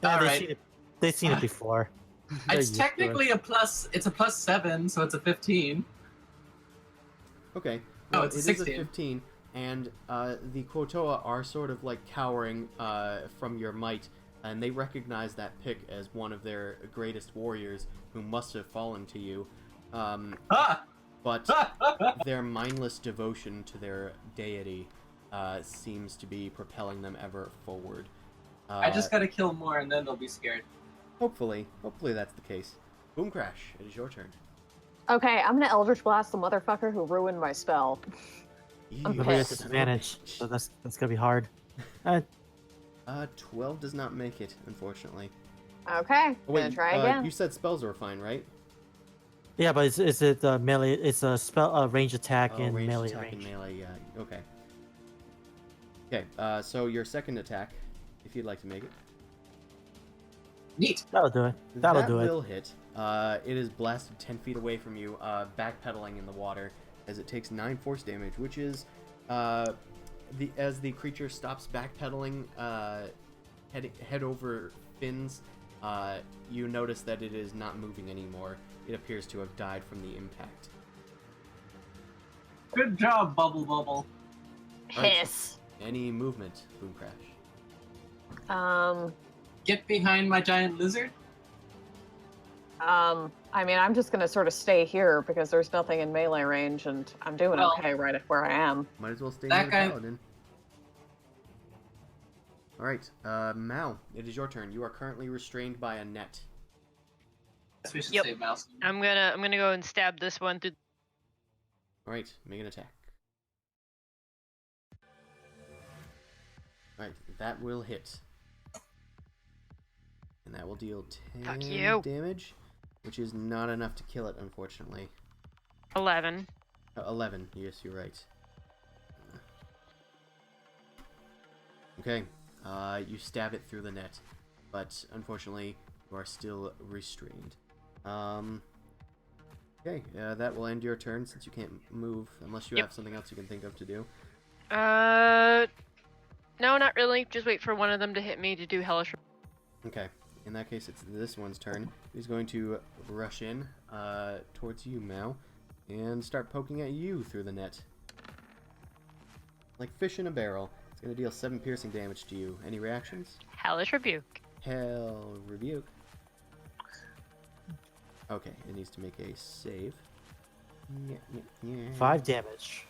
Speaker 3: Yeah,
Speaker 4: All
Speaker 3: they've
Speaker 4: right.
Speaker 3: seen it, they've seen it before. They're
Speaker 4: It's
Speaker 3: used to it.
Speaker 4: technically a plus. It's a +7, so it's a 15.
Speaker 1: Okay.
Speaker 4: Oh,
Speaker 1: Well,
Speaker 4: it's
Speaker 1: it is
Speaker 4: 16.
Speaker 1: a 15, and the Quotoa are sort of like cowering from your might, and they recognize that pick as one of their greatest warriors who must have fallen to you.
Speaker 4: Ah!
Speaker 1: But their mindless devotion to their deity seems to be propelling them ever forward.
Speaker 4: I just gotta kill more, and then they'll be scared.
Speaker 1: Hopefully that's the case. Boom Crash, it is your turn.
Speaker 2: Okay, I'm gonna Eldritch Blast the motherfucker who ruined my spell. I'm
Speaker 1: You
Speaker 3: We're at
Speaker 2: pissed.
Speaker 3: disadvantage, so that's gonna be hard.
Speaker 1: 12 does not make it, unfortunately.
Speaker 2: Okay,
Speaker 1: Oh, wait,
Speaker 2: gonna try again.
Speaker 1: you said spells were fine, right?
Speaker 3: Yeah, but is it melee? It's a spell, range attack
Speaker 1: Oh,
Speaker 3: and
Speaker 1: ranged
Speaker 3: melee
Speaker 1: attack
Speaker 3: range.
Speaker 1: and melee, yeah. Okay. Okay, so your second attack, if you'd like to make it.
Speaker 3: Neat. That'll do it. That'll do
Speaker 1: That
Speaker 3: it.
Speaker 1: will hit. It is blasted 10 feet away from you, backpedaling in the water, as it takes 9 force damage, which is, as the creature stops backpedaling, head over fins, you notice that it is not moving anymore. It appears to have died from the impact.
Speaker 4: Good job, Bubble Bubble.
Speaker 2: Hiss.
Speaker 1: Any movement, Boom Crash.
Speaker 4: Get behind my giant lizard.
Speaker 2: I mean, I'm just gonna sort of stay here because there's nothing in melee range, and I'm doing
Speaker 4: Well,
Speaker 2: okay right where I am.
Speaker 1: Might as well stay
Speaker 4: That
Speaker 1: near the
Speaker 4: guy-
Speaker 1: paladin. Alright, Mao, it is your turn. You are currently restrained by a net.
Speaker 4: Yes, we should
Speaker 5: Yep.
Speaker 4: save Mouse.
Speaker 5: I'm gonna go and stab this one through.
Speaker 1: Alright, make an attack. Alright, that will hit. And that will deal 10
Speaker 5: Fuck you.
Speaker 1: damage, which is not enough to kill it, unfortunately.
Speaker 5: 11.
Speaker 1: 11, yes, you're right. Okay, you stab it through the net, but unfortunately, you are still restrained. Okay, that will end your turn since you can't move, unless you
Speaker 5: Yep.
Speaker 1: have something else you can think of to do.
Speaker 5: No, not really. Just wait for one of them to hit me to do hellish.
Speaker 1: Okay, in that case, it's this one's turn. He's going to rush in towards you, Mao, and start poking at you through the net. Like fish in a barrel. It's going to deal 7 piercing damage to you. Any reactions?
Speaker 5: Hellish rebuke.
Speaker 1: Hell rebuke. Okay, it needs to make a save.
Speaker 3: 5 damage.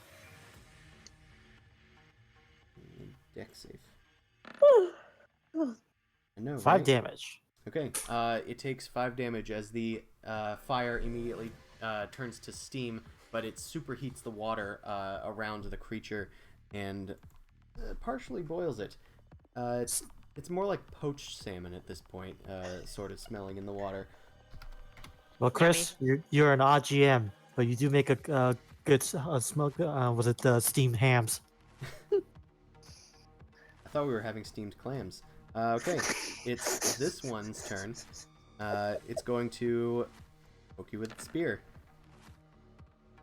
Speaker 1: Dex save. I know,
Speaker 3: 5
Speaker 1: right?
Speaker 3: damage.
Speaker 1: Okay, it takes 5 damage as the fire immediately turns to steam, but it superheats the water around the creature and partially boils it. It's more like poached salmon at this point, sort of smelling in the water.
Speaker 3: Well, Chris, you're an odd GM, but you do make a good smoke. Was it steamed hams?
Speaker 1: I thought we were having steamed clams. Okay, it's this one's turn. It's going to poke you with its spear.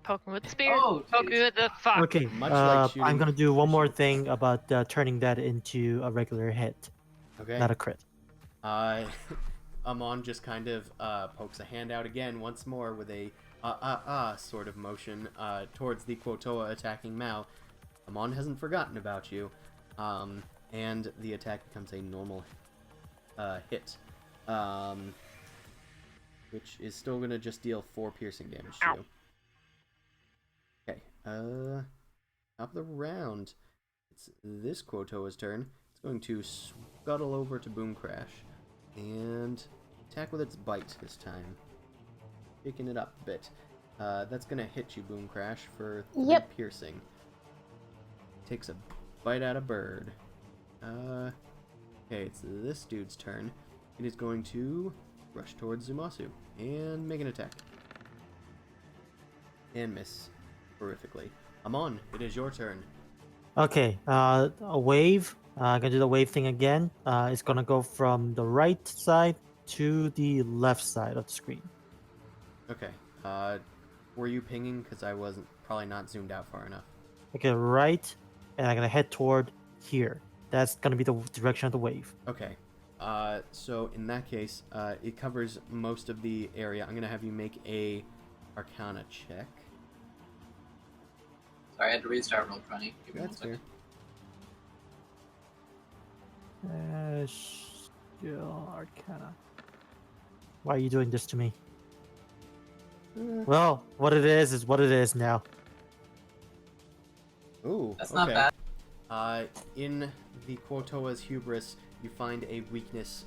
Speaker 5: Poke me with the spear.
Speaker 4: Oh,
Speaker 5: Poke me with the fuck.
Speaker 3: Okay,
Speaker 1: Much like shooting
Speaker 3: I'm gonna do one
Speaker 1: fish.
Speaker 3: more thing about turning that into a regular hit,
Speaker 1: Okay.
Speaker 3: not a crit.
Speaker 1: Amon just kind of pokes a hand out again once more with a sort of motion towards the Quotoa attacking Mao. Amon hasn't forgotten about you. And the attack becomes a normal hit. Which is still going to just deal 4 piercing damage to
Speaker 5: Ow.
Speaker 1: you. Okay, top of the round. It's this Quotoa's turn. It's going to scuttle over to Boom Crash and attack with its bite this time. Picking it up a bit. That's going to hit you, Boom Crash, for 3 piercing. Takes a bite out of Bird. Okay, it's this dude's turn. It is going to rush towards Zumasu and make an attack. And miss horrifically. Amon, it is your turn.
Speaker 3: Okay, a wave. I'm gonna do the wave thing again. It's gonna go from the right side to the left side of the screen.
Speaker 1: Okay. Were you pinging? Because I wasn't probably not zoomed out far enough.
Speaker 3: Okay, right, and I'm gonna head toward here. That's gonna be the direction of the wave.
Speaker 1: Okay. So in that case, it covers most of the area. I'm gonna have you make a Arcana check.
Speaker 4: Sorry, I had to restart roll 20. Give me one
Speaker 1: That's
Speaker 4: second.
Speaker 1: fair.
Speaker 3: Skill Arcana. Why are you doing this to me?
Speaker 1: Uh,
Speaker 3: Well, what it is what it is now.
Speaker 1: Ooh,
Speaker 4: That's
Speaker 1: okay.
Speaker 4: not bad.
Speaker 1: In the Quotoa's hubris, you find a weakness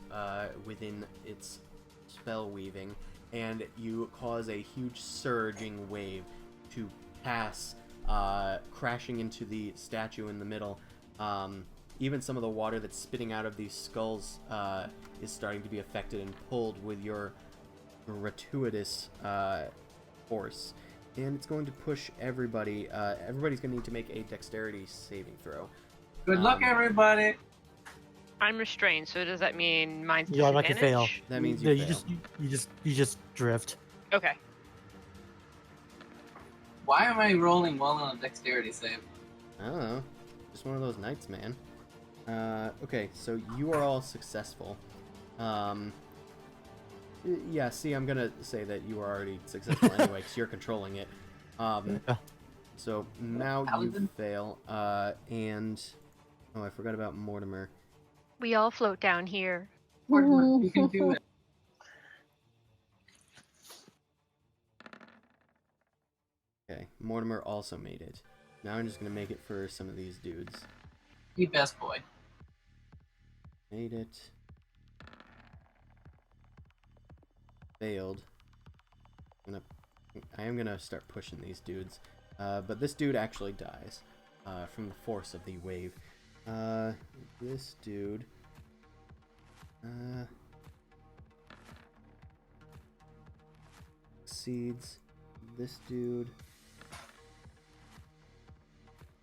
Speaker 1: within its spell weaving, and you cause a huge surging wave to pass, crashing into the statue in the middle. Even some of the water that's spitting out of these skulls is starting to be affected and pulled with your gratuitous force. And it's going to push everybody. Everybody's going to need to make a dexterity saving throw.
Speaker 4: Good luck, everybody.
Speaker 5: I'm restrained, so does that mean mine's
Speaker 3: You automatically fail.
Speaker 5: disadvantage?
Speaker 1: That means
Speaker 3: No,
Speaker 1: you
Speaker 3: you
Speaker 1: fail.
Speaker 3: just drift.
Speaker 5: Okay.
Speaker 4: Why am I rolling well on a dexterity save?
Speaker 1: I don't know. Just one of those nights, man. Okay, so you are all successful. Yeah, see, I'm gonna say that you are already successful anyway, because you're controlling it.
Speaker 3: Yeah.
Speaker 1: So now you
Speaker 4: Paladin?
Speaker 1: fail, and... Oh, I forgot about Mortimer.
Speaker 5: We all float down here.
Speaker 4: Mortimer, you can do it.
Speaker 1: Okay, Mortimer also made it. Now I'm just gonna make it for some of these dudes.
Speaker 4: You best boy.
Speaker 1: Made it. Failed. I am gonna start pushing these dudes. But this dude actually dies from the force of the wave. This dude. Succeeds. This dude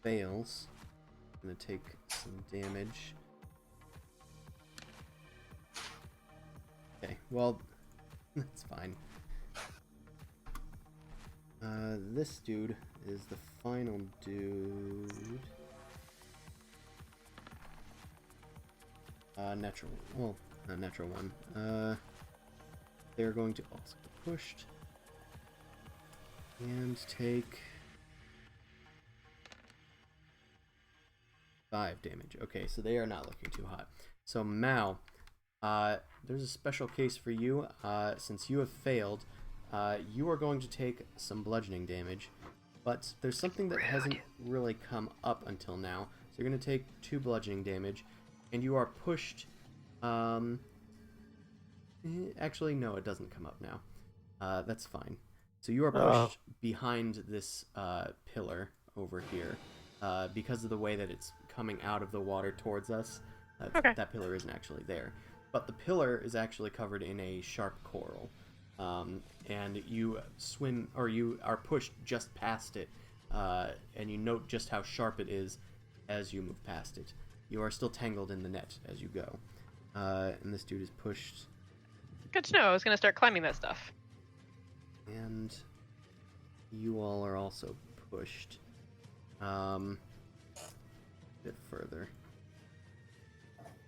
Speaker 1: fails. I'm gonna take some damage. Okay, well, that's fine. This dude is the final dude. Natural. Well, not natural one. They're going to also get pushed. And take 5 damage. Okay, so they are not looking too hot. So Mao, there's a special case for you. Since you have failed, you are going to take some bludgeoning damage. But there's something that hasn't really come up until now. So you're going to take 2 bludgeoning damage. And you are pushed... Actually, no, it doesn't come up now. That's fine. So you are pushed behind this pillar over here. Because of the way that it's coming out of the water towards us,
Speaker 5: Okay.
Speaker 1: that pillar isn't actually there. But the pillar is actually covered in a sharp coral. And you swim, or you are pushed just past it, and you note just how sharp it is as you move past it. You are still tangled in the net as you go. And this dude is pushed,
Speaker 5: Good to know. I was gonna start climbing that stuff.
Speaker 1: and you all are also pushed a bit further.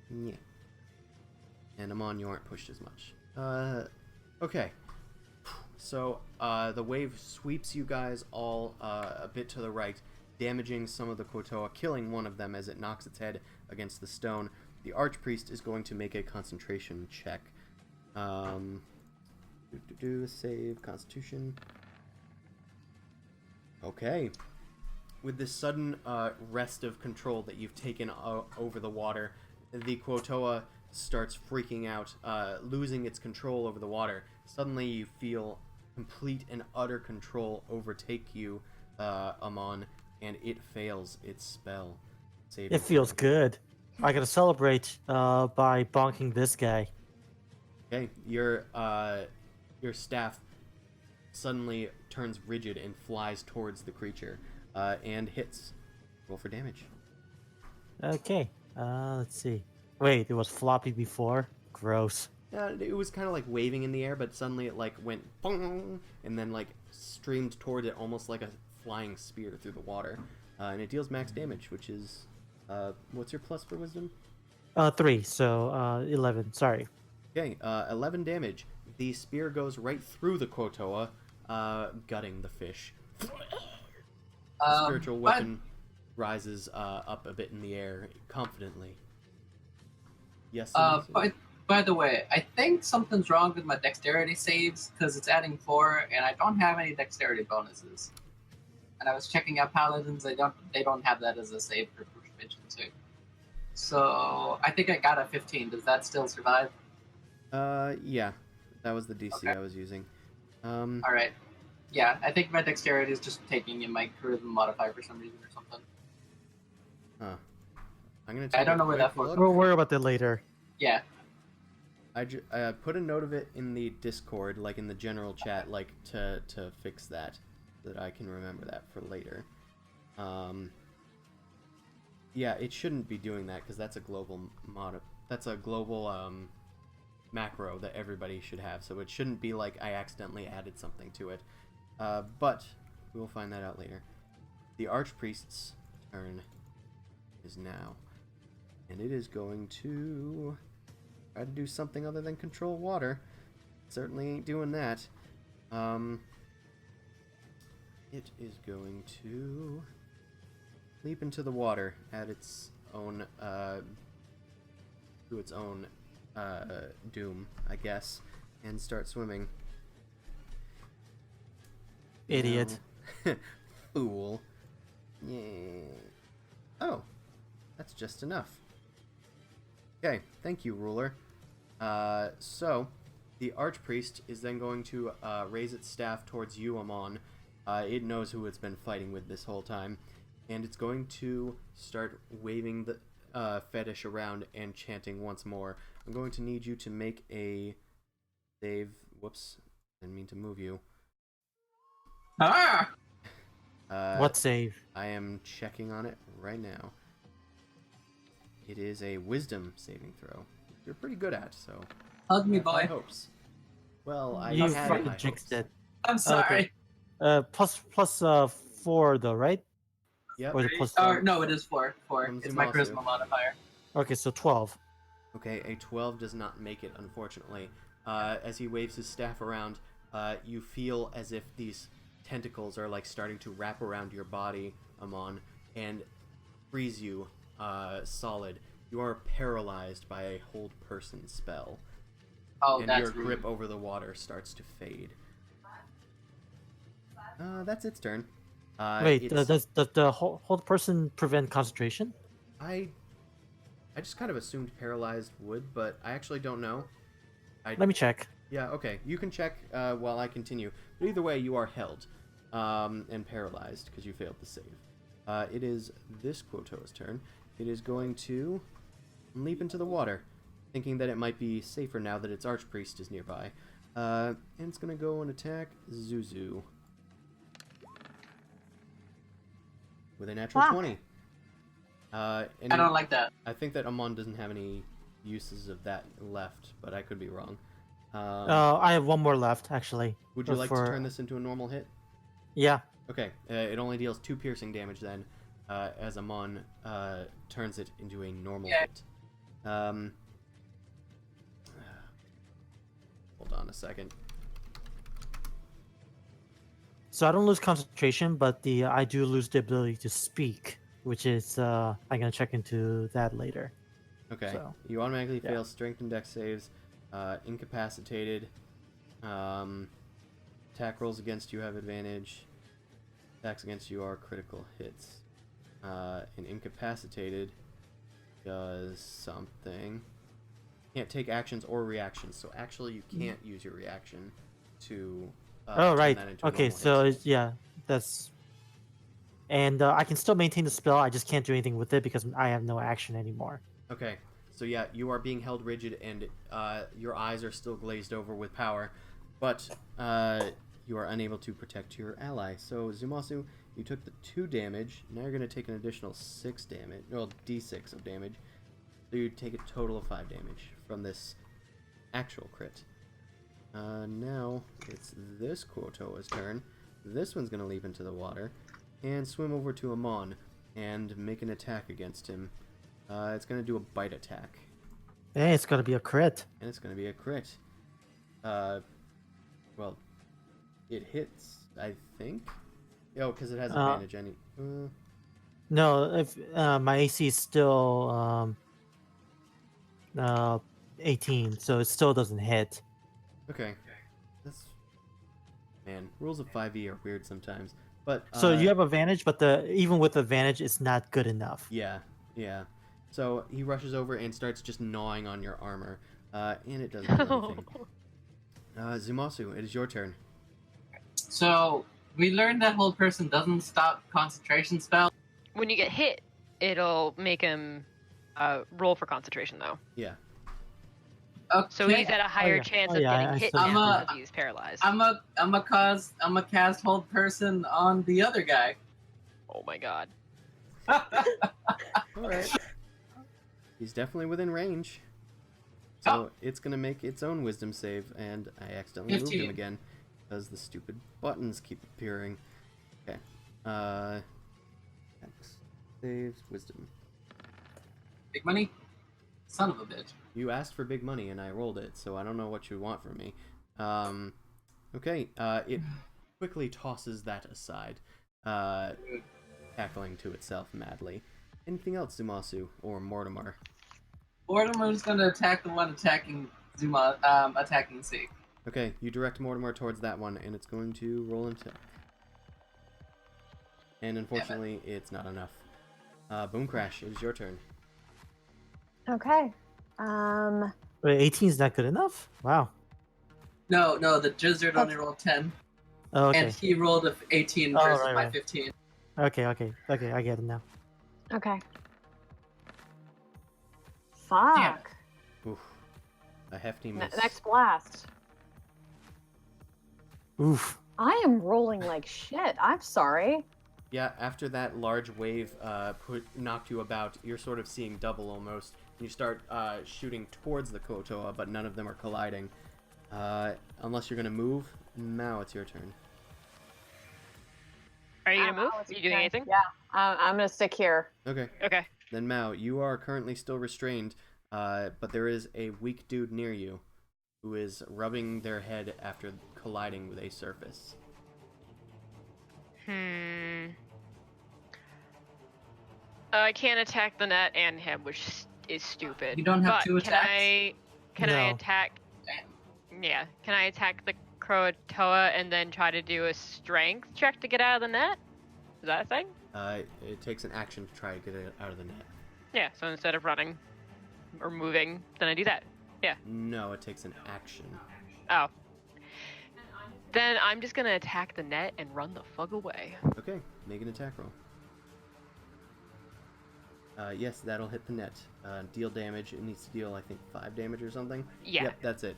Speaker 1: Yeah. And Amon, you aren't pushed as much. Okay. So the wave sweeps you guys all a bit to the right, damaging some of the Quotoa, killing one of them as it knocks its head against the stone. The Archpriest is going to make a concentration check. Save Constitution. Okay. With this sudden rest of control that you've taken over the water, the Quotoa starts freaking out, losing its control over the water. Suddenly you feel complete and utter control overtake you, Amon, and it fails its spell. Saving
Speaker 3: It feels
Speaker 1: throw.
Speaker 3: good. I gotta celebrate by bonking this guy.
Speaker 1: Okay, your staff suddenly turns rigid and flies towards the creature, and hits. Roll for damage.
Speaker 3: Okay, let's see. Wait, it was floppy before? Gross.
Speaker 1: It was kind of like waving in the air, but suddenly it like went bong, and then like streamed toward it almost like a flying spear through the water, and it deals max damage, which is what's your plus for wisdom?
Speaker 3: 3, so 11. Sorry.
Speaker 1: Okay, 11 damage. The spear goes right through the Quotoa, gutting the fish. The spiritual weapon rises up a bit in the air confidently. Yes.
Speaker 4: By the way, I think something's wrong with my dexterity saves because it's adding 4, and I don't have any dexterity bonuses. And I was checking out paladins; they don't have that as a save for proficiency. So I think I got a 15. Does that still survive?
Speaker 1: Yeah, that was the DC
Speaker 4: Okay.
Speaker 1: I was using.
Speaker 4: All right. Yeah, I think my dexterity is just taking in my charisma modifier for some reason or something.
Speaker 1: Huh. I'm gonna. Take
Speaker 4: I don't know
Speaker 1: a
Speaker 4: where
Speaker 1: quick
Speaker 4: that falls.
Speaker 1: look.
Speaker 3: We'll worry about that later.
Speaker 4: Yeah.
Speaker 1: I put a note of it in the Discord, like in the general chat, like to fix that, so that I can remember that for later. Yeah, it shouldn't be doing that because that's a global That's a global macro that everybody should have. So it shouldn't be like I accidentally added something to it. But we will find that out later. The Archpriest's turn is now, and it is going to try to do something other than control water. Certainly ain't doing that. It is going to leap into the water at its own to its own doom, I guess, and start swimming.
Speaker 3: Idiot.
Speaker 1: No. Fool. Yeah. Oh, that's just enough. Okay, thank you, ruler. So, the Archpriest is then going to raise its staff towards you, Amon. It knows who it's been fighting with this whole time, and it's going to start waving the fetish around and chanting once more. I'm going to need you to make a save. Whoops, didn't mean to move you.
Speaker 4: Ah!
Speaker 3: What save?
Speaker 1: I am checking on it right now. It is a wisdom saving throw. You're pretty good at, so.
Speaker 4: Hug me,
Speaker 1: I have high
Speaker 4: boy.
Speaker 1: hopes. Well, I
Speaker 3: You
Speaker 1: had
Speaker 3: fucking
Speaker 1: high
Speaker 3: jinxed
Speaker 1: hopes.
Speaker 3: it.
Speaker 4: I'm sorry.
Speaker 3: Plus 4 though, right?
Speaker 1: Yep.
Speaker 3: Or the plus
Speaker 4: No, it is 4. 4.
Speaker 1: From
Speaker 4: It's my
Speaker 1: Zumasu.
Speaker 4: charisma modifier.
Speaker 3: Okay, so 12.
Speaker 1: Okay, a 12 does not make it, unfortunately. As he waves his staff around, you feel as if these tentacles are like starting to wrap around your body, Amon, and freeze you solid. You are paralyzed by a hold person spell.
Speaker 4: Oh,
Speaker 1: And
Speaker 4: that's
Speaker 1: your
Speaker 4: rude.
Speaker 1: grip over the water starts to fade. That's its turn.
Speaker 3: Wait,
Speaker 1: it's-
Speaker 3: does the hold person prevent concentration?
Speaker 1: I just kind of assumed paralyzed would, but I actually don't know.
Speaker 3: Let me check.
Speaker 1: Yeah, okay. You can check while I continue. But either way, you are held and paralyzed because you failed to save. It is this Quotoa's turn. It is going to leap into the water, thinking that it might be safer now that its Archpriest is nearby. And it's going to go and attack Zuzu. With a natural
Speaker 2: Fuck.
Speaker 1: 20. And
Speaker 4: I don't like that.
Speaker 1: I think that Amon doesn't have any uses of that left, but I could be wrong.
Speaker 3: I have one more left, actually.
Speaker 1: Would you like
Speaker 3: for-
Speaker 1: to turn this into a normal hit?
Speaker 3: Yeah.
Speaker 1: Okay, it only deals 2 piercing damage then, as Amon turns it into a normal
Speaker 4: Yeah.
Speaker 1: hit. Hold on a second.
Speaker 3: So I don't lose concentration, but I do lose the ability to speak, which is I'm gonna check into that later.
Speaker 1: Okay.
Speaker 3: So,
Speaker 1: You automatically
Speaker 3: yeah.
Speaker 1: fail strength and dex saves. Incapacitated. Attack rolls against you have advantage. Attacks against you are critical hits. And incapacitated does something. Can't take actions or reactions. So actually, you can't use your reaction to.
Speaker 3: Oh
Speaker 1: turn
Speaker 3: right.
Speaker 1: that into a
Speaker 3: Okay,
Speaker 1: normal
Speaker 3: so
Speaker 1: hit.
Speaker 3: yeah, that's. And I can still maintain the spell. I just can't do anything with it because I have no action anymore.
Speaker 1: Okay, so yeah, you are being held rigid, and your eyes are still glazed over with power, but you are unable to protect your ally. So Zumasu, you took the 2 damage. Now you're going to take an additional 6 damage, well, d6 of damage. So you take a total of 5 damage from this actual crit. Now it's this Quotoa's turn. This one's going to leap into the water and swim over to Amon and make an attack against him. It's going to do a bite attack.
Speaker 3: Hey, it's gonna be a crit.
Speaker 1: And it's going to be a crit. Well, it hits, I think. Oh, because it has advantage.
Speaker 3: No, if my AC is still 18, so it still doesn't hit.
Speaker 1: Okay. That's... Man, rules of 5e are weird sometimes. But
Speaker 3: So you have advantage, but even with advantage, it's not good enough.
Speaker 1: Yeah. So he rushes over and starts just gnawing on your armor. And it doesn't do anything. Zumasu, it is your turn.
Speaker 4: So we learned that hold person doesn't stop concentration spell.
Speaker 5: When you get hit, it'll make him roll for concentration, though.
Speaker 1: Yeah.
Speaker 4: Okay.
Speaker 5: So he's at a higher
Speaker 3: yeah.
Speaker 5: chance
Speaker 3: Oh,
Speaker 5: of
Speaker 3: yeah,
Speaker 5: getting
Speaker 3: I
Speaker 5: hit
Speaker 3: still-
Speaker 5: now
Speaker 4: I'm
Speaker 5: because he's paralyzed.
Speaker 4: I'm a cast hold person on the other guy.
Speaker 5: Oh my god.
Speaker 1: Alright. He's definitely within range. So it's going to make its own wisdom save, and I accidentally moved
Speaker 4: 15.
Speaker 1: him again because the stupid buttons keep appearing. Okay. X saves wisdom.
Speaker 4: Big money? Son of a bitch.
Speaker 1: You asked for big money and I rolled it, so I don't know what you want from me. Okay, it quickly tosses that aside, cackling to itself madly. Anything else, Zumasu or Mortimer?
Speaker 4: Mortimer's gonna attack the one attacking attacking C.
Speaker 1: Okay, you direct Mortimer towards that one, and it's going to roll into. And unfortunately, it's not enough. Boom Crash, it is your turn.
Speaker 2: Okay.
Speaker 3: Wait, 18 is not good enough? Wow.
Speaker 4: No, the Jizzard only rolled 10,
Speaker 3: Oh, okay.
Speaker 4: and he rolled a 18
Speaker 3: Oh,
Speaker 4: versus
Speaker 3: right,
Speaker 4: my
Speaker 3: right.
Speaker 4: 15.
Speaker 3: Okay, I get it now.
Speaker 2: Okay. Fuck.
Speaker 1: Oof. A hefty miss.
Speaker 2: Next blast.
Speaker 3: Oof.
Speaker 2: I am rolling like shit. I'm sorry.
Speaker 1: Yeah, after that large wave knocked you about, you're sort of seeing double almost. You start shooting towards the Kotoa, but none of them are colliding. Unless you're going to move, now it's your turn.
Speaker 5: Are you gonna move?
Speaker 2: It's
Speaker 5: Are you
Speaker 2: your
Speaker 5: doing
Speaker 2: turn.
Speaker 5: anything?
Speaker 2: Yeah. I'm gonna stick here.
Speaker 1: Okay.
Speaker 5: Okay.
Speaker 1: Then Mao, you are currently still restrained, but there is a weak dude near you who is rubbing their head after colliding with a surface.
Speaker 5: I can't attack the net and him, which is stupid.
Speaker 4: You don't have
Speaker 5: but
Speaker 4: two attacks?
Speaker 5: Can I
Speaker 3: No.
Speaker 5: attack? Yeah. Can I attack the Croatoa and then try to do a strength check to get out of the net? Is that a thing?
Speaker 1: It takes an action to try to get it out of the net.
Speaker 5: Yeah. So instead of running or moving, then I do that. Yeah.
Speaker 1: No, it takes an action.
Speaker 5: Oh. Then I'm just gonna attack the net and run the fuck away.
Speaker 1: Okay, make an attack roll. Yes, that'll hit the net. Deal damage. It needs to deal, I think, 5 damage or something.
Speaker 5: Yeah.
Speaker 1: Yep, that's it.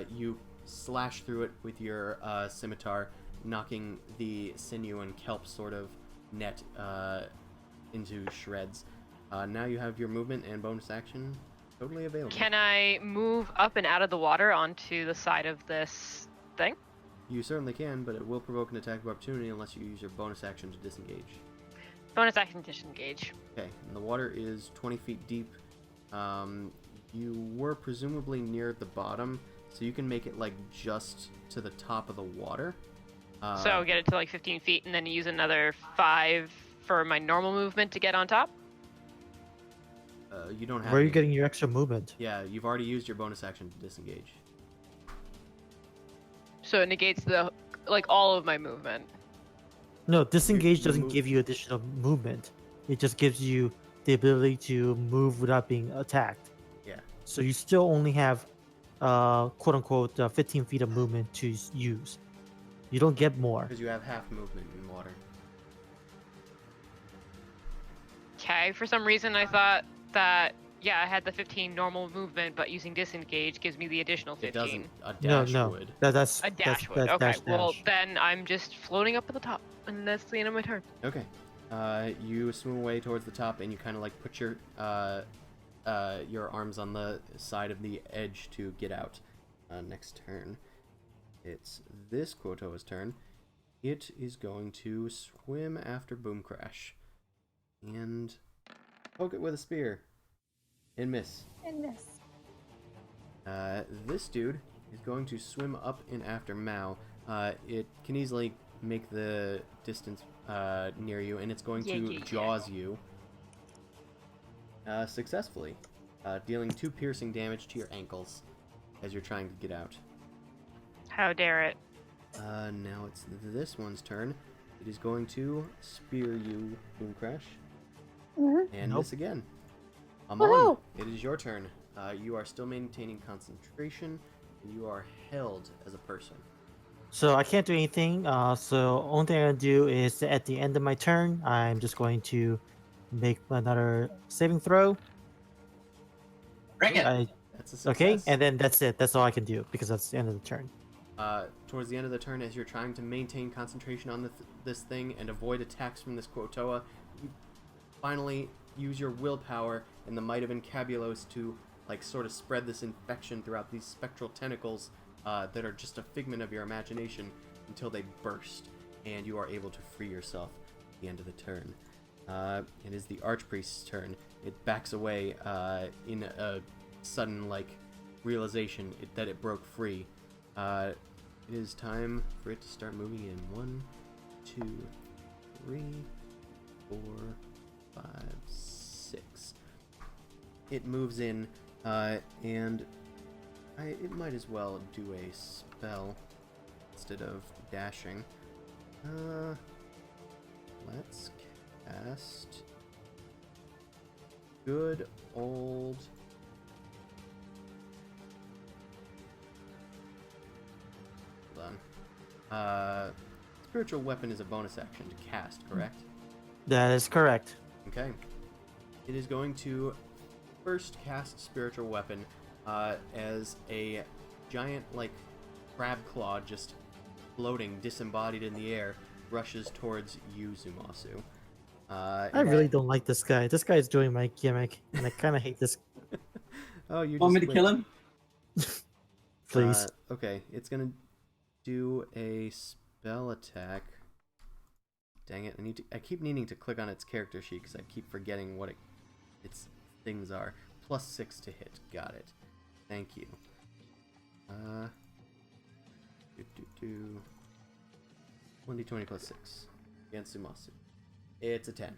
Speaker 1: You slash through it with your scimitar, knocking the sinew and kelp sort of net into shreds. Now you have your movement and bonus action totally available.
Speaker 5: Can I move up and out of the water onto the side of this thing?
Speaker 1: You certainly can, but it will provoke an attack of opportunity unless you use your bonus action to disengage.
Speaker 5: Bonus action disengage.
Speaker 1: Okay, and the water is 20 feet deep. You were presumably near the bottom, so you can make it like just to the top of the water.
Speaker 5: So get it to like 15 feet, and then use another 5 for my normal movement to get on top.
Speaker 1: You don't have.
Speaker 3: Where are you
Speaker 1: any-
Speaker 3: getting your extra movement?
Speaker 1: Yeah, you've already used your bonus action to disengage.
Speaker 5: So it negates the all of my movement.
Speaker 3: No, disengage
Speaker 1: you
Speaker 3: doesn't
Speaker 1: move-
Speaker 3: give you additional movement. It just gives you the ability to move without being attacked.
Speaker 1: Yeah.
Speaker 3: So you still only have, quote unquote, 15 feet of movement to use. You don't get more.
Speaker 1: Because you have half movement in water.
Speaker 5: Okay, for some reason I thought that, yeah, I had the 15 normal movement, but using disengage gives me the additional 15.
Speaker 1: It doesn't. A
Speaker 3: No,
Speaker 1: dash
Speaker 3: no,
Speaker 1: would.
Speaker 3: that's
Speaker 5: A dash would.
Speaker 3: that's
Speaker 5: Okay, well
Speaker 3: dash.
Speaker 5: then I'm just floating up at the top, and that's the end of my turn.
Speaker 1: Okay. You swim away towards the top, and you kind of like put your arms on the side of the edge to get out. Next turn, it's this Quotoa's turn. It is going to swim after Boom Crash and poke it with a spear and miss.
Speaker 2: And miss.
Speaker 1: This dude is going to swim up and after Mao. It can easily make the distance near you, and it's going to jaws you successfully, dealing 2 piercing damage to your ankles as you're trying to get out.
Speaker 5: How dare it?
Speaker 1: Now it's this one's turn. It is going to spear you, Boom Crash, and
Speaker 3: Nope.
Speaker 1: miss again.
Speaker 2: Woohoo!
Speaker 1: It is your turn. You are still maintaining concentration, and you are held as a person.
Speaker 3: So I can't do anything. So only thing I'm gonna do is at the end of my turn, I'm just going to make another saving throw.
Speaker 4: Break it.
Speaker 1: That's a success.
Speaker 3: Okay, and then that's it. That's all I can do because that's the end of the turn.
Speaker 1: Towards the end of the turn, as you're trying to maintain concentration on this thing and avoid attacks from this Quotoa, you finally use your willpower and the might of Encabulos to sort of spread this infection throughout these spectral tentacles that are just a figment of your imagination until they burst, and you are able to free yourself at the end of the turn. It is the Archpriest's turn. It backs away in a sudden realization that it broke free. It is time for it to start moving in. 1, 2, 3, 4, 5, 6. It moves in, and it might as well do a spell instead of dashing. Let's cast good old... Hold on. Spiritual Weapon is a bonus action to cast, correct?
Speaker 3: That is correct.
Speaker 1: Okay. It is going to first cast Spiritual Weapon as a giant, crab claw just floating, disembodied in the air, rushes towards you, Zumasu.
Speaker 3: I really don't like this guy. This guy is doing my gimmick, and I kind of hate this.
Speaker 1: Oh, you
Speaker 4: Want me
Speaker 1: just
Speaker 4: to kill him?
Speaker 3: Please.
Speaker 1: Okay, it's gonna do a spell attack. Dang it! I keep needing to click on its character sheet because I keep forgetting what its things are. +6 to hit. Got it. Thank you. 1d20 +6 against Sumasu. It's a 10.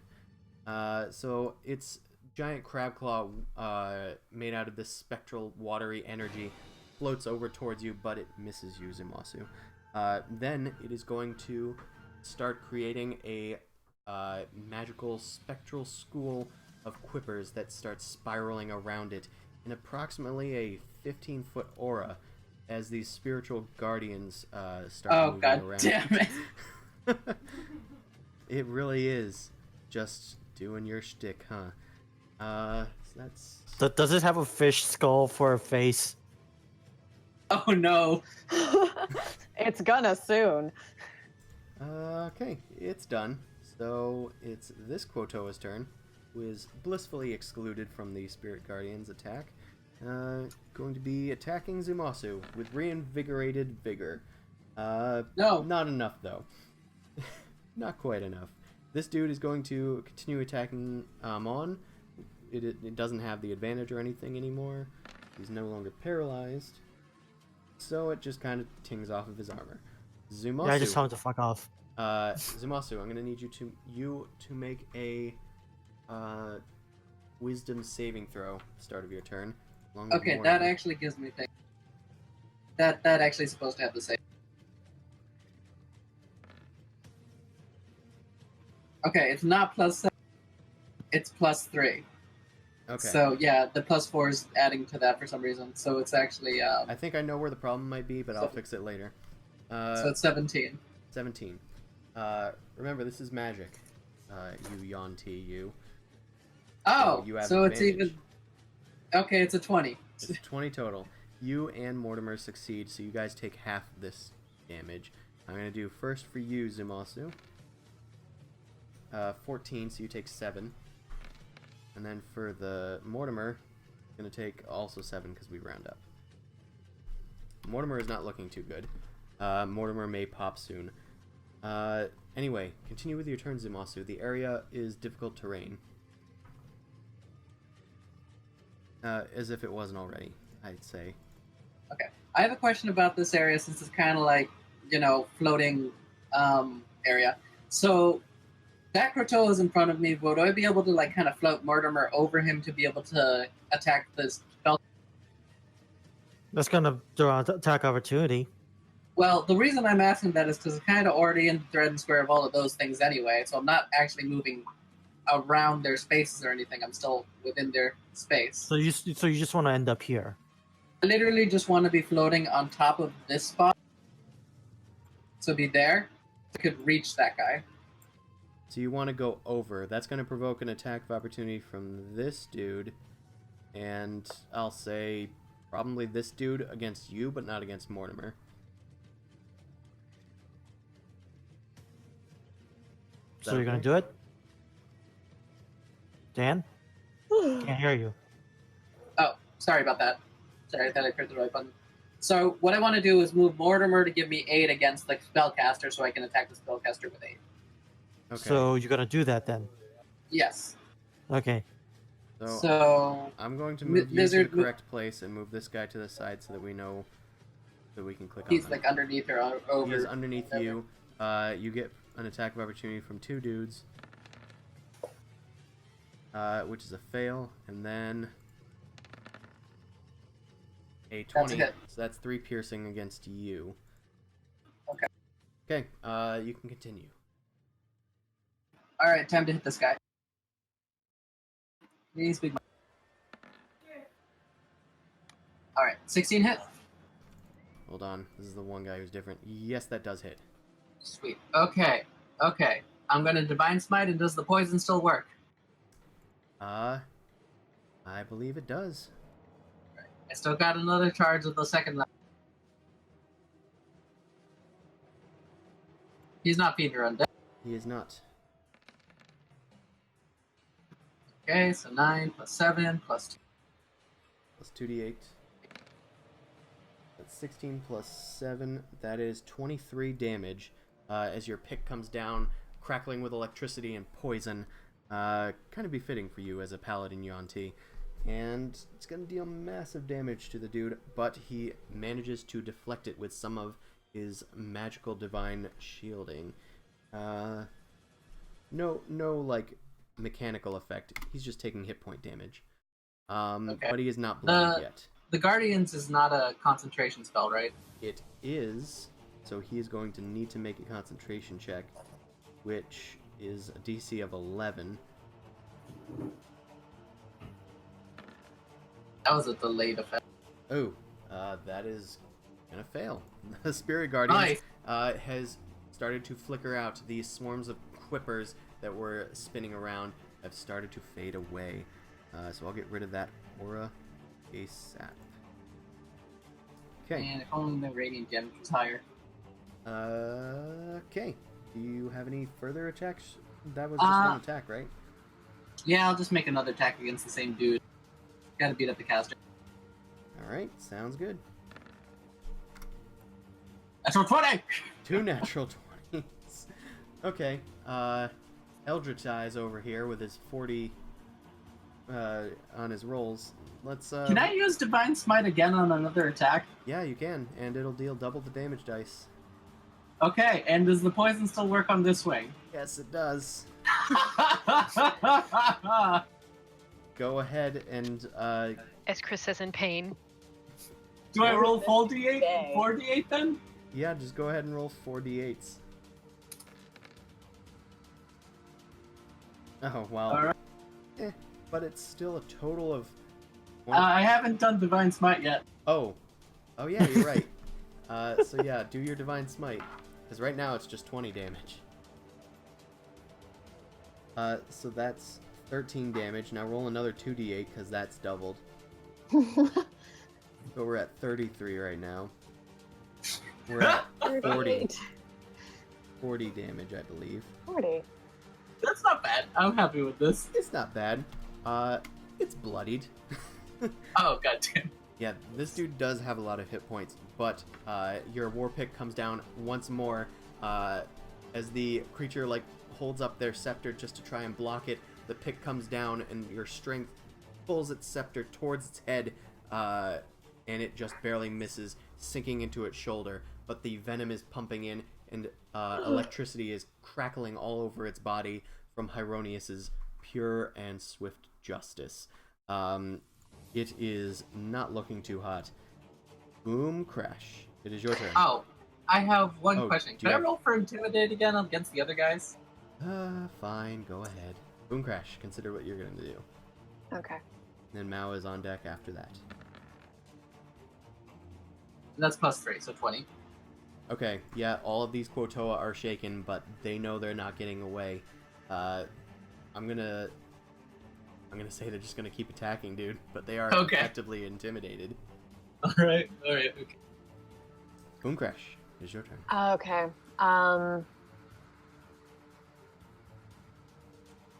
Speaker 1: So it's giant crab claw made out of this spectral watery energy floats over towards you, but it misses you, Zumasu. Then it is going to start creating a magical spectral school of quippers that starts spiraling around it in approximately a 15-foot aura as these spiritual guardians start moving around.
Speaker 4: Oh, god damn it.
Speaker 1: It really is just doing your shtick, huh? So that's...
Speaker 3: Does it have a fish skull for a face?
Speaker 4: Oh no.
Speaker 2: It's gonna soon.
Speaker 1: Okay, it's done. So it's this Quotoa's turn, who is blissfully excluded from the Spirit Guardian's attack. Going to be attacking Zumasu with reinvigorated vigor.
Speaker 4: No.
Speaker 1: Not enough, though. Not quite enough. This dude is going to continue attacking Amon. It doesn't have the advantage or anything anymore. He's no longer paralyzed. So it just kind of tings off of his armor. Zumasu.
Speaker 3: Yeah, I just told him to fuck off.
Speaker 1: Zumasu, I'm gonna need you to make a wisdom saving throw. Start of your turn. Along with
Speaker 4: Okay,
Speaker 1: Morgan.
Speaker 4: that actually gives me things. That actually is supposed to have the same. Okay, it's not +7. It's +3.
Speaker 1: Okay.
Speaker 4: So yeah, the +4 is adding to that for some reason. So it's actually
Speaker 1: I think I know where the problem might be, but I'll fix it later.
Speaker 4: so it's 17.
Speaker 1: 17. Remember, this is magic. You Yanti, you.
Speaker 4: Oh,
Speaker 1: you have
Speaker 4: so it's
Speaker 1: advantage.
Speaker 4: even. Okay, it's a 20.
Speaker 1: It's 20 total. You and Mortimer succeed, so you guys take half this damage. I'm going to do first for you, Zumasu. 14, so you take 7. And then for the Mortimer, I'm going to take also 7 because we round up. Mortimer is not looking too good. Mortimer may pop soon. Anyway, continue with your turn, Zumasu. The area is difficult terrain. As if it wasn't already, I'd say.
Speaker 4: Okay, I have a question about this area since it's kind of like, floating area. So that Croteau is in front of me. Would I be able to kind of float Mortimer over him to be able to attack this spell?
Speaker 3: That's gonna throw out attack opportunity.
Speaker 4: Well, the reason I'm asking that is because it's kind of already in the thread and square of all of those things anyway. So I'm not actually moving around their spaces or anything. I'm still within their space.
Speaker 3: So you just want to end up here.
Speaker 4: I literally just want to be floating on top of this spot. So be there. I could reach that guy.
Speaker 1: So you want to go over. That's going to provoke an attack of opportunity from this dude. And I'll say probably this dude against you, but not against Mortimer. Is
Speaker 3: So
Speaker 1: that
Speaker 3: you're gonna
Speaker 1: okay?
Speaker 3: do it, Dan? Can't hear you.
Speaker 4: Oh, sorry about that. Sorry, I thought I pressed the right button. So what I want to do is move Mortimer to give me 8 against the spellcaster so I can attack the spellcaster with 8.
Speaker 1: Okay.
Speaker 3: So you're gonna do that then?
Speaker 4: Yes.
Speaker 3: Okay.
Speaker 4: So
Speaker 1: I'm going to move you to the correct place and move this guy to the side so that we know that we can click on
Speaker 4: he's
Speaker 1: him.
Speaker 4: like underneath or over.
Speaker 1: He is underneath
Speaker 4: whatever.
Speaker 1: you. You get an attack of opportunity from 2 dudes, which is a fail, and then a 20.
Speaker 4: That's a hit.
Speaker 1: So that's 3 piercing against you.
Speaker 4: Okay.
Speaker 1: Okay. You can continue.
Speaker 4: All right, time to hit this guy. Please be. All right, 16 hit.
Speaker 1: Hold on. This is the one guy who's different. Yes, that does hit.
Speaker 4: Sweet. Okay. I'm gonna Divine Smite, and does the poison still work?
Speaker 1: I believe it does.
Speaker 4: I still got another charge of the second level. He's not Peter Undead.
Speaker 1: He is not.
Speaker 4: Okay, so 9 plus 7 plus 2.
Speaker 1: Plus 2d8. That's 16 plus 7. That is 23 damage as your pick comes down, crackling with electricity and poison. Kind of befitting for you as a paladin, Yuan-Ti. And it's going to deal massive damage to the dude, but he manages to deflect it with some of his magical divine shielding. No, like, mechanical effect. He's just taking hit point damage.
Speaker 4: Okay.
Speaker 1: But he is not bloodied yet.
Speaker 4: The Guardians is not a concentration spell, right?
Speaker 1: It is, so he is going to need to make a concentration check, which is a DC of 11.
Speaker 4: That was a delayed effect.
Speaker 1: Oh, that is gonna fail. The Spirit Guardian
Speaker 4: Nice.
Speaker 1: has started to flicker out. These swarms of quippers that were spinning around have started to fade away. So I'll get rid of that aura ASAP. Okay.
Speaker 4: And if only the Radiant Gem was higher.
Speaker 1: Okay. Do you have any further attacks? That was just one attack, right?
Speaker 4: Yeah, I'll just make another attack against the same dude. Gotta beat up the caster.
Speaker 1: Alright, sounds good.
Speaker 4: That's 20!
Speaker 1: 2 natural 20s. Okay, Eldritch Eyes over here with his 40 on his rolls. Let's
Speaker 4: Can I use Divine Smite again on another attack?
Speaker 1: Yeah, you can, and it'll deal double the damage dice.
Speaker 4: Okay, and does the poison still work on this wing?
Speaker 1: Yes, it does. Go ahead and
Speaker 5: As Chris says in pain.
Speaker 4: Do I roll
Speaker 2: This
Speaker 4: full d8?
Speaker 2: day.
Speaker 4: 4d8 then?
Speaker 1: yeah, just go ahead and roll 4d8s. Oh well.
Speaker 4: Alright.
Speaker 1: But it's still a total of.
Speaker 4: I haven't done Divine Smite yet.
Speaker 1: Oh yeah, you're right. So yeah, do your Divine Smite, because right now it's just 20 damage. So that's 13 damage. Now roll another 2d8, because that's doubled. So we're at 33 right now. We're at 40 damage, I believe.
Speaker 2: 40.
Speaker 4: That's not bad. I'm happy with this.
Speaker 1: It's not bad. It's bloodied.
Speaker 4: Oh, goddamn.
Speaker 1: Yeah, this dude does have a lot of hit points, but your war pick comes down once more as the creature holds up their scepter just to try and block it. The pick comes down, and your strength pulls its scepter towards its head, and it just barely misses, sinking into its shoulder. But the venom is pumping in, and electricity is crackling all over its body from Hieronius's pure and swift justice. It is not looking too hot. Boom, crash. It is your turn.
Speaker 4: Oh, I have one
Speaker 1: Oh,
Speaker 4: question.
Speaker 1: do
Speaker 4: Can
Speaker 1: you
Speaker 4: I
Speaker 1: have-
Speaker 4: roll for Intimidate again against the other guys?
Speaker 1: Fine, go ahead. Boom, crash. Consider what you're going to do.
Speaker 2: Okay.
Speaker 1: And then Mao is on deck after that.
Speaker 4: That's +3, so 20.
Speaker 1: Okay, yeah, all of these Quotoa are shaken, but they know they're not getting away. I'm gonna say they're just gonna keep attacking, dude, but they are
Speaker 4: Okay.
Speaker 1: effectively intimidated.
Speaker 4: Alright, okay.
Speaker 1: Boom crash. It's your turn.
Speaker 2: Okay.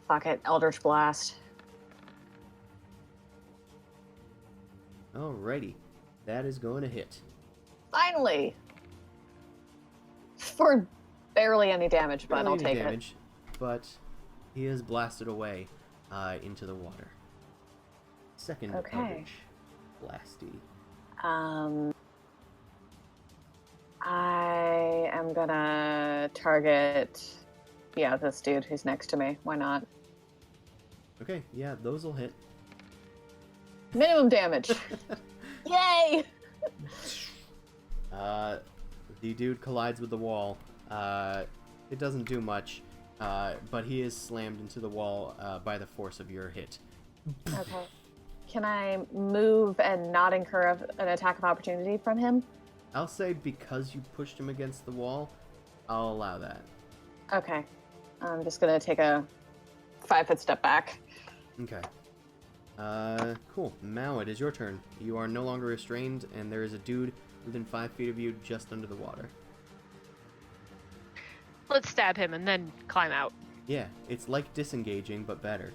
Speaker 2: Fuck it. Eldritch Blast.
Speaker 1: Alrighty, that is going to hit.
Speaker 2: Finally! For barely any damage, but
Speaker 1: Barely
Speaker 2: I'll
Speaker 1: any
Speaker 2: take
Speaker 1: damage, but he is blasted away into the water. Second
Speaker 2: Okay.
Speaker 1: Eldritch Blasty.
Speaker 2: it. I am gonna target, this dude who's next to me. Why not?
Speaker 1: Okay, yeah, those will hit.
Speaker 2: Minimum damage. Yay!
Speaker 1: The dude collides with the wall. It doesn't do much, but he is slammed into the wall by the force of your hit.
Speaker 2: Okay. Can I move and not incur an attack of opportunity from him?
Speaker 1: I'll say because you pushed him against the wall, I'll allow that.
Speaker 2: Okay. I'm just gonna take a 5-foot step back.
Speaker 1: Okay. Cool. Mao, it is your turn. You are no longer restrained, and there is a dude within 5 feet of you just under the water.
Speaker 5: Let's stab him and then climb out.
Speaker 1: Yeah, it's like disengaging, but better.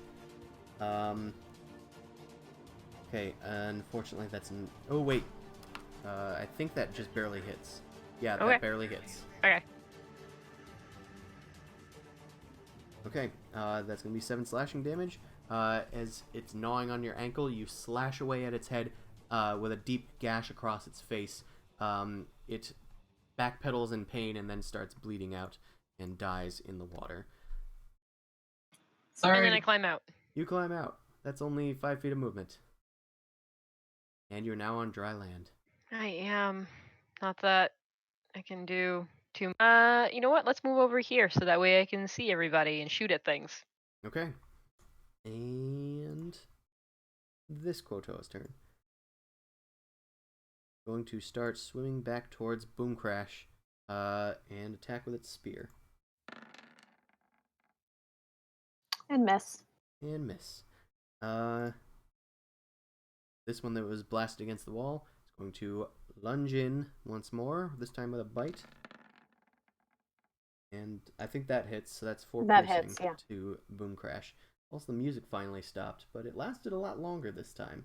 Speaker 1: Okay, unfortunately that's oh, wait. I think that just barely hits. Yeah,
Speaker 5: Okay.
Speaker 1: that barely hits.
Speaker 5: Okay.
Speaker 1: Okay, that's going to be 7 slashing damage. As it's gnawing on your ankle, you slash away at its head with a deep gash across its face. It backpedals in pain and then starts bleeding out and dies in the water.
Speaker 4: Sorry.
Speaker 5: And then I climb out.
Speaker 1: You climb out. That's only 5 feet of movement. And you're now on dry land.
Speaker 5: I am. Not that I can do too much. You know what? Let's move over here so that way I can see everybody and shoot at things.
Speaker 1: Okay. And this Quotoa's turn. Going to start swimming back towards Boom Crash and attack with its spear.
Speaker 2: And miss.
Speaker 1: And miss. This one that was blasted against the wall is going to lunge in once more, this time with a bite. And I think that hits, so that's 4
Speaker 2: That
Speaker 1: piercing
Speaker 2: hits, yeah.
Speaker 1: to Boom Crash. Also, the music finally stopped, but it lasted a lot longer this time.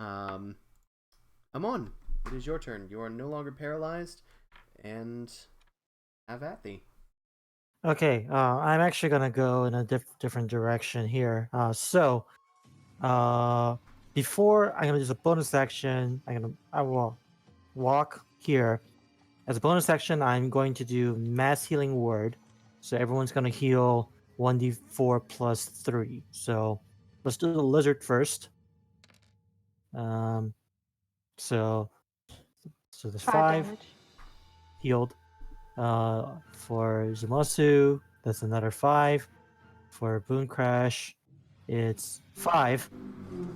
Speaker 1: Amon, it is your turn. You are no longer paralyzed, and have at thee.
Speaker 3: Okay, I'm actually gonna go in a different direction here. Before I'm gonna use a bonus action, I will walk here, As a bonus action, I'm going to do mass healing word. So everyone's going to heal 1d4 plus 3. So let's do the lizard first. Um, so there's 5
Speaker 2: damage.
Speaker 3: healed. For Zumasu, that's another 5. For Boon Crash, it's 5.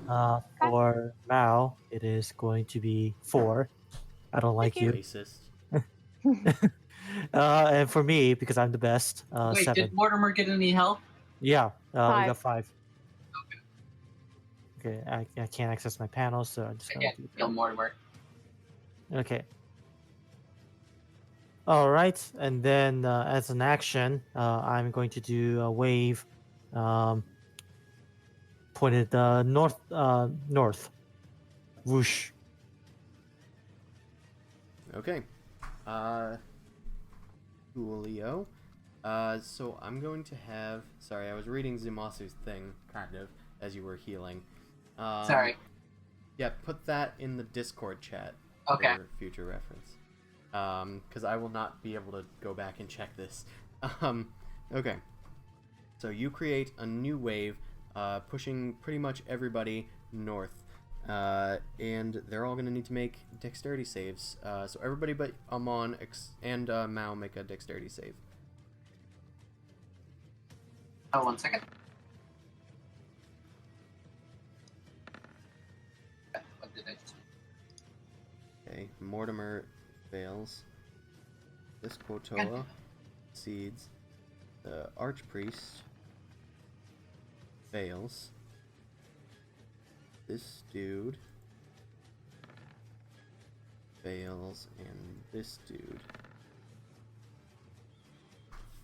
Speaker 3: For Mao, it is going to be 4. I don't like you.
Speaker 1: Racist.
Speaker 3: And for me, because I'm the best,
Speaker 4: Wait,
Speaker 3: 7.
Speaker 4: did Mortimer get any help?
Speaker 3: Yeah, we
Speaker 2: 5.
Speaker 3: got 5. Okay, I can't access my panel, so I'm just
Speaker 4: I
Speaker 3: gonna
Speaker 4: can't
Speaker 3: do
Speaker 4: kill Mortimer.
Speaker 3: Okay. All right, and then as an action, I'm going to do a wave, pointed north. Whoosh.
Speaker 1: Okay. Coolio. So I'm going to have. Sorry, I was reading Zumasu's thing, kind of, as you were healing.
Speaker 4: Sorry.
Speaker 1: Yeah, put that in the Discord chat
Speaker 4: Okay.
Speaker 1: for future reference. Because I will not be able to go back and check this. Okay. So you create a new wave, pushing pretty much everybody north. And they're all going to need to make dexterity saves. So everybody but Amon and Mao make a dexterity save.
Speaker 4: Oh, 1 second. What did I just...
Speaker 1: Okay, Mortimer fails. This Quotoa succeeds. The Archpriest fails. This dude fails, and this dude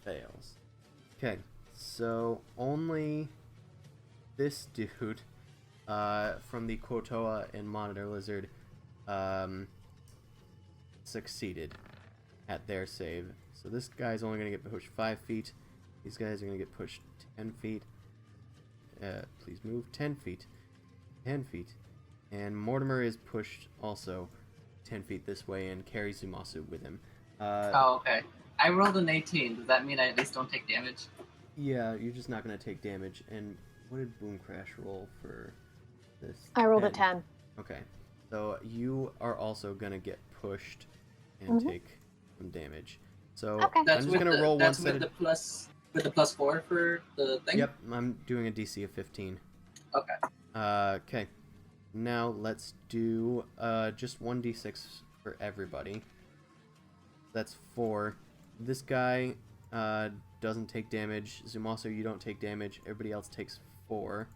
Speaker 1: fails. Okay, so only this dude from the Quotoa and Monitor Lizard succeeded at their save. So this guy's only going to get pushed 5 feet. These guys are going to get pushed 10 feet. Please move 10 feet. 10 feet. And Mortimer is pushed also 10 feet this way and carries Zumasu with him.
Speaker 4: Oh, okay. I rolled an 18. Does that mean I at least don't take damage?
Speaker 1: Yeah, you're just not going to take damage. And what did Boom Crash roll for this?
Speaker 2: I rolled a 10.
Speaker 1: Okay. So you are also going to get pushed and take some damage. So
Speaker 2: Okay.
Speaker 1: I'm
Speaker 4: That's
Speaker 1: just
Speaker 4: with
Speaker 1: going to roll
Speaker 4: that's
Speaker 1: one set
Speaker 4: with
Speaker 1: of...
Speaker 4: the plus 4 for the thing?
Speaker 1: Yep, I'm doing a DC of 15.
Speaker 4: Okay.
Speaker 1: Okay. Now let's do just 1d6 for everybody. That's 4. This guy doesn't take damage. Zumasu, you don't take damage. Everybody else takes 4.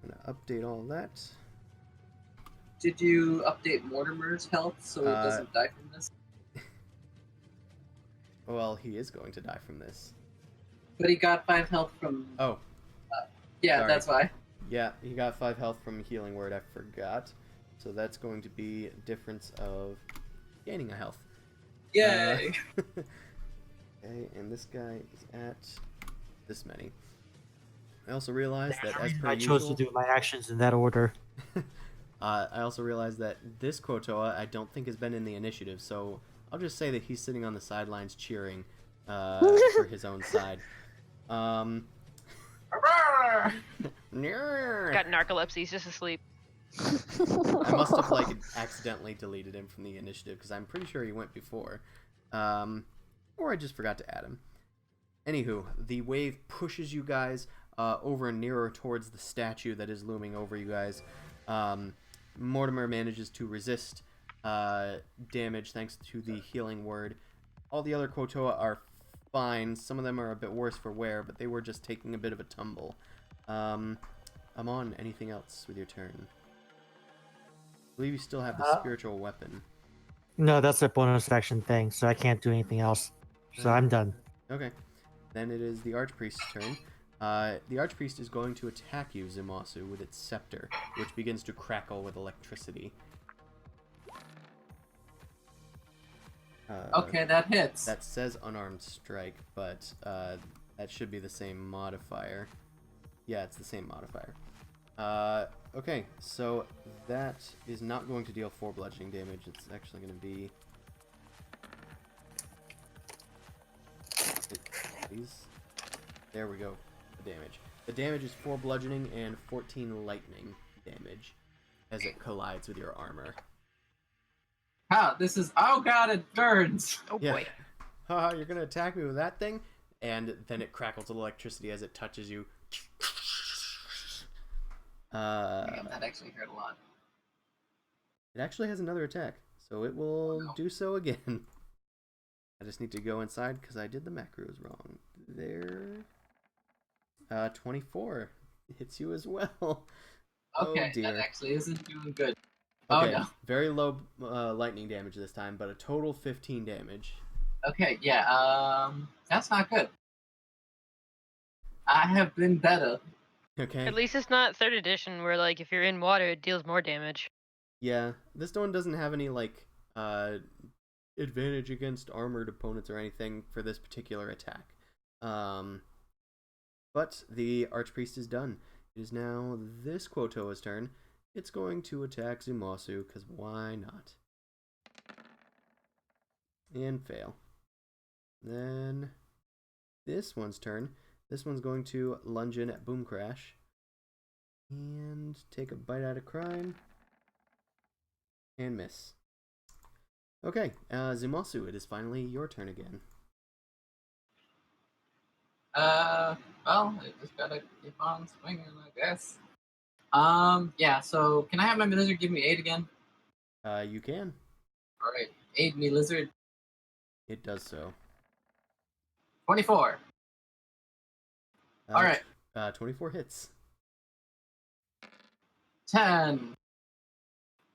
Speaker 1: I'm gonna update all that.
Speaker 4: Did you update Mortimer's health so he doesn't die from this?
Speaker 1: Well, he is going to die from this.
Speaker 4: But he got 5 health from...
Speaker 1: Oh,
Speaker 4: yeah,
Speaker 1: sorry.
Speaker 4: that's why.
Speaker 1: yeah, he got 5 health from Healing Word. I forgot. So that's going to be a difference of gaining a health.
Speaker 4: Yay!
Speaker 1: Okay, and this guy is at this many. I also realized that as per
Speaker 3: I chose
Speaker 1: usual,
Speaker 3: to do my actions in that order.
Speaker 1: I also realized that this Quotoa I don't think has been in the initiative, so I'll just say that he's sitting on the sidelines cheering for his own side.
Speaker 5: Got narcolepsy. He's just asleep.
Speaker 1: I must have accidentally deleted him from the initiative because I'm pretty sure he went before, or I just forgot to add him. Anywho, the wave pushes you guys over nearer towards the statue that is looming over you guys. Mortimer manages to resist damage thanks to the Healing Word. All the other Quotoa are fine. Some of them are a bit worse for wear, but they were just taking a bit of a tumble. Amon, anything else with your turn? I believe you still have the spiritual weapon.
Speaker 3: No, that's a bonus action thing, so I can't do anything else. So I'm done.
Speaker 1: Okay. Then it is the Archpriest's turn. The Archpriest is going to attack you, Zumasu, with its scepter, which begins to crackle with electricity.
Speaker 4: Okay, that hits.
Speaker 1: That says unarmed strike, but that should be the same modifier. Yeah, it's the same modifier. Okay, so that is not going to deal 4 bludgeoning damage. It's actually going to be... There we go. The damage. The damage is 4 bludgeoning and 14 lightning damage as it collides with your armor.
Speaker 4: Wow, this is... Oh god, it burns!
Speaker 5: Oh
Speaker 1: Yeah.
Speaker 5: boy.
Speaker 1: Haha, you're going to attack me with that thing? And then it crackles with electricity as it touches you.
Speaker 4: Damn, that actually hurt a lot.
Speaker 1: It actually has another attack, so it will do so again. I just need to go inside because I did the macros wrong. There. 24 hits you as well.
Speaker 4: Okay,
Speaker 1: Oh dear.
Speaker 4: that actually isn't doing good.
Speaker 1: Okay,
Speaker 4: Oh no.
Speaker 1: very low lightning damage this time, but a total 15 damage.
Speaker 4: Okay, yeah, that's not good. I have been better.
Speaker 1: Okay.
Speaker 5: At least it's not 3rd edition where like if you're in water it deals more damage.
Speaker 1: Yeah, this one doesn't have any like advantage against armored opponents or anything for this particular attack. But the Archpriest is done. It is now this Quotoa's turn. It's going to attack Zumasu, because why not? And fail. Then this one's turn. This one's going to lunge in at Boom Crash. And take a bite out of crime. And miss. Okay, Zumasu, it is finally your turn again.
Speaker 4: Well, I just gotta keep on swinging, I guess. Yeah, so can I have my lizard give me 8 again?
Speaker 1: You can.
Speaker 4: Alright, aid me, lizard.
Speaker 1: It does so.
Speaker 4: 24. Alright.
Speaker 1: 24 hits.
Speaker 4: 10.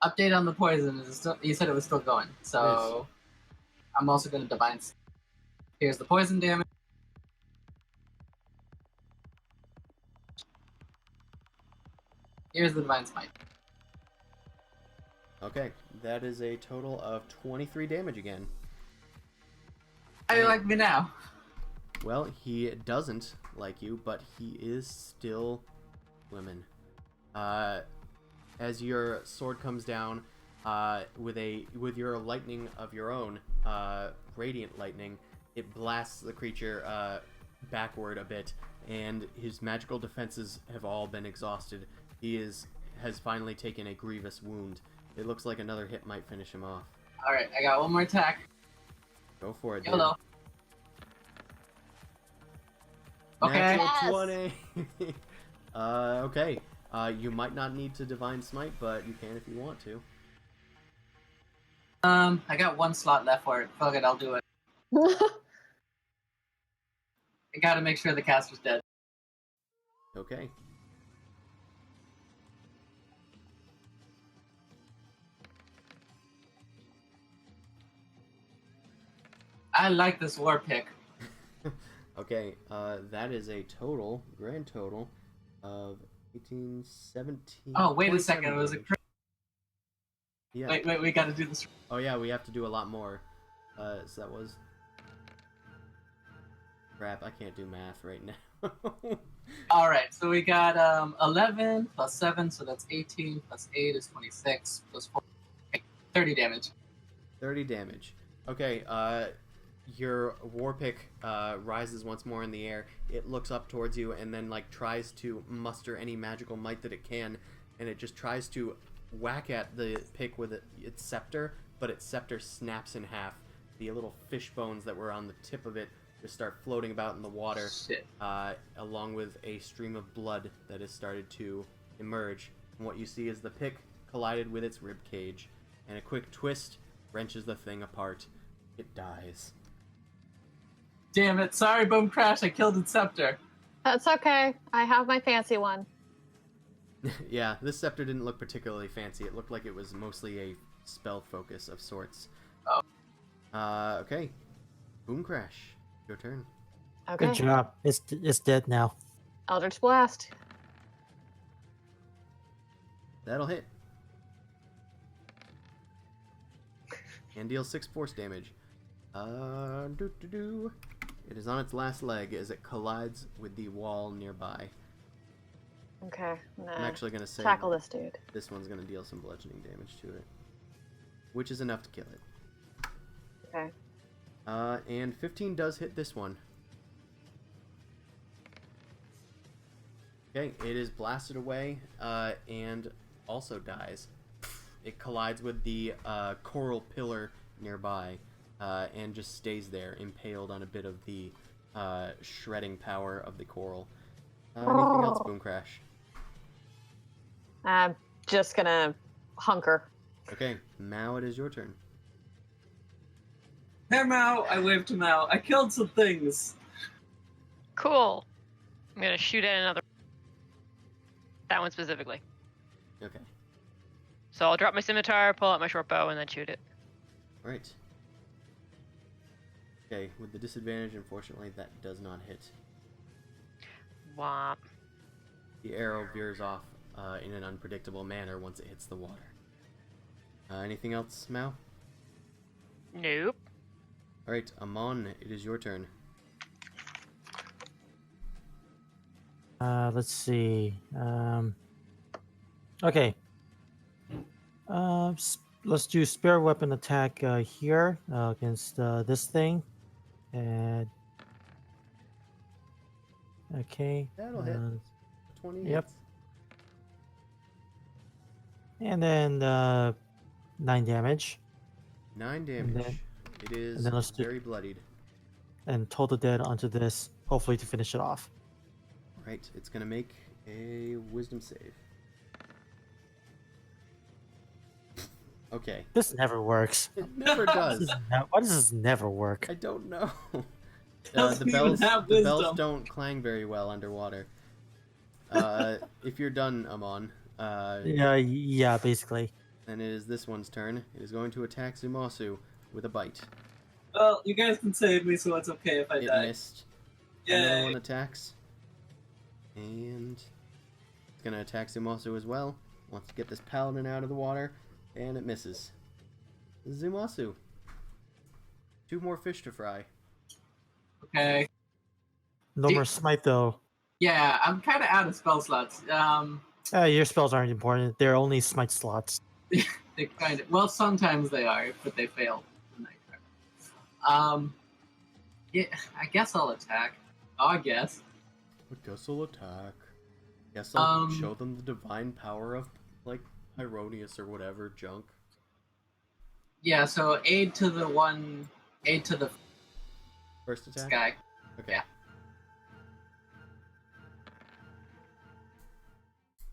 Speaker 4: Update on the poison. You said it was still going, so I'm also gonna divine. Here's the poison damage. Here's the divine smite.
Speaker 1: Okay, that is a total of 23 damage again.
Speaker 4: How do you like me now?
Speaker 1: Well, he doesn't like you, but he is still women. As your sword comes down, with your lightning of your own, radiant lightning, it blasts the creature backward a bit, and his magical defenses have all been exhausted. He has finally taken a grievous wound. It looks like another hit might finish him off.
Speaker 4: Alright, I got one more attack.
Speaker 1: Go for it, dude.
Speaker 4: YOLO. Okay.
Speaker 1: Natural 20. Okay. You might not need to divine smite, but you can if you want to.
Speaker 4: I got one slot left for it. Fuck it, I'll do it. I gotta make sure the caster's dead.
Speaker 1: Okay.
Speaker 4: I like this war pick.
Speaker 1: Okay, that is a total, grand total, of 18, 17...
Speaker 4: Oh, wait a
Speaker 1: 27
Speaker 4: second, it was a
Speaker 1: damage.
Speaker 4: crit.
Speaker 1: Yeah.
Speaker 4: Wait, we gotta do this.
Speaker 1: Oh yeah, we have to do a lot more. So that was... Crap, I can't do math right now.
Speaker 4: Alright, so we got 11 plus 7, so that's 18, plus 8 is 26, plus 4, okay, 30 damage.
Speaker 1: 30 damage. Okay, your war pick rises once more in the air. It looks up towards you and then like tries to muster any magical might that it can, and it just tries to whack at the pick with its scepter, but its scepter snaps in half. The little fish bones that were on the tip of it just start floating about in the water,
Speaker 4: Shit.
Speaker 1: along with a stream of blood that has started to emerge. And what you see is the pick collided with its rib cage, and a quick twist wrenches the thing apart. It dies.
Speaker 4: Damn it, sorry Boom Crash, I killed its scepter.
Speaker 2: That's okay. I have my fancy one.
Speaker 1: Yeah, this scepter didn't look particularly fancy. It looked like it was mostly a spell focus of sorts.
Speaker 4: Oh.
Speaker 1: Okay. Boom Crash. Your turn.
Speaker 2: Okay.
Speaker 3: Good job. It's dead now.
Speaker 2: Eldritch Blast.
Speaker 1: That'll hit. And deal 6 force damage. It is on its last leg as it collides with the wall nearby.
Speaker 2: Okay,
Speaker 1: I'm
Speaker 2: I'm
Speaker 1: actually going to say
Speaker 2: tackle this dude.
Speaker 1: this one's going to deal some bludgeoning damage to it, which is enough to kill it.
Speaker 2: Okay.
Speaker 1: And 15 does hit this one. Okay, it is blasted away, and also dies. It collides with the coral pillar nearby, and just stays there, impaled on a bit of the shredding power of the coral. Anything else, Boom Crash?
Speaker 2: I'm just gonna hunker.
Speaker 1: Okay, Mao, it is your turn.
Speaker 6: Hey, Mao! I waved to Mao. I killed some things.
Speaker 5: Cool. I'm gonna shoot at another. That one specifically.
Speaker 1: Okay,
Speaker 5: So I'll drop my scimitar, pull out my short bow, and then shoot it.
Speaker 1: alright. Okay, with the disadvantage, unfortunately, that does not hit.
Speaker 5: Womp.
Speaker 1: The arrow veers off in an unpredictable manner once it hits the water. Anything else, Mao?
Speaker 5: Nope.
Speaker 1: Alright, Amon, it is your turn.
Speaker 3: Let's see. Okay. Let's do spare weapon attack here against this thing. And okay.
Speaker 1: That'll hit. 20
Speaker 3: Yep.
Speaker 1: hits.
Speaker 3: And then 9 damage.
Speaker 1: 9 damage.
Speaker 3: then-
Speaker 1: It is
Speaker 3: then let's do-
Speaker 1: very bloodied.
Speaker 3: And total dead onto this, hopefully to finish it off.
Speaker 1: Right, it's gonna make a wisdom save. Okay.
Speaker 3: This never works.
Speaker 1: It never does.
Speaker 3: Why does this never work?
Speaker 1: I don't know.
Speaker 6: Doesn't
Speaker 1: The
Speaker 6: even
Speaker 1: bells
Speaker 6: have
Speaker 1: the bells
Speaker 6: wisdom.
Speaker 1: don't clang very well underwater. If you're done, Amon,
Speaker 3: Yeah, basically.
Speaker 1: then it is this one's turn. It is going to attack Zumasu with a bite.
Speaker 6: Well, you guys can save me, so it's okay if I
Speaker 1: It
Speaker 6: die.
Speaker 1: missed. Another
Speaker 6: Yay!
Speaker 1: one attacks. And it's going to attack Zumasu as well. Wants to get this paladin out of the water. And it misses. Zumasu. 2 more fish to fry.
Speaker 6: Okay.
Speaker 3: No more smite though.
Speaker 6: Yeah, I'm kind of out of spell slots.
Speaker 3: Your spells aren't important. They're only smite slots.
Speaker 6: They kind of. Well, sometimes they are, but they fail. Yeah, I guess I'll attack. I guess.
Speaker 1: I guess I'll attack. Guess I'll
Speaker 6: Um,
Speaker 1: show them the divine power of, like, Hieronius or whatever junk.
Speaker 6: Yeah. So aid to the
Speaker 1: First attack?
Speaker 6: guy.
Speaker 1: Okay.
Speaker 6: Yeah.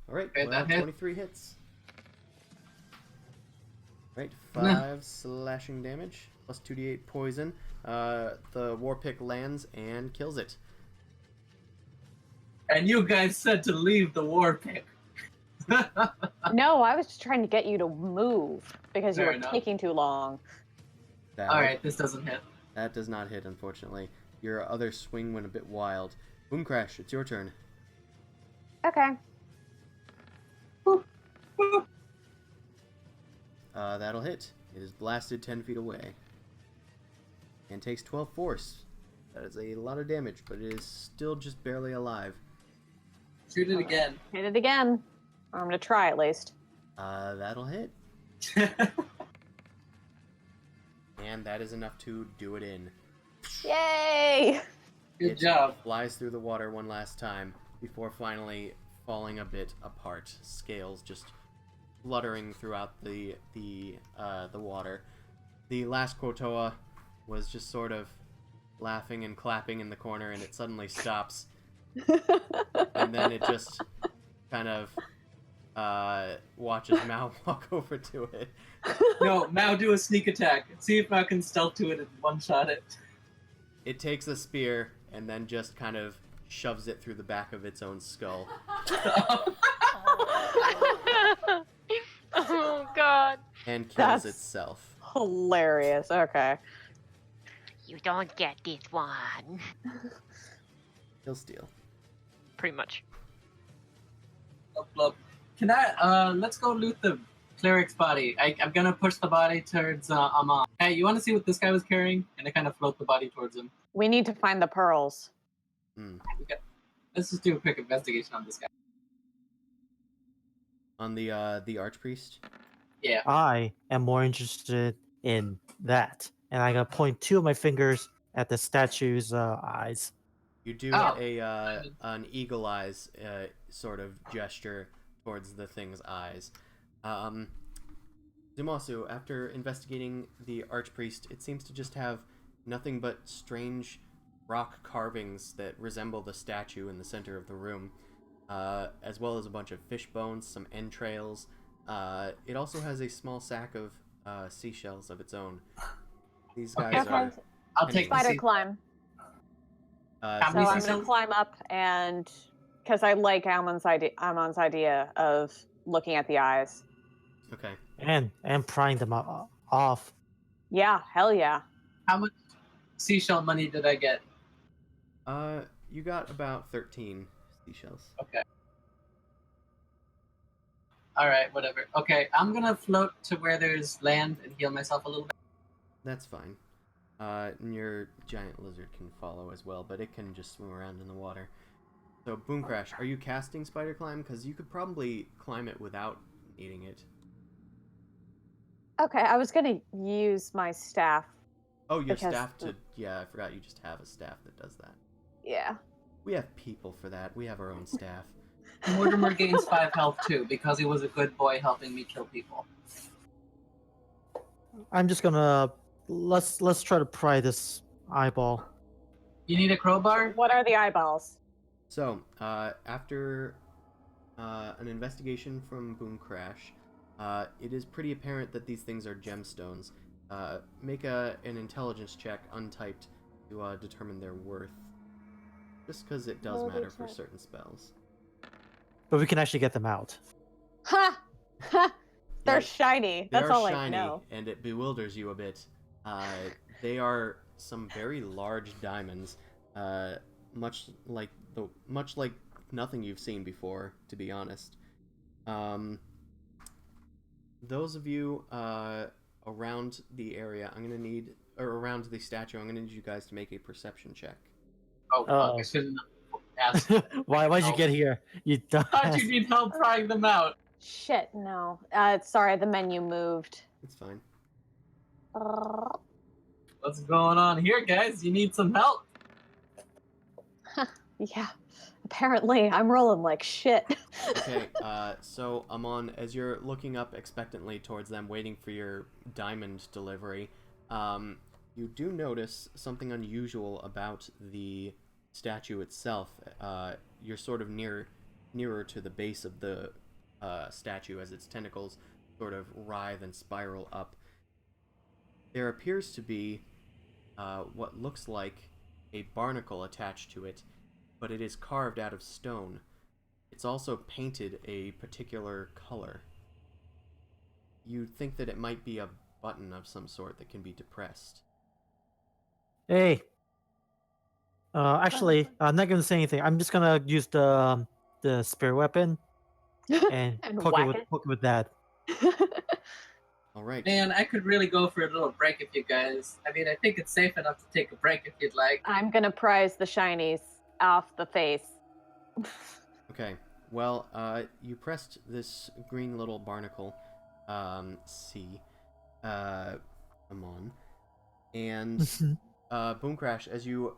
Speaker 1: Alright,
Speaker 6: Okay,
Speaker 1: well,
Speaker 6: that hit.
Speaker 1: 23 hits. Right, 5 slashing damage, plus 2d8 poison. The war pick lands and kills it.
Speaker 6: And you guys said to leave the war pick.
Speaker 2: No, I was just trying to get you to move because you
Speaker 6: Fair
Speaker 2: were
Speaker 6: enough.
Speaker 2: taking too long.
Speaker 1: That,
Speaker 6: All right, this doesn't hit.
Speaker 1: That does not hit, unfortunately. Your other swing went a bit wild. Boom Crash, it's your turn.
Speaker 2: Okay.
Speaker 1: That'll hit. It is blasted 10 feet away. And takes 12 force. That is a lot of damage, but it is still just barely alive.
Speaker 6: Shoot it again.
Speaker 2: Hit it again. I'm gonna try at least.
Speaker 1: That'll hit. And that is enough to do it in.
Speaker 2: Yay!
Speaker 6: Good
Speaker 1: It
Speaker 6: job.
Speaker 1: flies through the water one last time before finally falling a bit apart. Scales just fluttering throughout the water. The last Quotoa was just sort of laughing and clapping in the corner, and it suddenly stops, and then it just kind of watches Mao walk over to it.
Speaker 6: No, Mao, do a sneak attack. See if Mao can stealth to it and one-shot it.
Speaker 1: It takes a spear and then just kind of shoves it through the back of its own skull.
Speaker 5: Oh god.
Speaker 1: And kills
Speaker 2: That's-
Speaker 1: itself.
Speaker 2: Hilarious. Okay.
Speaker 5: You don't get this one.
Speaker 1: Kill steal.
Speaker 5: Pretty much.
Speaker 6: Blup, blup. Can I, let's go loot the cleric's body. I'm gonna push the body towards, Amon. Hey, you wanna see what this guy was carrying? And I kind of float the body towards him.
Speaker 2: We need to find the pearls.
Speaker 1: Hmm.
Speaker 6: Let's just do a quick investigation on this guy.
Speaker 1: On the archpriest.
Speaker 6: Yeah.
Speaker 3: I am more interested in that, and I'm gonna point two of my fingers at the statue's eyes.
Speaker 1: You do
Speaker 6: Oh.
Speaker 1: an eagle eyes sort of gesture towards the thing's eyes. Zumasu, after investigating the archpriest, it seems to just have nothing but strange rock carvings that resemble the statue in the center of the room, as well as a bunch of fish bones, some entrails. It also has a small sack of seashells of its own. These guys
Speaker 2: Okay.
Speaker 1: are
Speaker 6: I'll take the
Speaker 2: Spider
Speaker 6: sea-
Speaker 2: climb.
Speaker 6: How
Speaker 2: So
Speaker 6: many
Speaker 2: I'm gonna
Speaker 6: seashells?
Speaker 2: climb up, and because I like Amon's idea of looking at the eyes.
Speaker 1: okay.
Speaker 3: And prying them off.
Speaker 2: Yeah, hell yeah.
Speaker 6: How much seashell money did I get?
Speaker 1: You got about 13 seashells.
Speaker 6: Okay. All right, whatever. Okay, I'm gonna float to where there's land and heal myself a little bit.
Speaker 1: That's fine. And your giant lizard can follow as well, but it can just swim around in the water. So, Boom Crash, are you casting Spider Climb? Because you could probably climb it without needing it.
Speaker 2: Okay, I was gonna use my staff.
Speaker 1: Oh, your
Speaker 2: Because
Speaker 1: staff to... Yeah, I forgot you just have a staff that does that.
Speaker 2: Yeah.
Speaker 1: We have people for that. We have our own staff.
Speaker 6: Mortimer gains 5 health too because he was a good boy helping me kill people.
Speaker 3: I'm just gonna let's try to pry this eyeball.
Speaker 6: You need a crowbar?
Speaker 2: What are the eyeballs?
Speaker 1: So, after an investigation from Boom Crash, it is pretty apparent that these things are gemstones. Make an intelligence check, untyped, to determine their worth. Just because it does matter for certain spells.
Speaker 3: But we can actually get them out.
Speaker 2: Ha! Ha! They're
Speaker 1: Yeah,
Speaker 2: shiny.
Speaker 1: They
Speaker 2: That's
Speaker 1: are
Speaker 2: all
Speaker 1: shiny,
Speaker 2: I know.
Speaker 1: and it bewilders you a bit. They are some very large diamonds, much like nothing you've seen before, to be honest. Those of you around the area, around the statue, I'm gonna need you guys to make a perception check.
Speaker 6: Oh, fuck, I shouldn't have asked.
Speaker 3: Why'd you get here? You
Speaker 6: How'd
Speaker 3: dumbass.
Speaker 6: you need help prying them out?
Speaker 2: Shit, no. Sorry, the menu moved.
Speaker 1: It's fine.
Speaker 6: What's going on here, guys? You need some help?
Speaker 2: Yeah, apparently I'm rolling like shit.
Speaker 1: Okay, so Amon, as you're looking up expectantly towards them, waiting for your diamond delivery, you do notice something unusual about the statue itself. You're sort of nearer to the base of the statue as its tentacles sort of writhe and spiral up. There appears to be what looks like a barnacle attached to it, but it is carved out of stone. It's also painted a particular color. You think that it might be a button of some sort that can be depressed.
Speaker 3: Hey. Actually, I'm not gonna say anything. I'm just gonna use the spear weapon and,
Speaker 2: And
Speaker 3: poke
Speaker 2: whack
Speaker 3: it with that.
Speaker 1: All right.
Speaker 6: Man, I could really go for a little break if you guys. I mean, I think it's safe enough to take a break if you'd like.
Speaker 2: I'm gonna prize the shinies off the face.
Speaker 1: Okay. Well, you pressed this green little barnacle, C, Amon, and Boom Crash, as you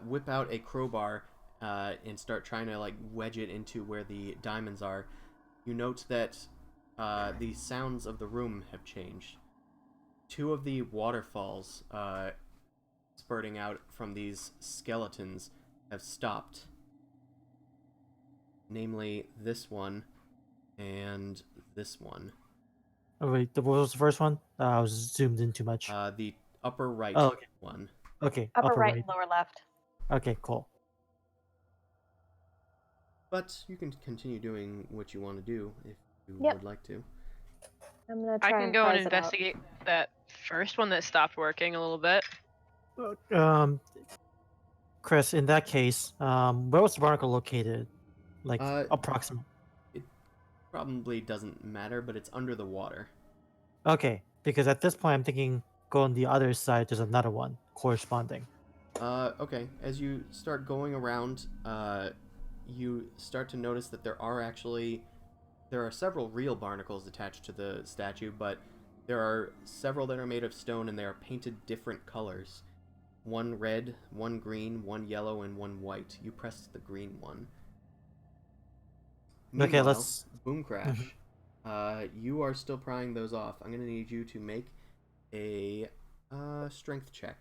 Speaker 1: whip out a crowbar and start trying to like wedge it into where the diamonds are, you note that the sounds of the room have changed. Two of the waterfalls spurting out from these skeletons have stopped. Namely, this one and this one.
Speaker 3: Oh wait, what was the first one? I was zoomed in too much.
Speaker 1: The upper right
Speaker 3: Oh, okay.
Speaker 1: one.
Speaker 3: Okay,
Speaker 2: Upper right, lower left.
Speaker 3: Okay, cool.
Speaker 1: But you can continue doing what you want to do if you
Speaker 2: Yep.
Speaker 1: would like to.
Speaker 2: I'm gonna
Speaker 5: I
Speaker 2: try
Speaker 5: can go and
Speaker 2: prize it out.
Speaker 5: investigate that first one that stopped working a little bit.
Speaker 3: Chris, in that case, where was the barnacle located? Like approximate.
Speaker 1: It probably doesn't matter, but it's under the water.
Speaker 3: Okay, because at this point I'm thinking go on the other side. There's another one corresponding.
Speaker 1: Okay. As you start going around, you start to notice that there are actually there are several real barnacles attached to the statue, but there are several that are made of stone, and they are painted different colors. One red, one green, one yellow, and one white. You pressed the green one.
Speaker 3: Okay,
Speaker 1: Meanwhile,
Speaker 3: let's.
Speaker 1: Boom Crash, you are still prying those off. I'm going to need you to make a strength check.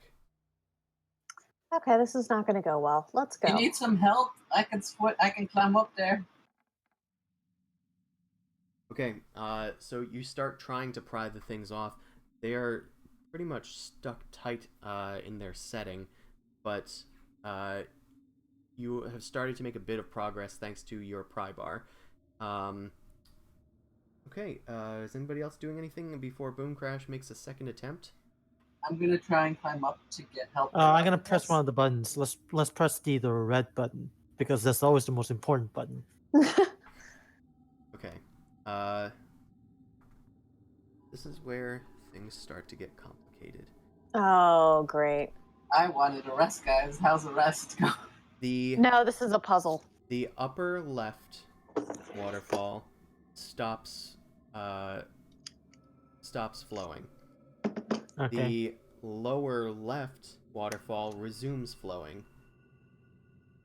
Speaker 2: Okay, this is not going to go well. Let's go.
Speaker 6: You need some help? I can climb up there.
Speaker 1: Okay, so you start trying to pry the things off. They are pretty much stuck tight in their setting, but you have started to make a bit of progress thanks to your pry bar. Okay, is anybody else doing anything before Boom Crash makes a second attempt?
Speaker 6: I'm gonna try and climb up to get help.
Speaker 3: I'm gonna press one of the buttons. Let's press the red button because that's always the most important button.
Speaker 1: Okay, this is where things start to get complicated.
Speaker 2: Oh, great.
Speaker 6: I wanted a rest, guys. How's the rest go?
Speaker 2: No, this is a puzzle.
Speaker 1: The upper left waterfall stops flowing.
Speaker 3: Okay.
Speaker 1: The lower left waterfall resumes flowing.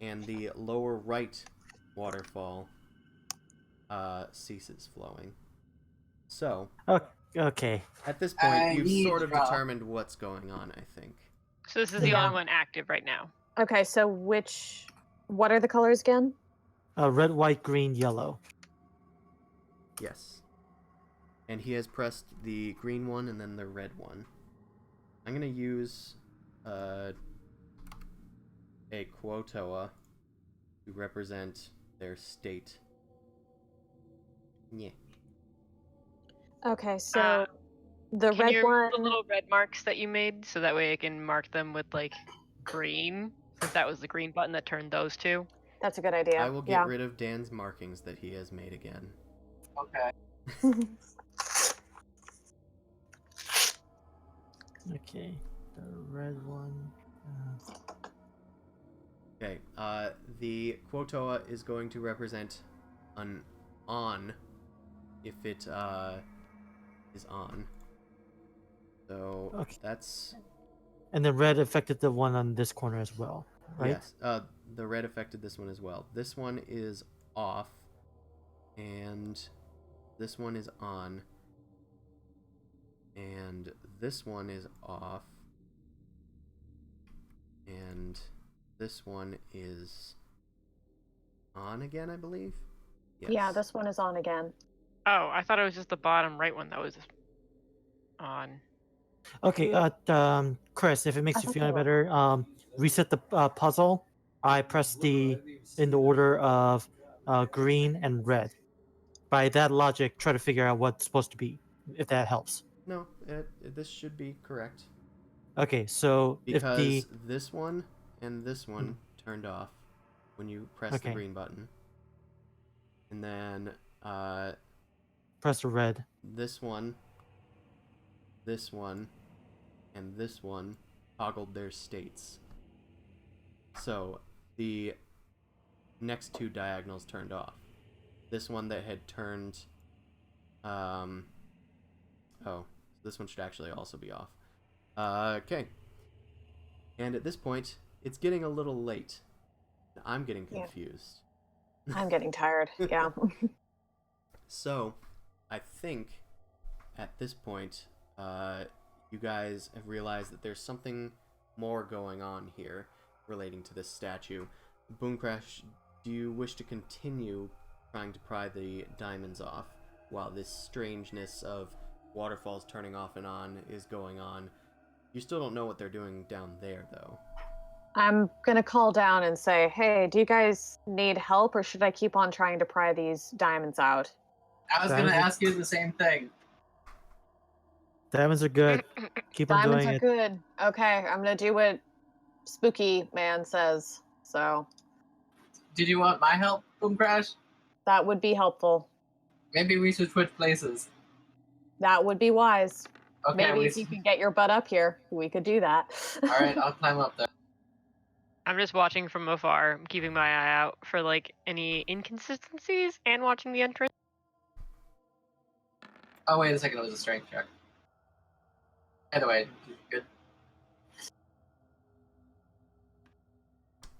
Speaker 1: And the lower right waterfall ceases flowing. So,
Speaker 3: Okay.
Speaker 1: at this point,
Speaker 6: I
Speaker 1: you've
Speaker 6: need
Speaker 1: sort of
Speaker 6: drop.
Speaker 1: determined what's going on, I think.
Speaker 5: So this is the
Speaker 2: Yeah.
Speaker 5: only one active right now.
Speaker 2: Okay, so what are the colors again?
Speaker 3: Red, white, green, yellow.
Speaker 1: Yes. And he has pressed the green one and then the red one. I'm going to use a quotoa to represent their state. Yeah.
Speaker 2: Okay, so the
Speaker 5: Can
Speaker 2: red
Speaker 5: you
Speaker 2: one.
Speaker 5: remove the little red marks that you made so that way I can mark them with like green, since that was the green button that turned those two?
Speaker 2: That's a good idea.
Speaker 1: I will get rid of Dan's markings that he has made again.
Speaker 6: Okay.
Speaker 3: Okay. The red one.
Speaker 1: Okay, the quotoa is going to represent an on if it is on. So
Speaker 3: Okay.
Speaker 1: that's
Speaker 3: And the red affected the one on this corner as well, right?
Speaker 1: yes. The red affected this one as well. This one is off, and this one is on, and this one is off, and this one is on again, I believe. Yes.
Speaker 2: Yeah, this one is on again.
Speaker 5: Oh, I thought it was just the bottom right one that was on.
Speaker 3: Okay. Chris, if it makes
Speaker 2: I
Speaker 3: you
Speaker 2: thought
Speaker 3: feel any
Speaker 2: they were
Speaker 3: better, reset the puzzle. I pressed in the order of green and red. By that logic, try to figure out what's supposed to be, if that helps.
Speaker 1: No, this should be correct.
Speaker 3: Okay, so
Speaker 1: because this one and this one turned off when you press the
Speaker 3: Okay.
Speaker 1: green button, and then
Speaker 3: press the red.
Speaker 1: this one, and this one toggled their states. So the next two diagonals turned off. This one that had turned, this one should actually also be off. Okay. And at this point, it's getting a little late. I'm getting confused.
Speaker 2: I'm getting tired. Yeah.
Speaker 1: So, I think at this point, you guys have realized that there's something more going on here relating to this statue. Boom Crash, do you wish to continue trying to pry the diamonds off while this strangeness of waterfalls turning off and on is going on? You still don't know what they're doing down there, though.
Speaker 2: I'm going to call down and say, hey, do you guys need help, or should I keep on trying to pry these diamonds out?
Speaker 6: I was gonna ask you the same thing.
Speaker 3: Diamonds are good. Keep on
Speaker 2: Diamonds
Speaker 3: doing
Speaker 2: are
Speaker 3: it.
Speaker 2: good. Okay, I'm going to do what Spooky Man says. So
Speaker 6: Did you want my help, Boom Crash?
Speaker 2: that would be helpful.
Speaker 6: Maybe we should switch places.
Speaker 2: That would be wise.
Speaker 6: Okay,
Speaker 2: Maybe if you could get your butt up here, we could do that.
Speaker 6: All right, I'll climb up there.
Speaker 5: I'm just watching from afar, keeping my eye out for like any inconsistencies and watching the entrance.
Speaker 6: Oh, wait a second, it was a strength check. Either way, good.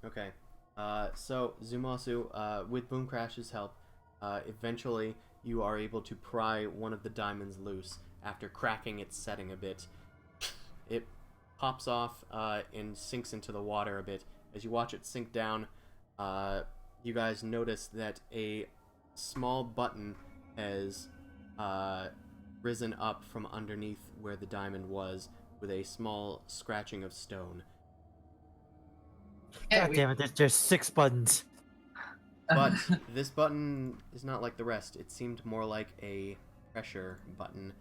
Speaker 1: Okay. So Zumasu, with Boom Crash's help, eventually you are able to pry one of the diamonds loose after cracking its setting a bit. It pops off and sinks into the water a bit. As you watch it sink down, you guys notice that a small button has risen up from underneath where the diamond was, with a small scratching of stone.
Speaker 6: Hey,
Speaker 3: God damn it! There's 6 buttons.
Speaker 1: But this button is not like the rest. It seemed more like a pressure button.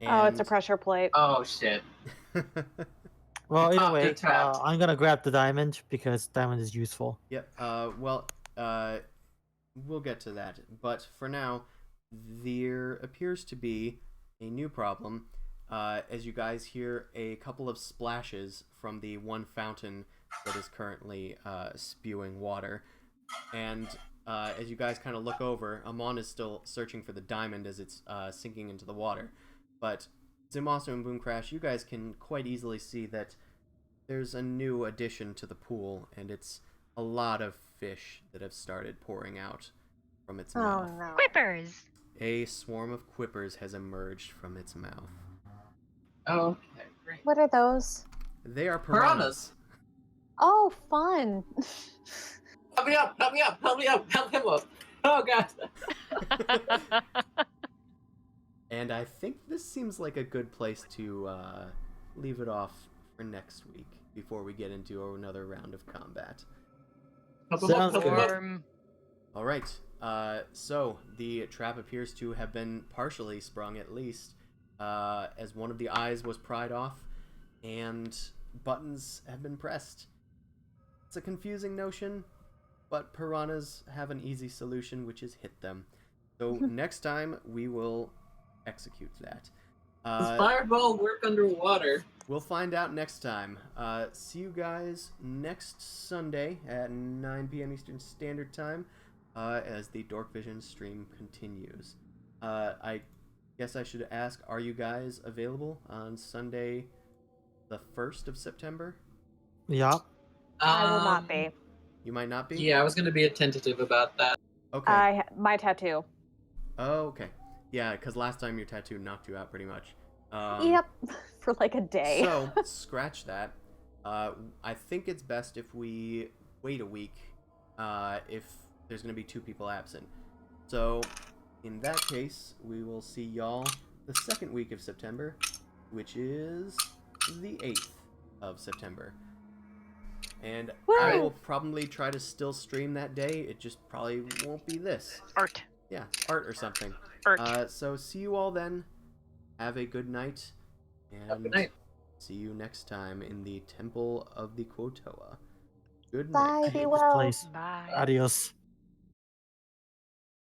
Speaker 2: Oh, it's a pressure plate.
Speaker 6: Oh, shit.
Speaker 3: Well, either
Speaker 6: Top
Speaker 3: way,
Speaker 6: get trapped.
Speaker 3: I'm gonna grab the diamond because diamond is useful.
Speaker 1: Yep. We'll get to that. But for now, there appears to be a new problem. As you guys hear a couple of splashes from the one fountain that is currently spewing water. And as you guys kind of look over, Amon is still searching for the diamond as it's sinking into the water. But Zumasu and Boom Crash, you guys can quite easily see that there's a new addition to the pool, and it's a lot of fish that have started pouring out from its mouth.
Speaker 2: no.
Speaker 5: Quippers!
Speaker 1: A swarm of quippers has emerged from its mouth.
Speaker 6: Okay, great.
Speaker 2: What are those?
Speaker 1: They are
Speaker 6: Piranhas.
Speaker 1: piranhas.
Speaker 2: Oh, fun.
Speaker 6: Help me up! Help me up! Help me up! Help him up! Oh, God.
Speaker 1: And I think this seems like a good place to leave it off for next week before we get into another round of combat.
Speaker 6: Help him up!
Speaker 3: Sounds
Speaker 6: Help him
Speaker 3: good.
Speaker 6: up!
Speaker 1: All right. So the trap appears to have been partially sprung, at least, as one of the eyes was pried off, and buttons have been pressed. It's a confusing notion, but piranhas have an easy solution, which is hit them. So next time we will execute that.
Speaker 6: Does Fireball work underwater?
Speaker 1: We'll find out next time. See you guys next Sunday at 9 p.m. Eastern Standard Time as the Dorkvision stream continues. I guess I should ask, are you guys available on Sunday the 1st of September?
Speaker 3: Yeah.
Speaker 2: I will not be.
Speaker 1: You might not be?
Speaker 6: Yeah, I was going to be tentative about that.
Speaker 1: Okay.
Speaker 2: My tattoo.
Speaker 1: Oh, okay. Yeah, because last time your tattoo knocked you out pretty much.
Speaker 2: Yep, for like a day.
Speaker 1: So, scratch that. I think it's best if we wait a week if there's going to be 2 people absent. So, in that case, we will see y'all the 2nd week of September, which is the 8th of September. And I
Speaker 2: Woo!
Speaker 1: will probably try to still stream that day. It just probably won't be this.
Speaker 5: Art.
Speaker 1: Yeah, art or something.
Speaker 5: Art.
Speaker 1: So see you all then. Have a good night. And
Speaker 6: Good night.
Speaker 1: see you next time in the Temple of the Quotoa. Good night.
Speaker 2: Bye,
Speaker 3: I
Speaker 2: be
Speaker 3: hate this
Speaker 2: well.
Speaker 3: place.
Speaker 5: Bye.
Speaker 3: Adios.